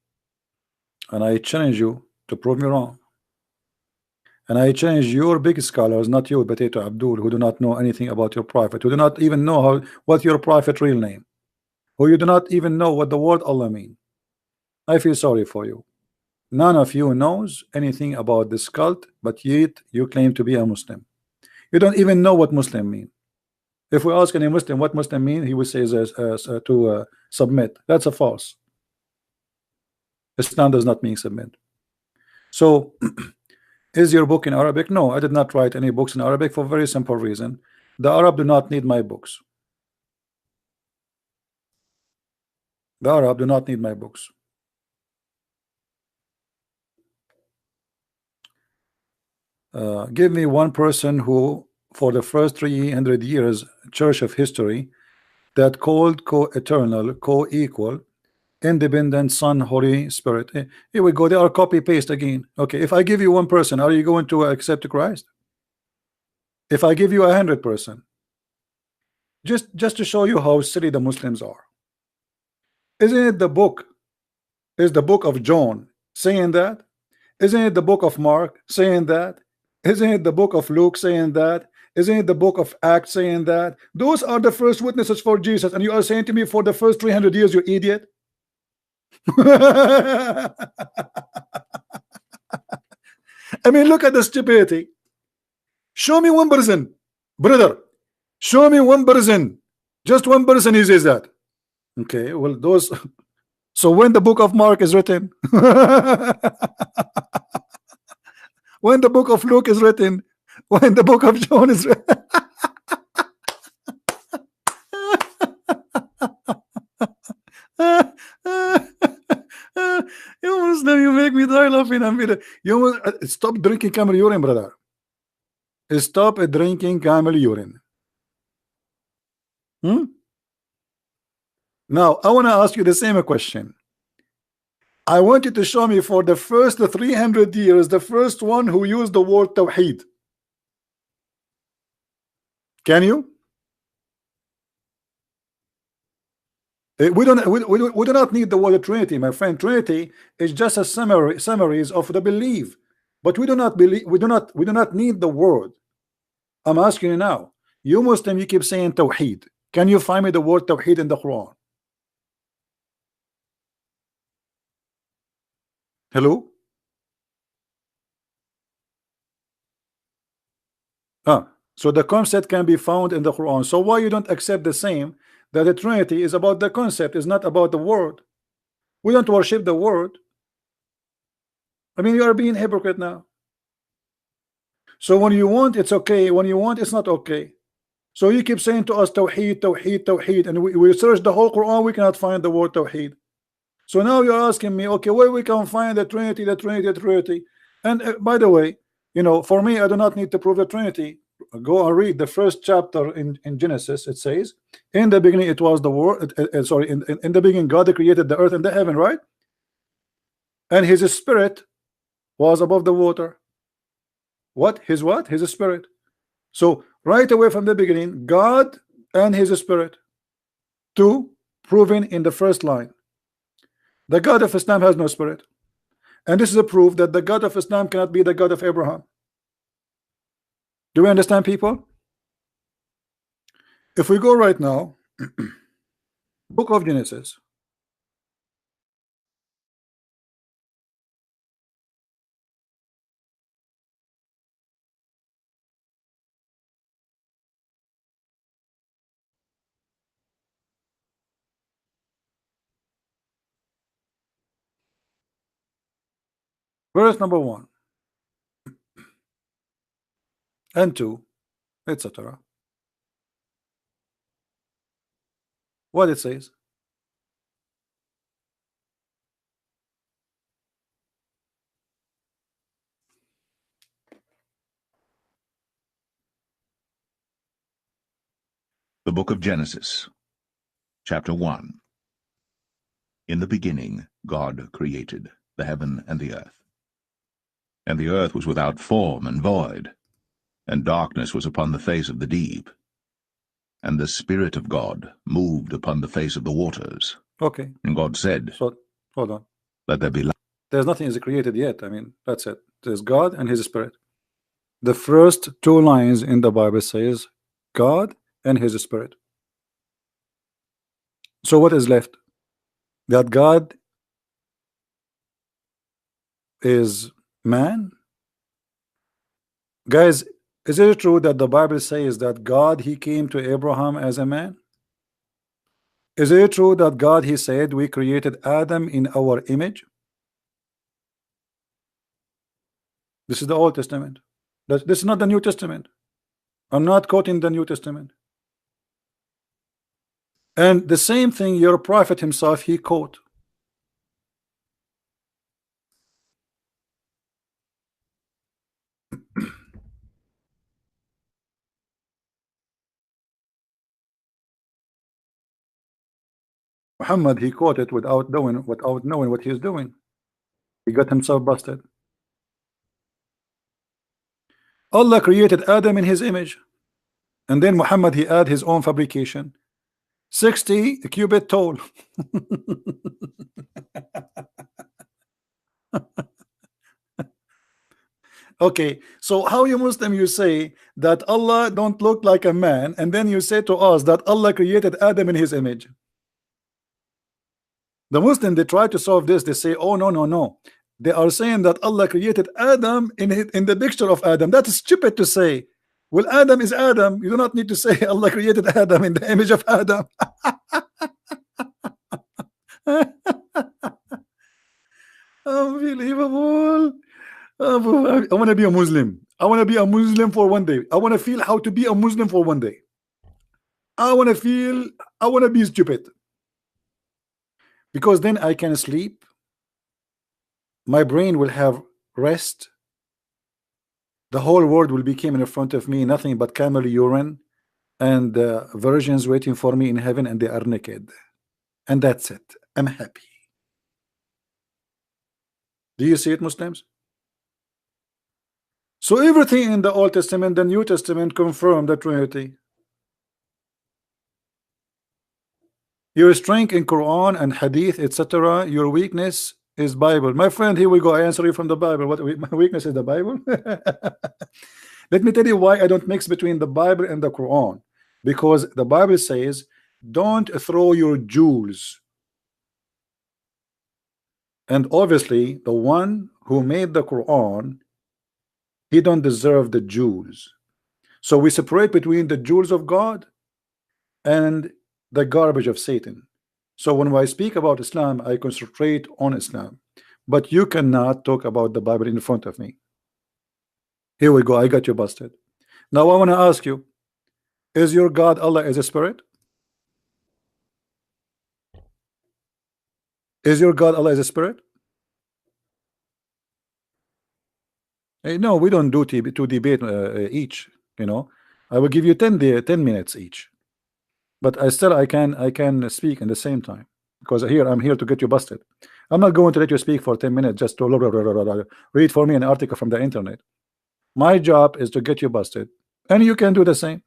And I challenge you to prove me wrong. And I challenge your big scholars, not you, Potato Abdul, who do not know anything about your prophet, who do not even know what your prophet real name, who you do not even know what the word Allah mean. I feel sorry for you. None of you knows anything about this cult, but yet you claim to be a Muslim. You don't even know what Muslim mean. If we ask any Muslim what Muslim mean, he would say to submit. That's a false. Islam does not mean submit. So is your book in Arabic? No, I did not write any books in Arabic for a very simple reason. The Arab do not need my books. The Arab do not need my books. Give me one person who, for the first 300 years, church of history, that called co-eternal, co-equal, independent Son, Holy Spirit. Here we go. They are copy paste again. Okay, if I give you one person, are you going to accept Christ? If I give you 100%, just to show you how silly the Muslims are. Isn't it the book? Is the book of John saying that? Isn't it the book of Mark saying that? Isn't it the book of Luke saying that? Isn't it the book of Acts saying that? Those are the first witnesses for Jesus, and you are saying to me for the first 300 years, you idiot. I mean, look at the stupidity. Show me one person, brother. Show me one person. Just one person who says that. Okay, well, those. So when the book of Mark is written, when the book of Luke is written, when the book of John is written. You Muslim, you make me die laughing. You stop drinking camel urine, brother. Stop drinking camel urine. Now, I want to ask you the same question. I want you to show me for the first 300 years, the first one who used the word Tawheed. Can you? We do not need the word Trinity, my friend. Trinity is just a summaries of the belief, but we do not believe. We do not need the word. I'm asking you now. You Muslim, you keep saying Tawheed. Can you find me the word Tawheed in the Quran? Hello? So the concept can be found in the Quran. So why you don't accept the same, that the Trinity is about the concept, is not about the word? We don't worship the word. I mean, you are being hypocrite now. So when you want, it's okay. When you want, it's not okay. So you keep saying to us Tawheed, Tawheed, Tawheed, and we search the whole Quran, we cannot find the word Tawheed. So now you're asking me, okay, where we can find the Trinity, the Trinity, the Trinity. And by the way, you know, for me, I do not need to prove the Trinity. Go and read the first chapter in Genesis. It says, in the beginning it was the word, sorry, in the beginning God created the earth and the heaven, right? And his spirit was above the water. What? His what? His spirit. So right away from the beginning, God and his spirit. Two, proven in the first line. The God of Islam has no spirit. And this is a proof that the God of Islam cannot be the God of Abraham. Do we understand, people? If we go right now, book of Genesis. Verse number 1 and 2, etc. What it says. The book of Genesis, chapter 1. In the beginning God created the heaven and the earth. And the earth was without form and void, and darkness was upon the face of the deep. And the Spirit of God moved upon the face of the waters. Okay. And God said, So, hold on. Let there be light. There's nothing is created yet. I mean, that's it. There's God and His Spirit. The first two lines in the Bible says God and His Spirit. So what is left? That God is man? Guys, is it true that the Bible says that God, He came to Abraham as a man? Is it true that God, He said, we created Adam in our image? This is the Old Testament. This is not the New Testament. I'm not quoting the New Testament. And the same thing your prophet himself, he quote. Muhammad, he quoted without knowing what he's doing. He got himself busted. Allah created Adam in his image, and then Muhammad, he add his own fabrication, 60 cubit tall. Okay, so how you Muslim, you say that Allah don't look like a man, and then you say to us that Allah created Adam in his image? The Muslim, they try to solve this. They say, oh, no, no, no. They are saying that Allah created Adam in the picture of Adam. That is stupid to say. Well, Adam is Adam. You do not need to say Allah created Adam in the image of Adam. Unbelievable. I want to be a Muslim. I want to be a Muslim for one day. I want to feel how to be a Muslim for one day. I want to be stupid. Because then I can sleep. My brain will have rest. The whole world will be coming in front of me, nothing but camel urine and virgins waiting for me in heaven, and they are naked. And that's it. I'm happy. Do you see it, Muslims? So everything in the Old Testament, the New Testament confirm the Trinity. Your strength in Quran and Hadith, etc. Your weakness is Bible. My friend, here we go. I answer you from the Bible. What my weakness is the Bible? Let me tell you why I don't mix between the Bible and the Quran. Because the Bible says, don't throw your jewels. And obviously, the one who made the Quran, he don't deserve the jewels. So we separate between the jewels of God and the garbage of Satan. So when I speak about Islam, I concentrate on Islam. But you cannot talk about the Bible in front of me. Here we go. I got you busted. Now I want to ask you, is your God Allah is a spirit? Is your God Allah is a spirit? Hey, no, we don't do to debate each. You know, I will give you 10 minutes each. But I can speak in the same time, because here I'm here to get you busted. I'm not going to let you speak for 10 minutes just to read for me an article from the internet. My job is to get you busted, and you can do the same.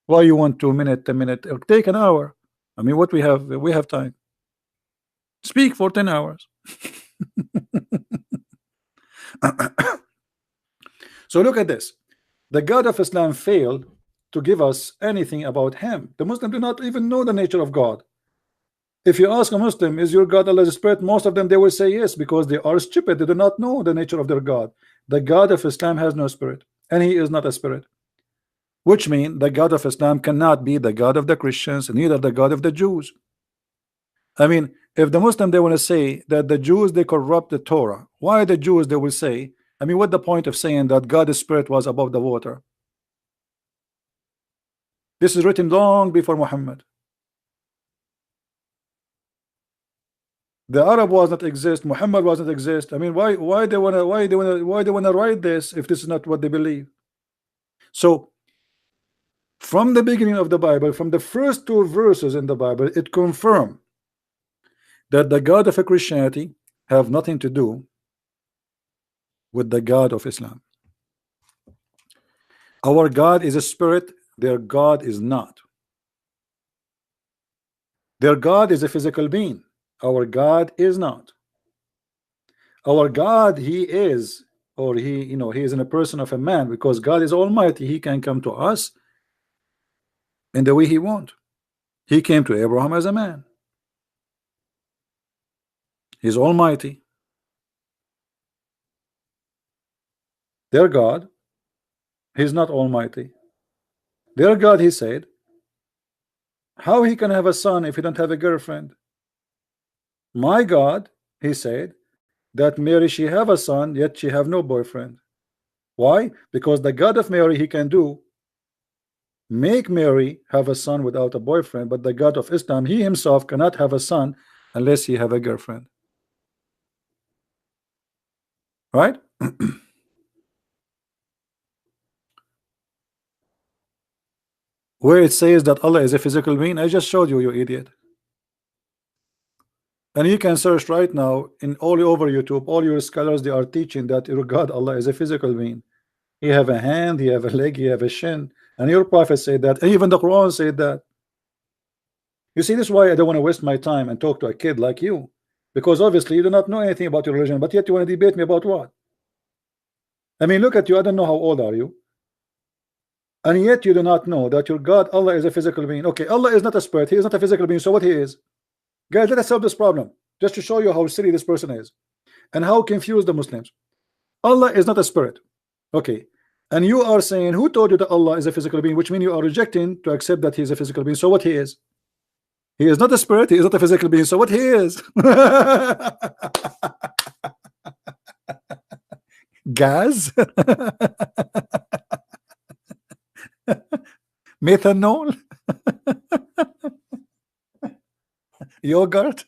Why you want 2 minutes, 10 minutes? Take an hour. I mean, what we have time. Speak for 10 hours. So look at this. The God of Islam failed to give us anything about him. The Muslims do not even know the nature of God. If you ask a Muslim, is your God Allah's spirit? Most of them, they will say yes, because they are stupid. They do not know the nature of their God. The God of Islam has no spirit, and he is not a spirit, which means the God of Islam cannot be the God of the Christians, neither the God of the Jews. I mean, if the Muslim, they want to say that the Jews, they corrupt the Torah, why the Jews, they will say, I mean, what the point of saying that God's spirit was above the water? This is written long before Muhammad. The Arab was not exist. Muhammad was not exist. I mean, why they wanna write this if this is not what they believe? So From the beginning of the Bible, from the first two verses in the Bible, it confirms that the God of Christianity have nothing to do with the God of Islam. Our God is a spirit, their God is not. Their God is a physical being, our God is not. Our God, he is, or he, he is in a person of a man, because God is almighty. He can come to us in the way he wants. He came to Abraham as a man. He's almighty. Their God, he's not almighty. Their God, he said, how he can have a son if he don't have a girlfriend? My God, he said, that Mary, she have a son, yet she have no boyfriend. Why? Because the God of Mary, he can do make Mary have a son without a boyfriend, but the God of Islam, he himself cannot have a son unless he have a girlfriend. Right? Where it says that Allah is a physical being, I just showed you, you idiot. And you can search right now in all over YouTube, all your scholars, they are teaching that your God Allah is a physical being. He have a hand, he have a leg, he have a shin, and your prophet said that, and even the Quran said that. You see, this is why I don't want to waste my time and talk to a kid like you, because obviously you do not know anything about your religion, but yet you want to debate me about what? I mean, look at you, I don't know how old are you, and yet you do not know that your God Allah is a physical being. Okay, Allah is not a spirit, he is not a physical being, so what he is? Guys, let us solve this problem, just to show you how silly this person is and how confused the Muslims. Allah is not a spirit. Okay, and you are saying, who told you that Allah is a physical being, which means you are rejecting to accept that he is a physical being. So what he is? He is not a spirit, he is not a physical being, so what he is? Gas? Methanol? Yogurt?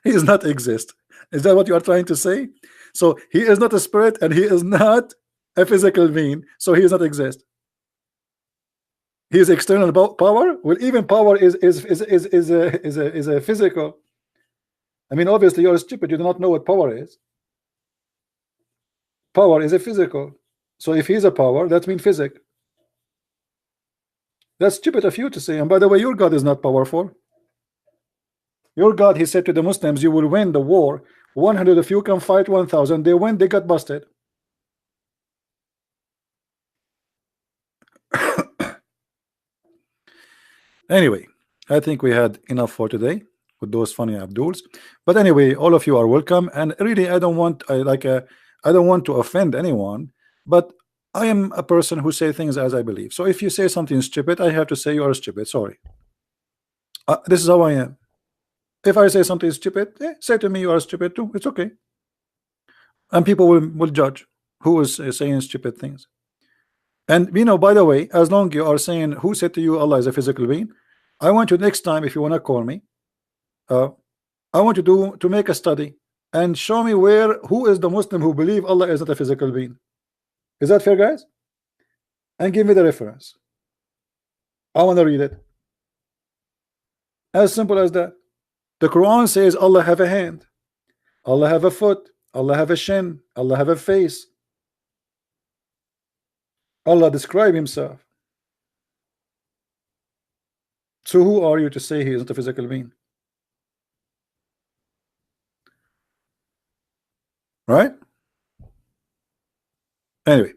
He does not exist. Is that what you are trying to say? So he is not a spirit and he is not a physical being, so he does not exist. He is external power. Well, even power is a physical. I mean, obviously you're stupid, you do not know what power is. Power is a physical. So if he's a power, that means physics. That's stupid of you to say. And by the way, your God is not powerful. Your God, he said to the Muslims, you will win the war. 100 of you can fight 1,000. They win, they got busted. Anyway, I think we had enough for today with those funny Abduls. But anyway, all of you are welcome. And really, I don't want I don't want to offend anyone, but I am a person who say things as I believe. So if you say something stupid, I have to say you are stupid. Sorry. This is how I am. If I say something stupid, say to me you are stupid too. It's okay. And people will judge who is saying stupid things. And by the way, as long you are saying who said to you Allah is a physical being, I want you next time, if you want to call me, I want you to make a study and show me who is the Muslim who believe Allah is not a physical being. Is that fair, guys? And give me the reference. I want to read it. As simple as that. The Quran says Allah have a hand, Allah have a foot, Allah have a shin, Allah have a face. Allah describe himself. So who are you to say he is not a physical being? Right? Anyway,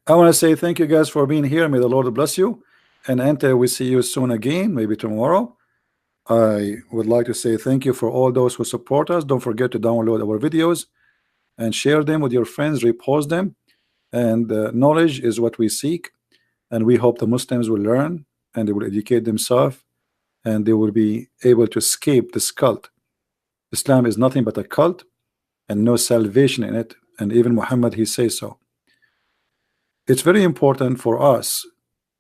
I want to say thank you guys for being here. May the Lord bless you. And Ante, we see you soon again, maybe tomorrow. I would like to say thank you for all those who support us. Don't forget to download our videos and share them with your friends, repost them. And knowledge is what we seek. And we hope the Muslims will learn and they will educate themselves and they will be able to escape this cult. Islam is nothing but a cult and no salvation in it. And even Muhammad, he says so. It's very important for us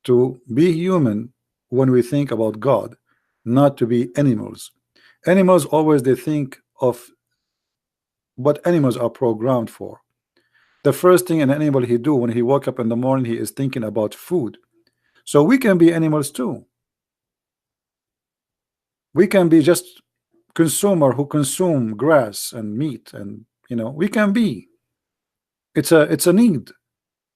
to be human when we think about God, not to be animals. Animals always they think of what animals are programmed for. The first thing an animal he do when he woke up in the morning, he is thinking about food. So we can be animals too. We can be just consumer who consume grass and meat, and we can be. It's a need,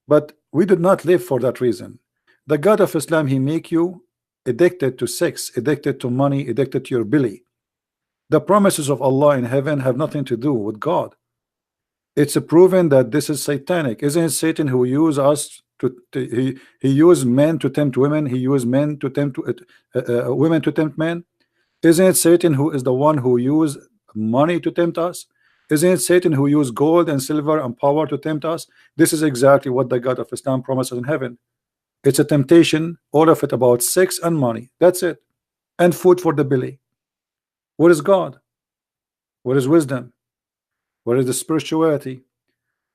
but we did not live for that reason. The God of Islam, he make you addicted to sex, addicted to money, addicted to your belly. The promises of Allah in heaven have nothing to do with God. It's proven that this is satanic. Isn't it Satan who use us he used men to tempt women, he used men to tempt women to tempt men? Isn't it Satan who is the one who used money to tempt us? Isn't it Satan who used gold and silver and power to tempt us? This is exactly what the God of Islam promises in heaven. It's a temptation, all of it about sex and money. That's it. And food for the belly. What is God? What is wisdom? Where is the spirituality?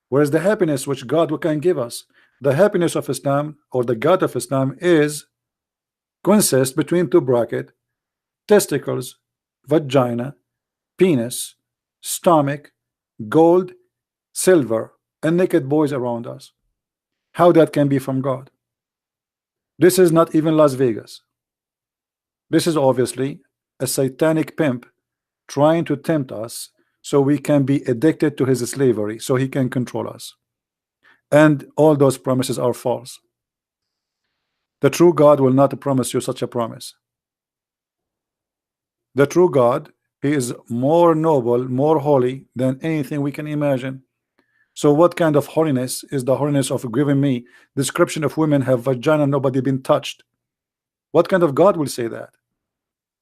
Where is the happiness which God can give us? The happiness of Islam, or the God of Islam, consists between two brackets: testicles, vagina, penis, stomach, gold, silver, and naked boys around us. How that can be from God? This is not even Las Vegas. This is obviously a satanic pimp trying to tempt us so we can be addicted to his slavery, so he can control us. And all those promises are false. The true God will not promise you such a promise. The true God, he is more noble, more holy than anything we can imagine. So what kind of holiness is the holiness of giving me description of women have vagina, nobody been touched? What kind of God will say that?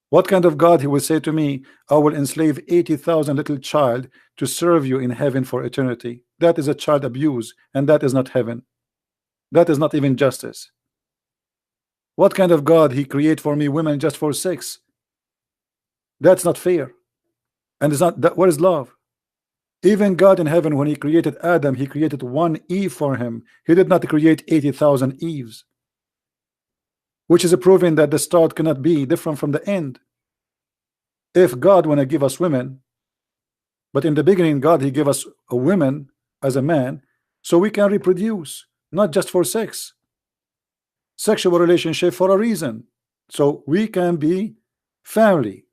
What kind of God he will say to me, I will enslave 80,000 little child to serve you in heaven for eternity? That is a child abuse, and that is not heaven. That is not even justice. What kind of God he create for me women just for sex? That's not fair. And it's not that. What is love? Even God in heaven, when he created Adam, he created one Eve for him. He did not create 80,000 Eves, which is proving that the start cannot be different from the end. If God want to give us women, but in the beginning God he gave us a woman as a man so we can reproduce, not just for sex. Sexual relationship for a reason, so we can be family.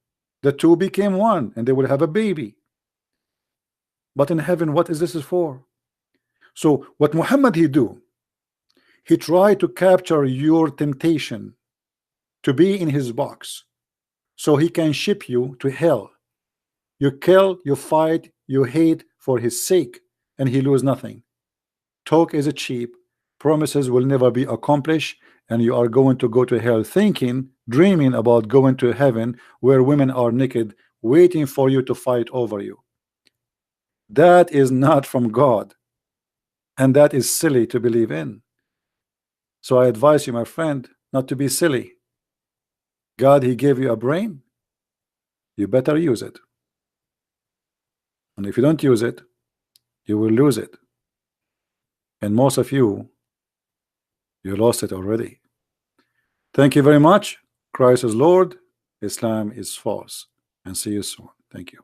The two became one and they will have a baby. But in heaven, what is this for? So what Muhammad he do? He tried to capture your temptation to be in his box so he can ship you to hell. You kill, you fight, you hate for his sake, and he lose nothing. Talk is cheap, promises will never be accomplished, and you are going to go to hell thinking, dreaming about going to heaven where women are naked waiting for you to fight over you. That is not from God, and that is silly to believe in. So I advise you, my friend, not to be silly. God, he gave you a brain, you better use it. And if you don't use it, you will lose it. And most of you, you lost it already. Thank you very much. Christ is Lord, Islam is false. And see you soon. Thank you.